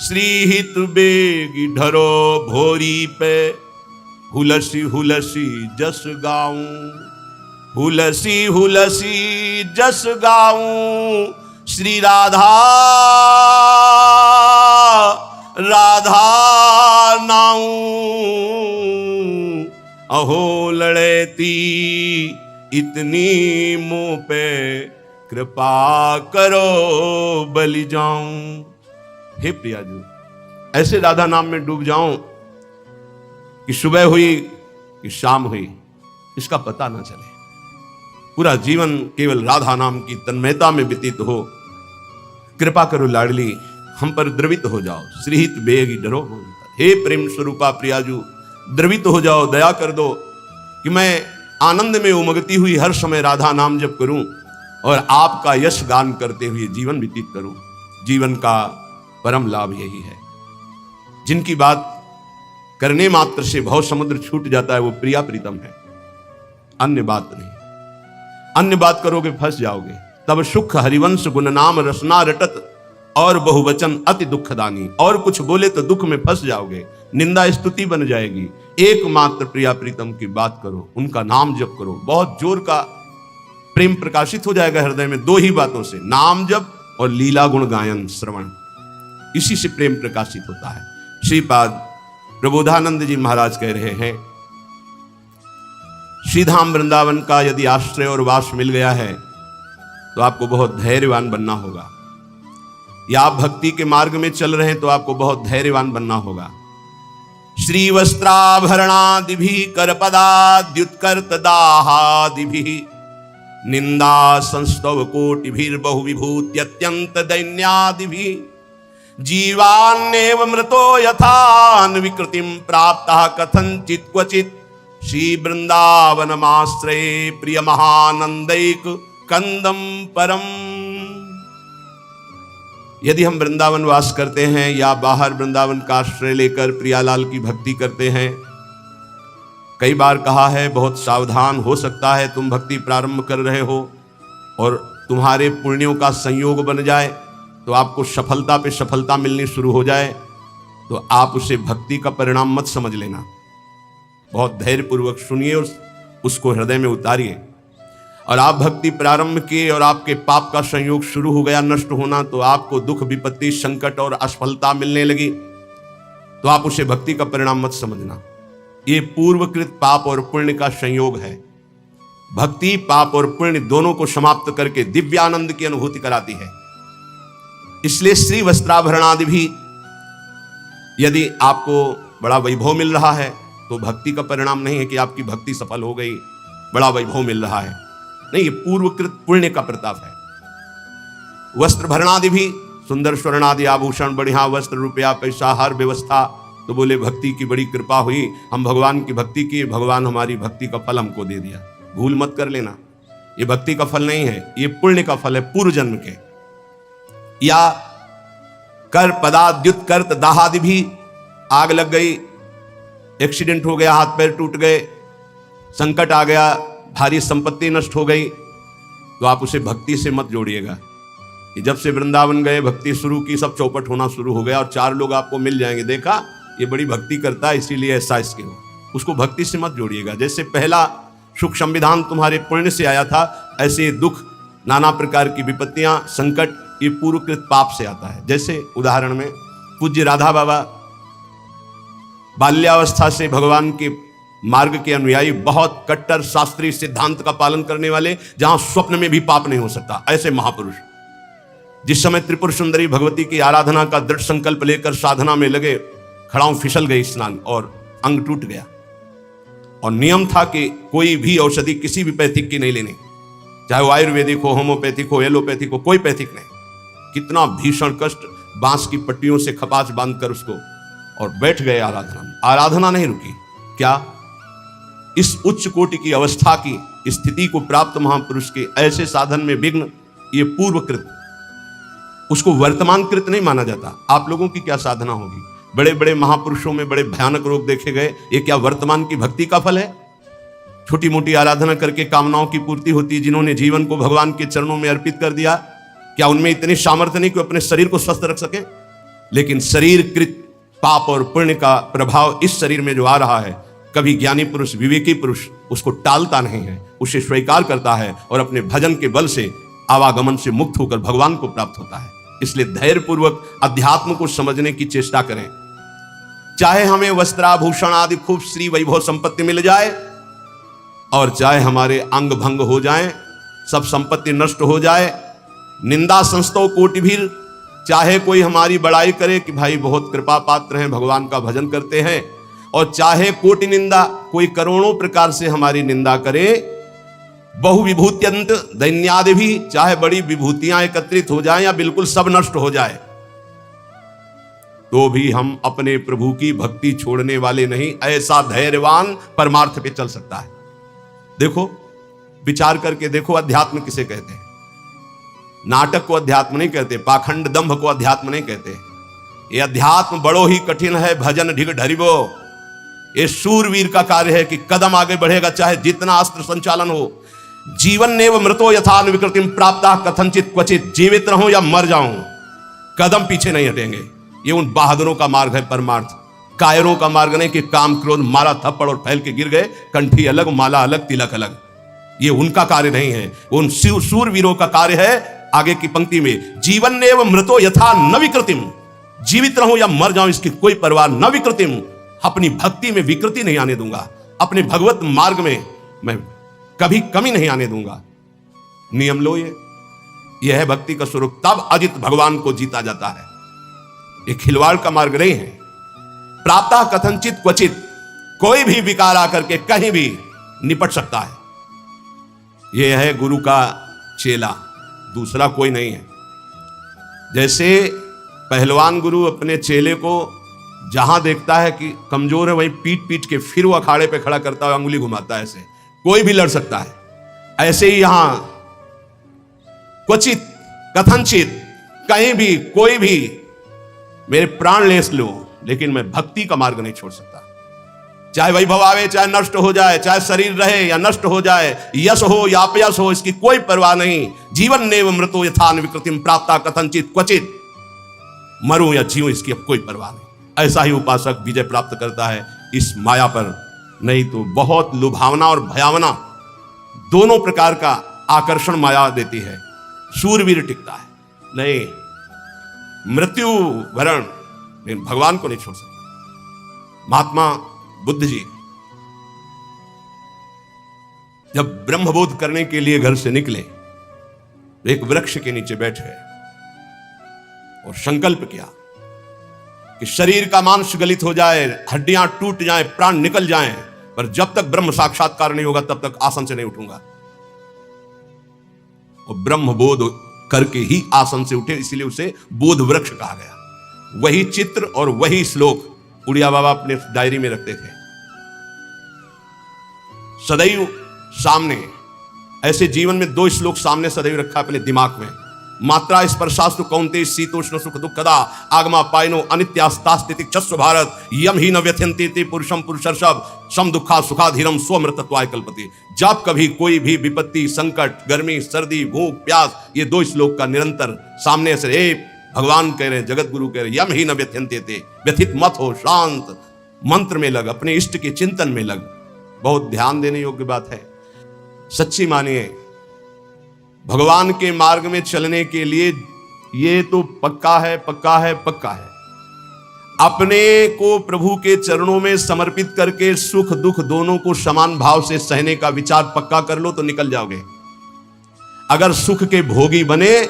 श्रीहित बेगी ढरो भोरी पे, हुलसी हुलसी जस गाऊं। हुलसी हुलसी जस गाऊं। श्री राधा राधा नाऊं। अहो लड़ती इतनी मुंह पे, कृपा करो बलि जाऊं। हे प्रियाजू, ऐसे राधा नाम में डूब जाऊं कि सुबह हुई कि शाम हुई इसका पता ना चले। पूरा जीवन केवल राधा नाम की तन्मयता में व्यतीत हो। कृपा करो लाडली, हम पर द्रवित हो जाओ। श्रीहित बेगी डरो। हे प्रेम स्वरूपा प्रियाजू, द्रवित हो जाओ, दया कर दो कि मैं आनंद में उमगती हुई हर समय राधा नाम जप करूं और आपका यश गान करते हुए जीवन व्यतीत करूं। जीवन का परम लाभ यही है। जिनकी बात करने मात्र से भव समुद्र छूट जाता है वो प्रिया प्रीतम है, अन्य बात नहीं। अन्य बात करोगे फंस जाओगे। तब सुख हरिवंश गुण नाम रसना रटत और बहुवचन अति दुखदानी। और कुछ बोले तो दुख में फंस जाओगे, निंदा स्तुति बन जाएगी। एकमात्र प्रिया प्रीतम की बात करो, उनका नाम जप करो, बहुत जोर का प्रेम प्रकाशित हो जाएगा हृदय में। दो ही बातों से, नाम जप और लीला गुण गायन श्रवण, इसी से प्रेम प्रकाशित होता है। श्रीपाद प्रबोधानंद जी महाराज कह रहे हैं, श्रीधाम वृंदावन का यदि आश्रय और वास मिल गया है तो आपको बहुत धैर्यवान बनना होगा। या आप भक्ति के मार्ग में चल रहे हैं तो आपको बहुत धैर्यवान बनना होगा। श्री वस्त्राभरणादिभि करपदाद्युत्कर्त दाहादिभि निंदा संस्तव कोटिभिर्बहु विभूत्यत्यंत दैन्यादिभि जीवान्नेव मृतो यथान विकृतिम प्राप्तः कथंचित् क्वचित् श्री वृंदावनमाश्रये प्रिय महानंदैक कंदम परम। यदि हम वृंदावन वास करते हैं या बाहर वृंदावन का आश्रय लेकर प्रियालाल की भक्ति करते हैं, कई बार कहा है बहुत सावधान, हो सकता है तुम भक्ति प्रारंभ कर रहे हो और तुम्हारे पुण्यों का संयोग बन जाए तो आपको सफलता पे सफलता मिलनी शुरू हो जाए, तो आप उसे भक्ति का परिणाम मत समझ लेना। बहुत धैर्यपूर्वक सुनिए, उसको हृदय में उतारिए। और आप भक्ति प्रारंभ किए और आपके पाप का संयोग शुरू हो गया नष्ट होना, तो आपको दुख विपत्ति संकट और असफलता मिलने लगी, तो आप उसे भक्ति का परिणाम मत समझना। ये पूर्वकृत पाप और पुण्य का संयोग है। भक्ति पाप और पुण्य दोनों को समाप्त करके दिव्यानंद की अनुभूति कराती है। इसलिए श्री वस्त्राभरणादि भी, यदि आपको बड़ा वैभव मिल रहा है तो भक्ति का परिणाम नहीं है कि आपकी भक्ति सफल हो गई, बड़ा वैभव मिल रहा है, नहीं, ये पूर्वकृत पुण्य का प्रताप है। वस्त्र भरणादि भी, सुंदर स्वर्णादि आभूषण, बढ़िया वस्त्र, रुपया पैसा, हर व्यवस्था, तो बोले भक्ति की बड़ी कृपा हुई, हम भगवान की भक्ति की, भगवान हमारी भक्ति का फल हमको दे दिया। भूल मत कर लेना, ये भक्ति का फल नहीं है, ये पुण्य का फल है पूर्व जन्म के। या कर पदाद्युत कर्त दाहादि भी, आग लग गई, एक्सीडेंट हो गया, हाथ पैर टूट गए, संकट आ गया, भारी संपत्ति नष्ट हो गई, तो आप उसे भक्ति से मत जोड़िएगा कि जब से वृंदावन गए भक्ति शुरू की सब चौपट होना शुरू हो गया और चार लोग आपको मिल जाएंगे, देखा ये बड़ी भक्ति करता है इसीलिए ऐसा इसके हो, उसको भक्ति से मत जोड़िएगा। जैसे पहला सुख संविधान तुम्हारे पुण्य से आया था, ऐसे दुख, नाना प्रकार की विपत्तियां, संकट, ये पूर्वकृत पाप से आता है। जैसे उदाहरण में पूज्य राधा बाबा बाल्यावस्था से भगवान के मार्ग के अनुयायी, बहुत कट्टर शास्त्रीय सिद्धांत का पालन करने वाले, जहां स्वप्न में भी पाप नहीं हो सकता, ऐसे महापुरुष जिस समय त्रिपुर सुंदरी भगवती की आराधना का दृढ़ संकल्प लेकर साधना में लगे, खड़ाऊं फिसल गई स्नान और अंग टूट गया। और नियम था कि कोई भी औषधि किसी भी पैथिक की नहीं लेनी, चाहे वो आयुर्वेदिक हो, होम्योपैथिक हो, एलोपैथिक हो, कोई पैथिक नहीं। कितना भीषण कष्ट, बांस की पट्टियों से खपाच बांधकर उसको, और बैठ गए आराधना में। आराधना नहीं रुकी। क्या? इस उच्च कोटि की अवस्था की स्थिति को प्राप्त महापुरुष के ऐसे साधन में विघ्न, ये पूर्वकृत, उसको वर्तमानकृत नहीं माना जाता। आप लोगों की क्या साधना होगी? बड़े बड़े महापुरुषों में बड़े भयानक रोग देखे गए, ये क्या वर्तमान की भक्ति का फल है? छोटी मोटी आराधना करके कामनाओं की पूर्ति होती है। जिन्होंने जीवन को भगवान के चरणों में अर्पित कर दिया, क्या उनमें इतनी सामर्थ्य नहीं कि अपने शरीर को स्वस्थ रख सके? लेकिन शरीरकृत पाप और पुण्य का प्रभाव इस शरीर में जो आ रहा है, कभी ज्ञानी पुरुष, विवेकी पुरुष उसको टालता नहीं है, उसे स्वीकार करता है और अपने भजन के बल से आवागमन से मुक्त होकर भगवान को प्राप्त होता है। इसलिए धैर्यपूर्वक अध्यात्म को समझने की चेष्टा करें। चाहे हमें वस्त्राभूषण आदि खूब श्री वैभव संपत्ति मिल जाए और चाहे हमारे अंग भंग हो जाए, सब संपत्ति नष्ट हो जाए, निंदा संस्तव कोटि भी, चाहे कोई हमारी बड़ाई करे कि भाई बहुत कृपा पात्र हैं, भगवान का भजन करते हैं, और चाहे कोटि निंदा, कोई करोड़ों प्रकार से हमारी निंदा करे, बहु विभूत्यंत दैन्यादि भी, चाहे बड़ी विभूतियां एकत्रित हो जाएं या बिल्कुल सब नष्ट हो जाए, तो भी हम अपने प्रभु की भक्ति छोड़ने वाले नहीं। ऐसा धैर्यवान परमार्थ पे चल सकता है। देखो, विचार करके देखो, अध्यात्म किसे कहते हैं? नाटक को अध्यात्म नहीं कहते, पाखंड दंभ को अध्यात्म नहीं कहते। ये अध्यात्म बड़ो ही कठिन है, भजन ढिग ढरिबो। ये शूरवीर का कार्य है कि कदम आगे बढ़ेगा, चाहे जितना अस्त्र संचालन हो। जीवन नेव मृतो यथा विकृतिम प्राप्ता कथनचित क्वचित। जीवित रहूं या मर जाऊं, कदम पीछे नहीं हटेंगे। ये उन बहादुरों का मार्ग है परमार्थ, कायरों का मार्ग नहीं कि काम क्रोध मारा थप्पड़ और फैल के गिर गए, कंठी अलग माला अलग तिलक अलग। ये उनका कार्य नहीं है। उन शूरवीरों का कार्य है आगे की पंक्ति में, जीवन नेव मृतो यथा न विकृतिम। जीवित रहूं या मर जाऊं इसकी कोई परवाह न विकृतिम। अपनी भक्ति में विकृति नहीं आने दूंगा, अपने भगवत मार्ग में मैं कभी कमी नहीं आने दूंगा। नियम लो, यह है भक्ति का स्वरूप। तब अजित भगवान को जीता जाता है। ये खिलवाड़ का मार्ग नहीं है। प्राप्ता कथनचित क्वचित, कोई भी विकार आकर के कहीं भी निपट सकता है। यह है गुरु का चेला, दूसरा कोई नहीं है। जैसे पहलवान गुरु अपने चेले को जहां देखता है कि कमजोर है, वहीं पीट पीट के फिर वो अखाड़े पे खड़ा करता है, अंगुली घुमाता है। ऐसे कोई भी लड़ सकता है। ऐसे ही यहां क्वचित कथनचित, कहीं भी कोई भी मेरे प्राण ले लो, लेकिन मैं भक्ति का मार्ग नहीं छोड़ सकता। चाहे वैभव आवे, चाहे नष्ट हो जाए, चाहे शरीर रहे या नष्ट हो जाए, यश हो या अपयश हो, इसकी कोई परवाह नहीं। जीवन नेव मृतो यथा विकृतिम प्राप्ता कथनचित क्वचित। मरूं या जीऊं इसकी अब कोई परवाह नहीं। ऐसा ही उपासक विजय प्राप्त करता है इस माया पर। नहीं तो बहुत लुभावना और भयावना दोनों प्रकार का आकर्षण माया देती है। शूरवीर टिकता है, नहीं मृत्यु वरण, लेकिन भगवान को नहीं छोड़ सकता। महात्मा बुद्ध जी जब ब्रह्मबोध करने के लिए घर से निकले, एक वृक्ष के नीचे बैठे और संकल्प किया कि शरीर का मांस गलित हो जाए, हड्डियां टूट जाएं, प्राण निकल जाएं, पर जब तक ब्रह्म साक्षात्कार नहीं होगा तब तक आसन से नहीं उठूंगा। और ब्रह्मबोध करके ही आसन से उठे, इसलिए उसे बोध वृक्ष कहा गया। वही चित्र और वही श्लोक उड़िया बाबा अपने डायरी में रखते थे सदैव सामने। ऐसे जीवन में 2 श्लोक सामने सदैव रखा अपने दिमाग में। मात्रा स्पर्शास्तु कौन्तेय शीतोष्ण सुख दुःखदा आगमा पायनो अनित्यास्तास्तिति चस्व भारत यम ही न व्यथयन्ति ते पुरुषम पुरुषर्षभ सम दुःखा सुखाधीरम स्वमृतत्वाय कल्पते। जब कभी कोई भी विपत्ति, संकट, गर्मी, सर्दी, भूख, प्यास, ये 2 श्लोक का निरंतर सामने से भगवान कह रहे हैं, जगत गुरु कह रहे हैं, यम ही न व्यथयन्ति ते, व्यथित मत हो, शांत मंत्र में लग, अपने इष्ट के चिंतन में लग। बहुत ध्यान देने योग्य बात है। सच्ची मानिए, भगवान के मार्ग में चलने के लिए ये तो पक्का है, पक्का है, पक्का है। अपने को प्रभु के चरणों में समर्पित करके सुख दुख दोनों को समान भाव से सहने का विचार पक्का कर लो तो निकल जाओगे। अगर सुख के भोगी बने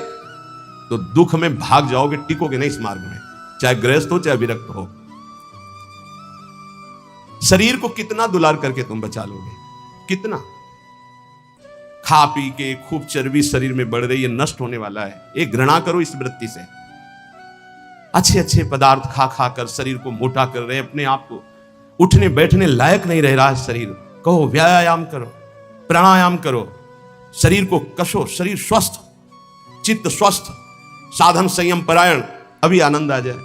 तो दुख में भाग जाओगे, टिकोगे नहीं इस मार्ग में, चाहे गृहस्थ हो चाहे विरक्त हो। शरीर को कितना दुलार करके तुम बचा लोगे? कितना? खा पी के खूब चर्बी शरीर में बढ़ रही है, नष्ट होने वाला है। एक घृणा करो इस वृत्ति से। अच्छे अच्छे पदार्थ खा खा कर शरीर को मोटा कर रहे हैं, अपने आप को उठने बैठने लायक नहीं रह रहा है शरीर। कहो व्यायाम करो, प्राणायाम करो, शरीर को कसो, शरीर स्वस्थ, चित्त स्वस्थ, साधन संयम परायण, अभी आनंद आ जाए।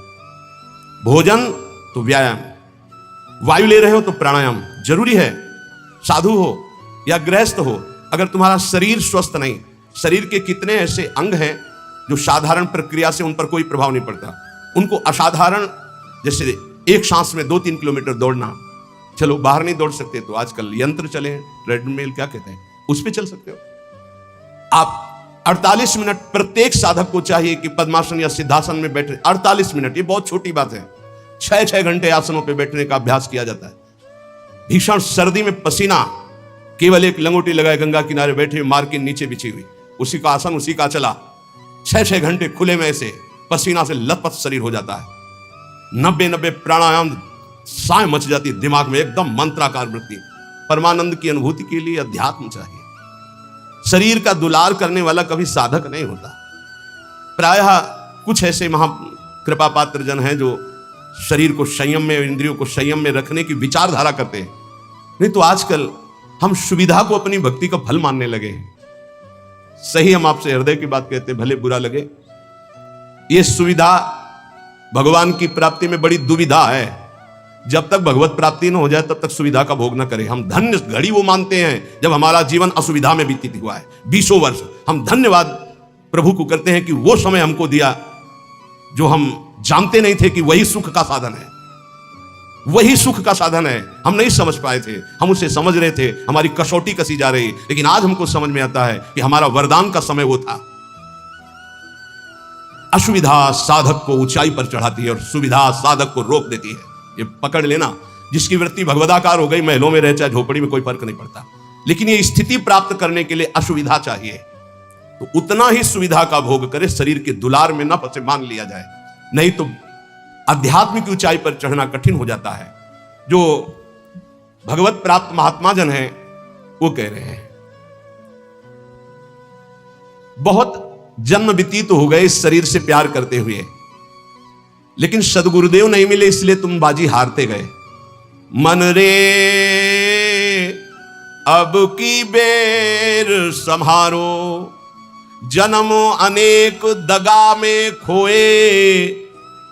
भोजन तो व्यायाम, वायु ले रहे हो तो प्राणायाम जरूरी है। साधु हो या गृहस्थ हो, अगर तुम्हारा शरीर स्वस्थ नहीं, शरीर के कितने ऐसे अंग हैं जो साधारण प्रक्रिया से उन पर कोई प्रभाव नहीं पड़ता, उनको असाधारण, जैसे एक सांस में 2-3 किलोमीटर दौड़ना, चलो बाहर नहीं दौड़ सकते तो आजकल यंत्र चले हैं, ट्रेडमिल क्या कहते हैं, उस पर चल सकते हो आप। 48 मिनट प्रत्येक साधक को चाहिए कि पद्मासन या सिद्धासन में बैठे 48 मिनट, ये बहुत छोटी बात है। 6-6 घंटे आसनों पर बैठने का अभ्यास किया जाता है। भीषण सर्दी में पसीना, केवल एक लंगोटी लगाए गंगा किनारे बैठे, मार के नीचे बिछी हुई, उसी का आसन उसी का चला, 6-6 घंटे खुले में ऐसे पसीना से लथपथ शरीर हो जाता है। 90 प्राणायाम, साय मच जाती है दिमाग में, एकदम मंत्राकार वृत्ति। परमानंद की अनुभूति के लिए अध्यात्म चाहिए। शरीर का दुलार करने वाला कभी साधक नहीं होता। प्रायः कुछ ऐसे महा कृपा पात्र जन हैं जो शरीर को संयम में, इंद्रियों को संयम में रखने की विचारधारा करते हैं। नहीं तो आजकल हम सुविधा को अपनी भक्ति का फल मानने लगे हैं। सही, हम आपसे हृदय की बात कहते हैं, भले बुरा लगे। ये सुविधा भगवान की प्राप्ति में बड़ी दुविधा है। जब तक भगवत प्राप्ति न हो जाए तब तक सुविधा का भोग न करें। हम धन्य घड़ी वो मानते हैं जब हमारा जीवन असुविधा में व्यतीत हुआ है। 20 वर्ष हम धन्यवाद प्रभु को करते हैं कि वो समय हमको दिया जो हम जानते नहीं थे कि वही सुख का साधन है, वही सुख का साधन है। हम नहीं समझ पाए थे, हम उसे समझ रहे थे, हमारी कसौटी कसी जा रही। लेकिन आज हमको समझ में आता है कि हमारा वरदान का समय वो था। असुविधा साधक को ऊंचाई पर चढ़ाती है और सुविधा साधक को रोक देती है। ये पकड़ लेना। जिसकी वृत्ति भगवदाकार हो गई, महलों में रहे चाहे झोपड़ी में, कोई फर्क नहीं पड़ता। लेकिन ये स्थिति प्राप्त करने के लिए असुविधा चाहिए, तो उतना ही सुविधा का भोग करे, शरीर के दुलार में न फंसे, मान लिया जाए। नहीं तो आध्यात्मिक ऊंचाई पर चढ़ना कठिन हो जाता है। जो भगवत प्राप्त महात्मा जन हैं वो कह रहे हैं, बहुत जन्म व्यतीत हो गए इस शरीर से प्यार करते हुए, लेकिन सदगुरुदेव नहीं मिले, इसलिए तुम बाजी हारते गए। मन रे अब की बेर संहारो, जन्म अनेक दगा में खोए,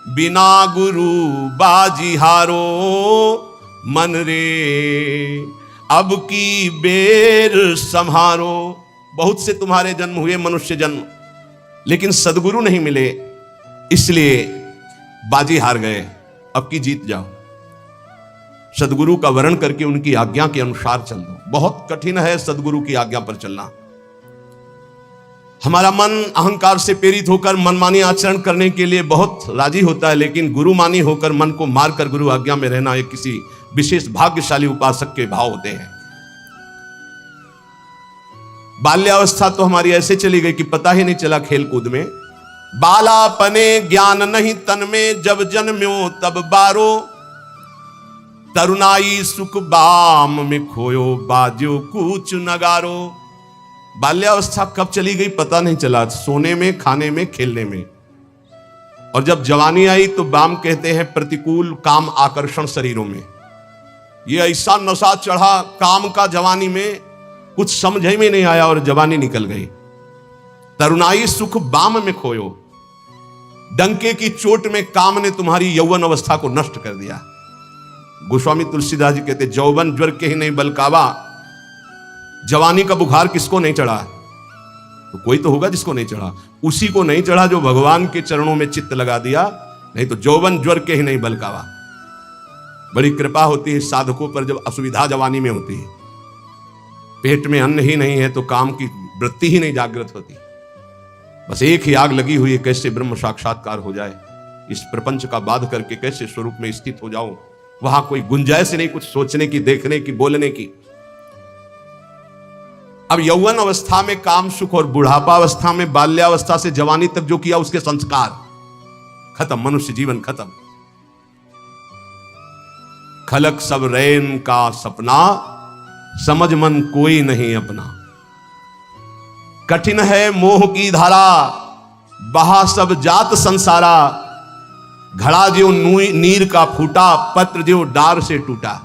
बिना गुरु बाजी हारो। मन रे अब की बेर संहारो। बहुत से तुम्हारे जन्म हुए, मनुष्य जन्म, लेकिन सदगुरु नहीं मिले, इसलिए बाजी हार गए। अब की जीत जाओ। सदगुरु का वरण करके उनकी आज्ञा के अनुसार चल दो। बहुत कठिन है सदगुरु की आज्ञा पर चलना। हमारा मन अहंकार से प्रेरित होकर मनमानी आचरण करने के लिए बहुत राजी होता है, लेकिन गुरुमानी होकर मन को मारकर गुरु आज्ञा में रहना एक किसी विशेष भाग्यशाली उपासक के भाव होते हैं। बाल्यावस्था तो हमारी ऐसे चली गई कि पता ही नहीं चला खेल कूद में। बालापने ज्ञान नहीं तन में, जब जन्म्यो तब बारो, तरुणाई सुख बाम में खोयो, बाजो कूच नगारो। बाल्यावस्था कब चली गई पता नहीं चला, सोने में, खाने में, खेलने में। और जब जवानी आई तो बाम कहते हैं प्रतिकूल काम आकर्षण शरीरों में। ये ऐसा नशा चढ़ा काम का जवानी में, कुछ समझ में नहीं आया और जवानी निकल गई। तरुणाई सुख बाम में खोयो। डंके की चोट में काम ने तुम्हारी यौवन अवस्था को नष्ट कर दिया। गोस्वामी तुलसीदास जी कहते जौवन ज्वर के ही नहीं बलकावा। जवानी का बुखार किसको नहीं चढ़ा? तो कोई तो होगा जिसको नहीं चढ़ा। उसी को नहीं चढ़ा जो भगवान के चरणों में चित्त लगा दिया। नहीं तो जौवन ज्वर के ही नहीं बलकावा। बड़ी कृपा होती है साधकों पर जब असुविधा जवानी में होती है। पेट में अन्न ही नहीं है तो काम की वृत्ति ही नहीं जागृत होती। बस एक ही आग लगी हुई है, कैसे ब्रह्म साक्षात्कार हो जाए, इस प्रपंच का बाध करके कैसे स्वरूप में स्थित हो जाऊं। वहां कोई गुंजाइश नहीं कुछ सोचने की, देखने की, बोलने की। अब यौवन अवस्था में काम सुख और बुढ़ापा अवस्था में, बाल्यावस्था से जवानी तक जो किया उसके संस्कार खत्म, मनुष्य जीवन खत्म। खलक सब रैन का सपना, समझ मन कोई नहीं अपना। कठिन है मोह की धारा, बहा सब जात संसारा। घड़ा जो नीर का फूटा, पत्र जो डार से टूटा।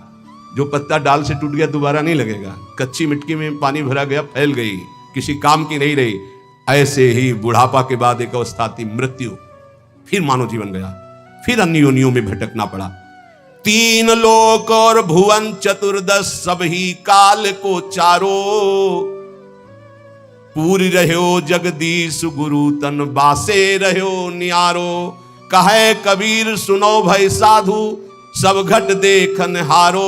जो पत्ता डाल से टूट गया दोबारा नहीं लगेगा। कच्ची मिट्टी में पानी भरा गया, फैल गई, किसी काम की नहीं रही। ऐसे ही बुढ़ापा के बाद एक अवस्था थी मृत्यु। फिर मानव जीवन गया, फिर अन्य योनियों में भटकना पड़ा। तीन लोक और भुवन चतुर्दश, सब ही काल को चारो। पूरी रहो जगदीश गुरु, तन बासे रहो नियारो। कहे कबीर सुनो भय साधु, सब घट देखन हारो।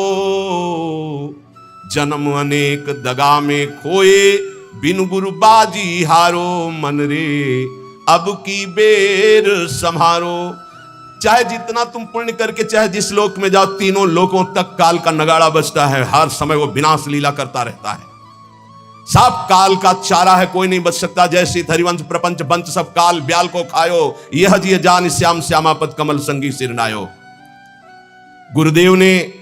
जन्म अनेक दगा में खोए, बिन गुरु बाजी हारो। मन रे अब की बेर संहारो। चाहे जितना तुम पुण्य करके चाहे जिस लोक में जाओ, तीनों लोकों तक काल का नगाड़ा बजता है। हर समय वो विनाश लीला करता रहता है। सब काल का चारा है, कोई नहीं बच सकता। जैसे हरिवंश प्रपंच बंच सब काल ब्याल को खायो, यह जिय जान श्याम श्यामापद कमल संगी सिरनायो। गुरुदेव ने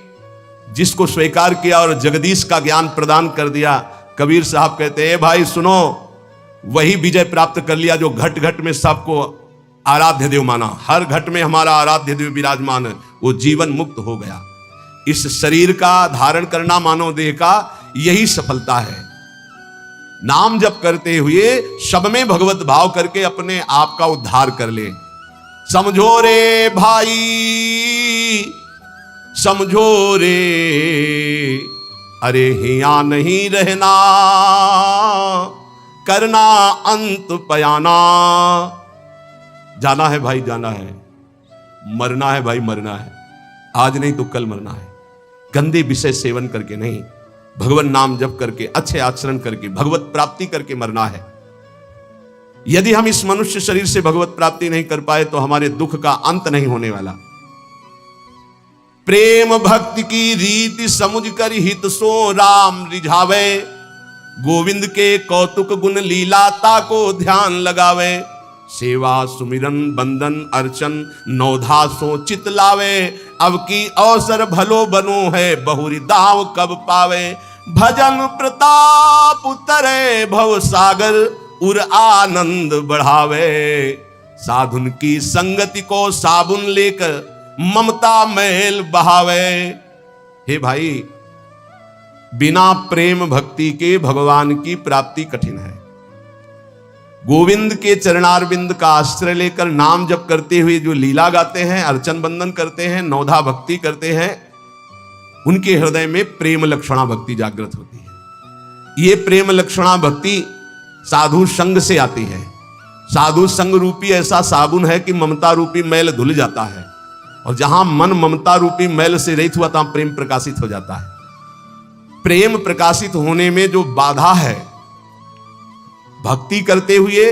जिसको स्वीकार किया और जगदीश का ज्ञान प्रदान कर दिया, कबीर साहब कहते हैं भाई सुनो, वही विजय प्राप्त कर लिया जो घट घट में सबको आराध्य देव माना, हर घट में हमारा आराध्य देव विराजमान है, वो जीवन मुक्त हो गया। इस शरीर का धारण करना मानव देह का यही सफलता है। नाम जप करते हुए सब में भगवत भाव करके अपने आप का उद्धार कर ले। समझो रे भाई, समझो रे, अरे हिया नहीं रहना, करना अंत पयाना। जाना है भाई, जाना है, मरना है भाई, मरना है, आज नहीं तो कल मरना है। गंदे विषय सेवन करके नहीं, भगवान नाम जप करके, अच्छे आचरण करके, भगवत प्राप्ति करके मरना है। यदि हम इस मनुष्य शरीर से भगवत प्राप्ति नहीं कर पाए तो हमारे दुख का अंत नहीं होने वाला। प्रेम भक्ति की रीति समुझ कर हित सो राम रिझावे, गोविंद के कौतुक गुण लीलाता को ध्यान लगावे। सेवा सुमिरन बंदन अर्चन नौधा सो चित लावे, अब की अवसर भलो बनो है, बहुरी दाव कब पावे। भजन प्रताप उतरे भव सागर, उर आनंद बढ़ावे। साधुन की संगति को साबुन लेकर ममता मैल बहावे। हे भाई, बिना प्रेम भक्ति के भगवान की प्राप्ति कठिन है। गोविंद के चरणारविंद का आश्रय लेकर नाम जप करते हुए जो लीला गाते हैं, अर्चन बंदन करते हैं, नौधा भक्ति करते हैं, उनके हृदय में प्रेम लक्षणा भक्ति जागृत होती है। ये प्रेम लक्षणा भक्ति साधु संग से आती है। साधु संग रूपी ऐसा साबुन है कि ममता रूपी मैल धुल जाता है, और जहां मन ममता रूपी मैल से रहित हुआ तहां प्रेम प्रकाशित हो जाता है। प्रेम प्रकाशित होने में जो बाधा है, भक्ति करते हुए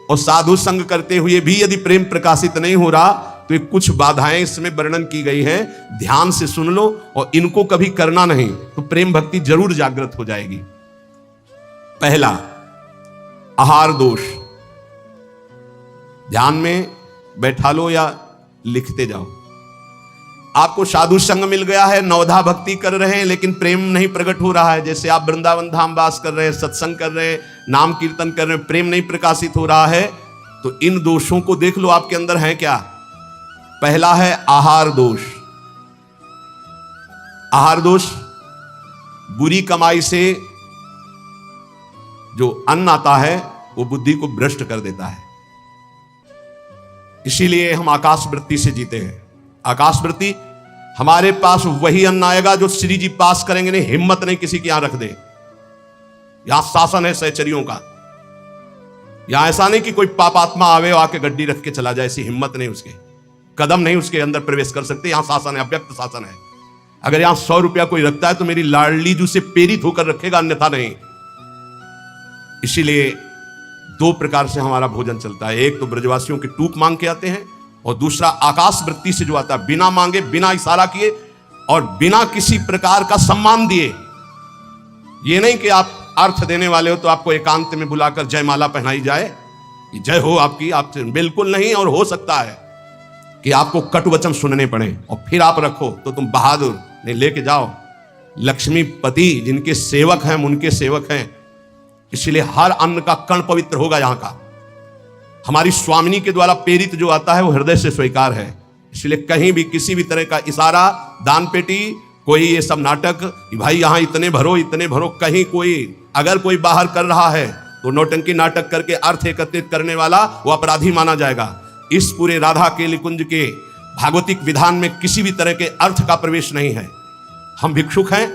और साधु संग करते हुए भी यदि प्रेम प्रकाशित नहीं हो रहा तो ये कुछ बाधाएं इसमें वर्णन की गई हैं। ध्यान से सुन लो और इनको कभी करना नहीं तो प्रेम भक्ति जरूर जागृत हो जाएगी। पहला, आहार दोष। ध्यान में बैठा लो या लिखते जाओ। आपको साधु संग मिल गया है, नौधा भक्ति कर रहे हैं, लेकिन प्रेम नहीं प्रकट हो रहा है। जैसे आप वृंदावन धाम वास कर रहे हैं, सत्संग कर रहे हैं, नाम कीर्तन कर रहे हैं, प्रेम नहीं प्रकाशित हो रहा है, तो इन दोषों को देख लो आपके अंदर है क्या। पहला है आहार दोष। आहार दोष, बुरी कमाई से जो अन्न आता है वो बुद्धि को भ्रष्ट कर देता है। इसीलिए हम आकाश वृत्ति से जीते हैं। आकाश वृत्ति, हमारे पास वही अन्न आएगा जो श्री जी पास करेंगे। नहीं, हिम्मत नहीं किसी के यहां रख दे। यहां शासन है सहचरियों का। यहां ऐसा नहीं कि कोई पापात्मा आवे और आके गड्डी रख के चला जाए, ऐसी हिम्मत नहीं, उसके कदम नहीं उसके अंदर प्रवेश कर सकते। यहां शासन है, अव्यक्त शासन है। अगर यहां 100 रुपया कोई रखता है तो मेरी लाडली जू से प्रेरित होकर रखेगा, अन्यथा नहीं। इसीलिए दो प्रकार से हमारा भोजन चलता है। एक तो ब्रजवासियों की टूक मांग के आते हैं, और दूसरा आकाश वृत्ति से जो आता है, बिना मांगे, बिना इशारा किए और बिना किसी प्रकार का सम्मान दिए। ये नहीं कि आप अर्थ देने वाले हो तो आपको एकांत में बुलाकर जयमाला पहनाई जाए, जय हो आपकी, आपसे बिल्कुल नहीं। और हो सकता है कि आपको कटु वचन सुनने पड़े और फिर आप रखो तो तुम बहादुर नहीं, लेके जाओ। लक्ष्मीपति जिनके सेवक हैं, उनके सेवक हैं, इसलिए हर अन्न का कण पवित्र होगा। यहां का हमारी स्वामिनी के द्वारा प्रेरित जो आता है वो हृदय से स्वीकार है। इसलिए कहीं भी किसी भी तरह का इशारा, दान पेटी, कोई ये सब नाटक कि भाई यहां इतने भरो, इतने भरो, कहीं कोई अगर कोई बाहर कर रहा है तो नौटंकी नाटक करके अर्थ एकत्रित करने वाला वो अपराधी माना जाएगा। इस पूरे राधा केली कुंज के भागवतिक विधान में किसी भी तरह के अर्थ का प्रवेश नहीं है। हम भिक्षुक हैं,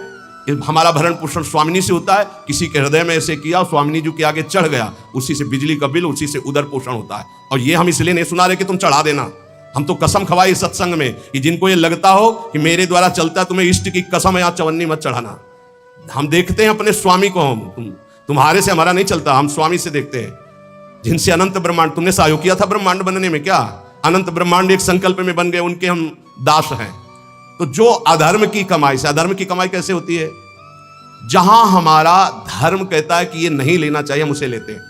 हमारा भरण पोषण स्वामिनी से होता है। किसी के हृदय में ऐसे किया, स्वामिनी जी के आगे चढ़ गया, उसी से बिजली का बिल, उसी से उदर पोषण होता है। और ये हम इसलिए नहीं सुना रहे कि तुम चढ़ा देना। हम तो कसम खवाई सत्संग में कि जिनको ये लगता हो कि मेरे द्वारा चलता है, तुम्हें इष्ट की कसम है, यहाँ चवन्नी मत चढ़ाना। हम देखते हैं अपने स्वामी को, तुम्हारे से हमारा नहीं चलता, हम स्वामी से देखते हैं जिनसे अनंत ब्रह्मांड। तुमने सहयोग किया था ब्रह्मांड बनने में, क्या अनंत ब्रह्मांड एक संकल्प में बन गए, उनके हम दास हैं। तो जो अधर्म की कमाई से, अधर्म की कमाई कैसे होती है? जहां हमारा धर्म कहता है कि ये नहीं लेना चाहिए, हम उसे लेते हैं।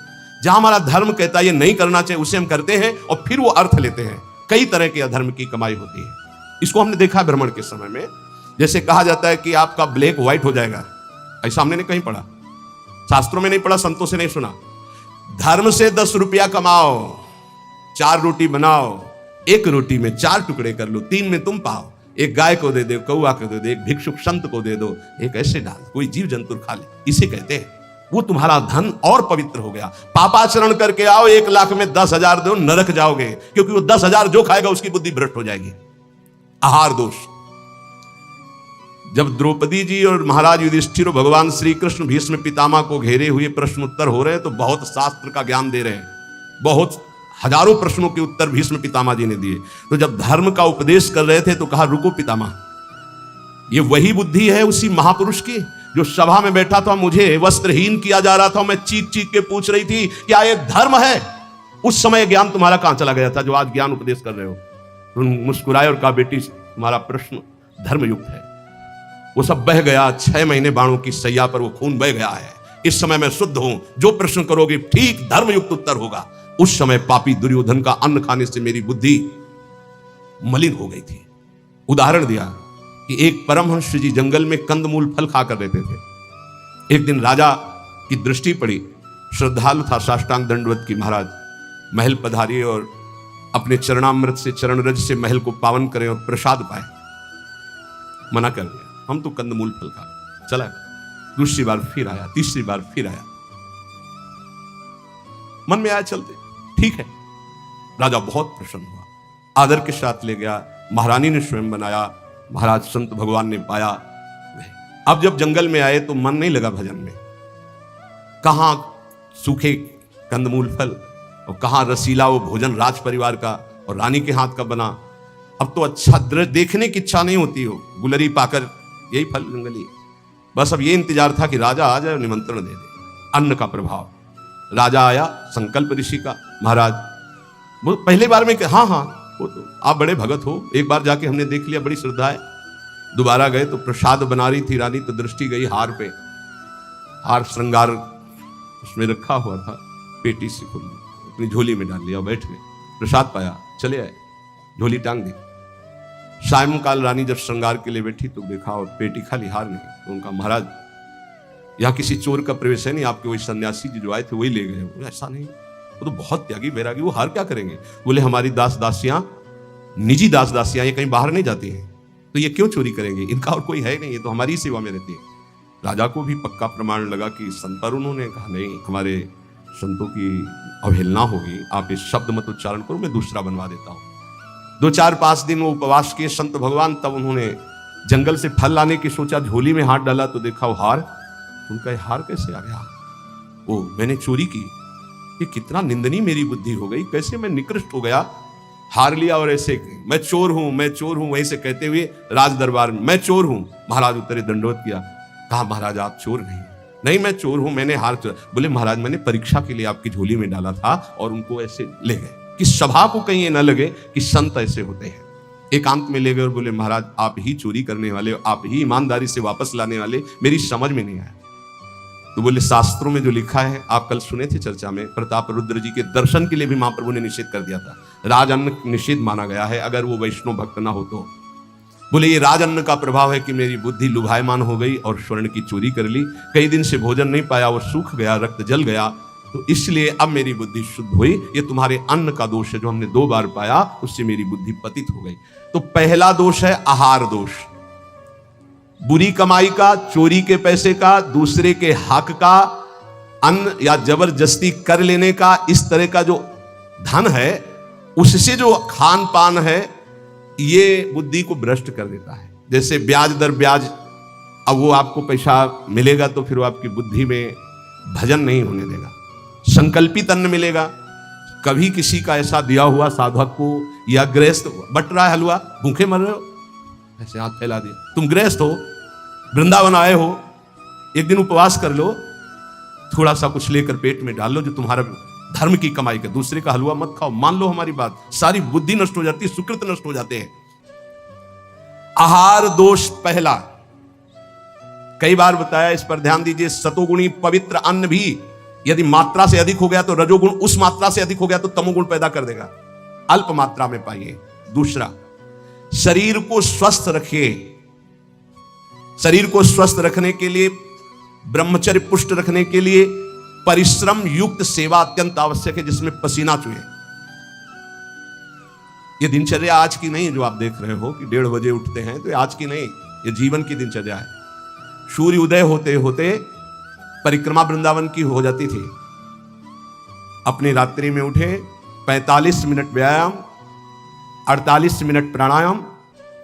जहां हमारा धर्म कहता है ये नहीं करना चाहिए, उसे हम करते हैं और फिर वो अर्थ लेते हैं। कई तरह के अधर्म की कमाई होती है। इसको हमने देखा भ्रमण के समय में। जैसे कहा जाता है कि आपका ब्लैक व्हाइट हो जाएगा, ऐसा हमने कहीं पढ़ा, शास्त्रों में नहीं पढ़ा, संतों से नहीं सुना। धर्म से 10 रुपया कमाओ, 4 रोटी बनाओ, 1 रोटी में 4 टुकड़े कर लो, 3 में तुम पाओ, एक गाय को दे दो, कौआ को दे दो, एक भिक्षुक संत को दे दो, एक ऐसे डाल, कोई जीव जंतु खा ले, इसे कहते हैं। वो तुम्हारा धन और पवित्र हो गया। पापाचरण करके आओ, 1 लाख में 10,000 दो, नरक जाओगे, क्योंकि वो 10,000 जो खाएगा उसकी बुद्धि भ्रष्ट हो जाएगी। आहार दोष। जब द्रौपदी जी और महाराज युधिष्ठिर भगवान श्री कृष्ण भीष्म पितामह को घेरे हुए प्रश्न उत्तर हो रहे हैं, तो बहुत शास्त्र का ज्ञान दे रहे हैं, बहुत हजारों प्रश्नों के उत्तर भीष्म पितामह जी ने दिए। तो जब धर्म का उपदेश कर रहे थे तो कहा, रुको पितामह, ये वही बुद्धि है उसी महापुरुष की जो सभा में बैठा था, मुझे वस्त्रहीन किया जा रहा था, मैं चीख चीख के पूछ रही थी क्या ये धर्म है? उस समय ज्ञान तुम्हारा कहां चला गया था जो आज ज्ञान उपदेश कर रहे हो? तुम मुस्कुराए और कहा, बेटी तुम्हारा प्रश्न धर्मयुक्त है। वो सब बह गया, 6 महीने बाणों की सैया पर वो खून बह गया है। इस समय मैं शुद्ध हूं, जो प्रश्न करोगे ठीक धर्मयुक्त उत्तर होगा। उस समय पापी दुर्योधन का अन्न खाने से मेरी बुद्धि मलिन हो गई थी। उदाहरण दिया कि एक परमहंस जी जंगल में कंदमूल फल खाकर रहते थे। एक दिन राजा की दृष्टि पड़ी, श्रद्धालु था, साष्टांग दंडवत की, महाराज महल पधारिए और अपने चरणामृत से, चरण रज से महल को पावन करें और प्रसाद पाए। मना कर दिया, हम तो कंदमूल फल खा। चला, दूसरी बार फिर आया, तीसरी बार फिर आया। मन में आया चलते, ठीक है। राजा बहुत प्रसन्न हुआ, आदर के साथ ले गया, महारानी ने स्वयं बनाया, महाराज संत भगवान ने पाया। अब जब जंगल में आए तो मन नहीं लगा भजन में, कहां सूखे कंदमूल फल और कहां रसीला वो भोजन राज परिवार का और रानी के हाथ का बना। अब तो अच्छा दृश्य देखने की इच्छा नहीं होती हो, गुलरी पाकर यही फल जंगली। बस अब ये इंतजार था कि राजा आ जाए और निमंत्रण दे दे। अन्न का प्रभाव। राजा आया, संकल्प ऋषि का, महाराज वो पहले बार में हाँ हाँ वो तो आप बड़े भगत हो, एक बार जाके हमने देख लिया, बड़ी श्रद्धा है। दोबारा गए तो प्रसाद बना रही थी रानी, तो दृष्टि गई हार पे, हार श्रृंगार उसमें रखा हुआ था, पेटी से खुल अपनी झोली में डाल लिया, बैठ गए, प्रसाद पाया, चले आए, झोली टांग दी। सायंकाल रानी जब श्रृंगार के लिए बैठी तो देखा और पेटी खाली, हार नहीं। तो उनका, महाराज यहाँ किसी चोर का प्रवेश है नहीं, आपके वही सन्यासी जी जो आए थे वही ले गए। बोले ऐसा नहीं, वो तो बहुत त्यागी बैरागी, वो हार क्या करेंगे? बोले हमारी दास दासियां, निजी दास दासियां, ये कहीं बाहर नहीं जाती हैं, तो ये क्यों चोरी करेंगे? इनका और कोई है नहीं, ये तो हमारी सेवा में रहती है। राजा को भी पक्का प्रमाण लगा कि संत, पर उन्होंने कहा नहीं, हमारे संतों की अवहेलना होगी, आप इस शब्द मत उच्चारण करो, मैं दूसरा बनवा देता हूँ। 2-4-5 दिन वो उपवास किए संत भगवान, तब उन्होंने जंगल से फल लाने की सोचा, झोली में हाथ डाला तो देखा वो हार। उनका हार कैसे आ गया? ओ मैंने चोरी की, ये कितना निंदनीय मेरी बुद्धि हो गई, कैसे मैं निकृष्ट हो गया, हार लिया और ऐसे मैं चोर हूं, मैं चोर हूं, वहीं से कहते हुए राज दरबार में मैं चोर हूं। महाराज उतरे, दंडवत किया, कहा महाराज आप चोर नहीं, नहीं मैं चोर हूं, मैंने हार चोर। बोले महाराज मैंने परीक्षा के लिए आपकी झोली में डाला था और उनको ऐसे ले गए कि सभा को कहीं ये ना लगे कि संत ऐसे होते हैं। एकांत में ले गए और बोले महाराज आप ही चोरी करने वाले, आप ही ईमानदारी से वापस लाने वाले, मेरी समझ में नहीं आया। तो बोले शास्त्रों में जो लिखा है, आप कल सुने थे चर्चा में, प्रताप रुद्र जी के दर्शन के लिए भी महाप्रभु ने निषेध कर दिया था, राजअन्न निषेध माना गया है अगर वो वैष्णव भक्त ना हो तो। बोले ये राजअन्न का प्रभाव है कि मेरी बुद्धि लुभायमान हो गई और स्वर्ण की चोरी कर ली, कई दिन से भोजन नहीं पाया, वो सूख गया, रक्त जल गया, तो इसलिए अब मेरी बुद्धि शुद्ध हुई। ये तुम्हारे अन्न का दोष है जो हमने 2 बार पाया, उससे मेरी बुद्धि पतित हो गई। तो पहला दोष है आहार दोष, बुरी कमाई का, चोरी के पैसे का, दूसरे के हक का, अन्न या जबरदस्ती कर लेने का, इस तरह का जो धन है उससे जो खान पान है ये बुद्धि को भ्रष्ट कर देता है। जैसे ब्याज दर ब्याज, अब वो आपको पैसा मिलेगा तो फिर वो आपकी बुद्धि में भजन नहीं होने देगा। संकल्पित अन्न मिलेगा, कभी किसी का ऐसा दिया हुआ साधक को या गृहस्थ बट रहा है हलवा, भूखे मर रहे हो, ऐसे हाथ फैला दिया, तुम गृहस्थ हो, वृंदावन आए हो, एक दिन उपवास कर लो, थोड़ा सा कुछ लेकर पेट में डाल लो जो तुम्हारा धर्म की कमाई का, दूसरे का हलवा मत खाओ, मान लो हमारी बात, सारी बुद्धि नष्ट हो जाती है, सुकृत नष्ट हो जाते हैं। आहार दोष पहला, कई बार बताया, इस पर ध्यान दीजिए। सतोगुणी पवित्र अन्न भी यदि मात्रा से अधिक हो गया तो रजोगुण, उस मात्रा से अधिक हो गया तो तमोगुण पैदा कर देगा, अल्प मात्रा में पाइए। दूसरा, शरीर को स्वस्थ रखिए, शरीर को स्वस्थ रखने के लिए, ब्रह्मचर्य पुष्ट रखने के लिए परिश्रम युक्त सेवा अत्यंत आवश्यक है, जिसमें पसीना चुए। ये दिनचर्या आज की नहीं जो आप देख रहे हो कि 1:30 बजे उठते हैं, तो आज की नहीं, ये जीवन की दिनचर्या है। सूर्य उदय होते होते परिक्रमा वृंदावन की हो जाती थी। अपनी रात्रि में उठे, 45 मिनट व्यायाम, 48 मिनट प्राणायाम,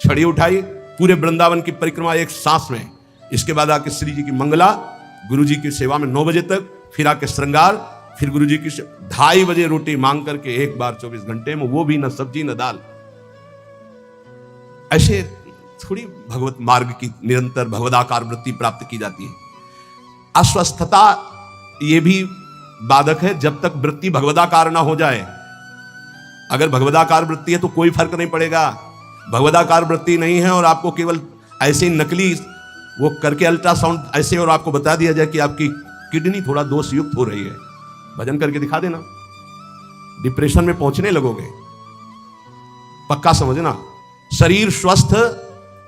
छड़ी उठाई, पूरे वृंदावन की परिक्रमा एक सांस में। इसके बाद आके श्री जी की मंगला, गुरु जी की सेवा में 9 बजे तक, फिर आके श्रृंगार, फिर गुरु जी की 2:30 बजे रोटी मांग करके एक बार 24 घंटे में, वो भी न सब्जी न दाल। ऐसे थोड़ी भगवत मार्ग की निरंतर भगवदाकार वृत्ति प्राप्त की जाती है। अस्वस्थता ये भी बाधक है जब तक वृत्ति भगवदाकार ना हो जाए। अगर भगवदाकार वृत्ति है तो कोई फर्क नहीं पड़ेगा। भगवदाकार वृत्ति नहीं है और आपको केवल ऐसे नकली वो करके अल्ट्रासाउंड ऐसे और आपको बता दिया जाए कि आपकी किडनी थोड़ा दोष युक्त हो रही है, भजन करके दिखा देना, डिप्रेशन में पहुंचने लगोगे। पक्का समझना, शरीर स्वस्थ,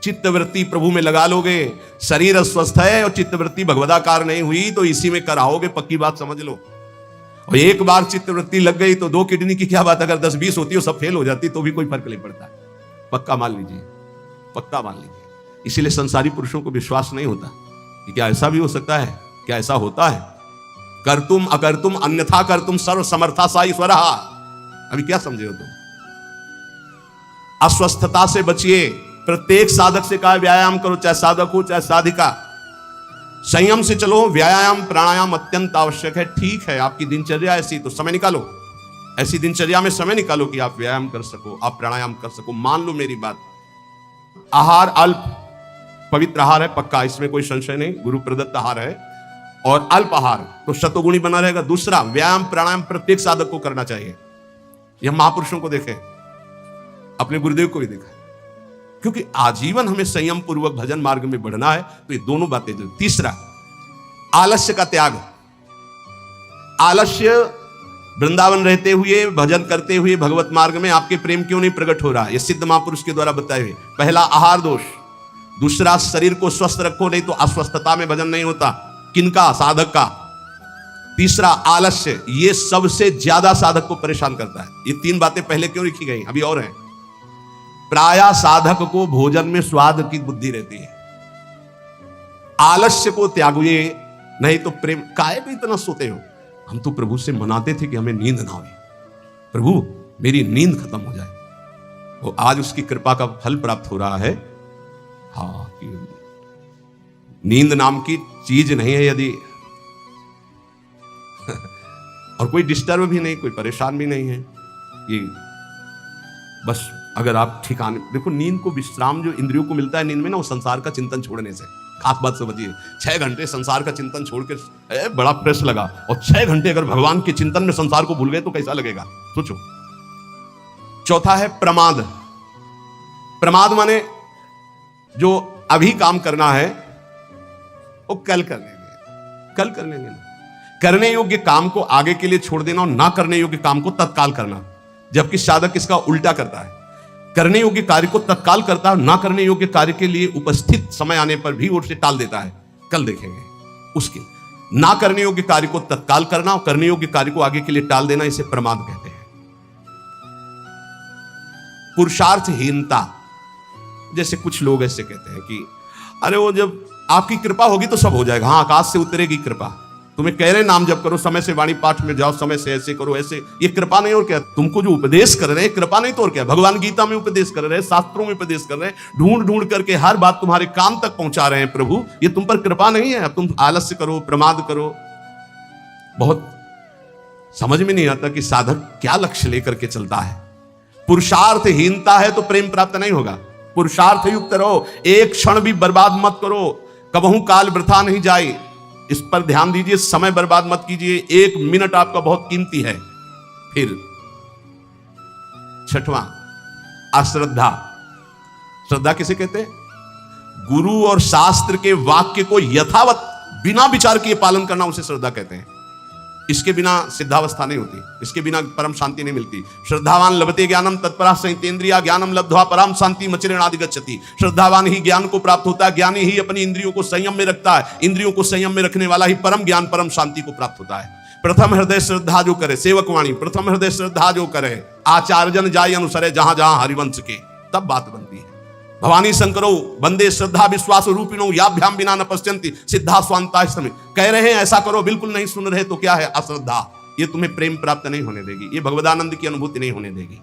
चित्तवृत्ति प्रभु में लगा लोगे। शरीर अस्वस्थ है और चित्तवृत्ति भगवदाकार नहीं हुई तो इसी में कराओगे, पक्की बात समझ लो। और एक बार चित्तवृत्ति लग गई तो 2 किडनी की क्या बात, अगर 10-20 होती हो सब फेल हो जाती तो भी कोई फर्क नहीं पड़ता। पक्का मान लीजिए, पक्का मान लीजिए। इसीलिए संसारी पुरुषों को विश्वास नहीं होता कि क्या ऐसा भी हो सकता है, क्या ऐसा होता है। कर्तुम अकर्तुम अन्यथा कर्तुम सर्व समर्था सा ईश्वर। अभी क्या समझे हो तुम? अस्वस्थता से बचिए। प्रत्येक साधक से कहा व्यायाम करो, चाहे साधक हो चाहे साधिका। संयम से चलो, व्यायाम प्राणायाम अत्यंत आवश्यक है। ठीक है, आपकी दिनचर्या ऐसी तो समय निकालो, ऐसी दिनचर्या में समय निकालो कि आप व्यायाम कर सको, आप प्राणायाम कर सको। मान लो मेरी बात। आहार अल्प पवित्र आहार है, पक्का, इसमें कोई संशय नहीं, गुरु प्रदत्त आहार है। और अल्प आहार तो शतगुणी बना रहेगा। दूसरा, व्यायाम प्राणायाम प्रत्येक साधक को करना चाहिए। यह महापुरुषों को देखें, अपने गुरुदेव को भी देखा, क्योंकि आजीवन हमें संयम पूर्वक भजन मार्ग में बढ़ना है, तो ये दोनों बातें जरूरी। तीसरा, आलस्य का त्याग। आलस्य वृंदावन रहते हुए, भजन करते हुए भगवत मार्ग में आपके प्रेम क्यों नहीं प्रकट हो रहा? ये सिद्ध महापुरुष के द्वारा बताए हुए। पहला, आहार दोष। दूसरा, शरीर को स्वस्थ रखो, नहीं तो अस्वस्थता में भजन नहीं होता। किनका? साधक का। तीसरा, आलस्य। ये सबसे ज्यादा साधक को परेशान करता है। ये 3 बातें पहले क्यों लिखी गई? अभी और हैं। प्रायः साधक को भोजन में स्वाद की बुद्धि रहती है। आलस्य को त्यागिए, नहीं तो प्रेम। काहे को इतना सोते हो? हम तो प्रभु से मनाते थे कि हमें नींद ना होए, प्रभु मेरी नींद खत्म हो जाए। वो आज उसकी कृपा का फल प्राप्त हो रहा है। हाँ, नींद नाम की चीज नहीं है यदि और कोई डिस्टर्ब भी नहीं, कोई परेशान भी नहीं है। ये बस अगर आप ठिकाने देखो, नींद को विश्राम जो इंद्रियों को मिलता है नींद में ना, वो संसार का चिंतन छोड़ने से। खास बात समझिए, 6 घंटे संसार का चिंतन छोड़ के बड़ा फ्रेश लगा, और 6 घंटे अगर भगवान के चिंतन में संसार को भूल गए तो कैसा लगेगा, सोचो। चौथा है प्रमाद। प्रमाद माने जो अभी काम करना है वो कल कर लेंगे, कल कर लेंगे ना। करने योग्य काम को आगे के लिए छोड़ देना और ना करने योग्य काम को तत्काल करना, जबकि साधक इसका उल्टा करता है। करने योग्य कार्य को तत्काल करता है, ना करने योग्य कार्य के लिए उपस्थित समय आने पर भी उसे टाल देता है। कल देखेंगे उसके। ना करने योग्य कार्य को तत्काल करना और करने योग्य कार्य को आगे के लिए टाल देना, इसे प्रमाद कहते हैं। पुरुषार्थहीनता। जैसे कुछ लोग ऐसे कहते हैं कि अरे वो जब आपकी कृपा होगी तो सब हो जाएगा। हाँ, आकाश से उतरेगी कृपा। तुम्हें कह रहे नाम जप करो, समय से वाणी पाठ में जाओ, समय से ऐसे करो, ऐसे, ये कृपा नहीं और क्या? तुमको जो उपदेश कर रहे हैं कृपा नहीं तो और क्या? भगवान गीता में उपदेश कर रहे हैं, शास्त्रों में उपदेश कर रहे हैं, ढूंढ ढूंढ करके हर बात तुम्हारे कान तक पहुंचा रहे हैं प्रभु। ये तुम पर कृपा नहीं है? अब तुम आलस्य करो, प्रमाद करो। बहुत समझ में नहीं आता कि साधक क्या लक्ष्य लेकर के चलता है। पुरुषार्थहीनता है तो प्रेम प्राप्त नहीं होगा। पुरुषार्थ युक्त रहो, एक क्षण भी बर्बाद मत करो, कबहू काल वृथा नहीं जाए, इस पर ध्यान दीजिए। समय बर्बाद मत कीजिए, 1 मिनट आपका बहुत कीमती है। फिर 6वां, अश्रद्धा। श्रद्धा किसे कहते हैं? गुरु और शास्त्र के वाक्य को यथावत बिना विचार किए पालन करना, उसे श्रद्धा कहते हैं। इसके बिना सिद्धावस्था नहीं होती, इसके बिना परम शांति नहीं मिलती। श्रद्धावान लभते ज्ञानम तत्परा संहितेन्द्रिया ज्ञानम लब्ध्वा परम शांति मचिरेणादि गच्छति। श्रद्धावान ही ज्ञान को प्राप्त होता है, ज्ञानी ही अपनी इंद्रियों को संयम में रखता है, इंद्रियों को संयम में रखने वाला ही परम ज्ञान परम शांति को प्राप्त होता है। प्रथम हृदय श्रद्धा जो करे, सेवकवाणी प्रथम हृदय श्रद्धा जो करे, आचार्यजन जाय अनुसरे जहां जहां हरिवंश के, तब बात बनती है। भवानी शंकरो वंदे श्रद्धा विश्वास रूपिणो याभ्याम बिना न पश्यन्ति सिद्धा स्वांतास्तमे। कह रहे हैं ऐसा करो, बिल्कुल नहीं सुन रहे तो क्या है? अश्रद्धा। ये तुम्हें प्रेम प्राप्त नहीं होने देगी, ये भगवदानंद की अनुभूति नहीं होने देगी।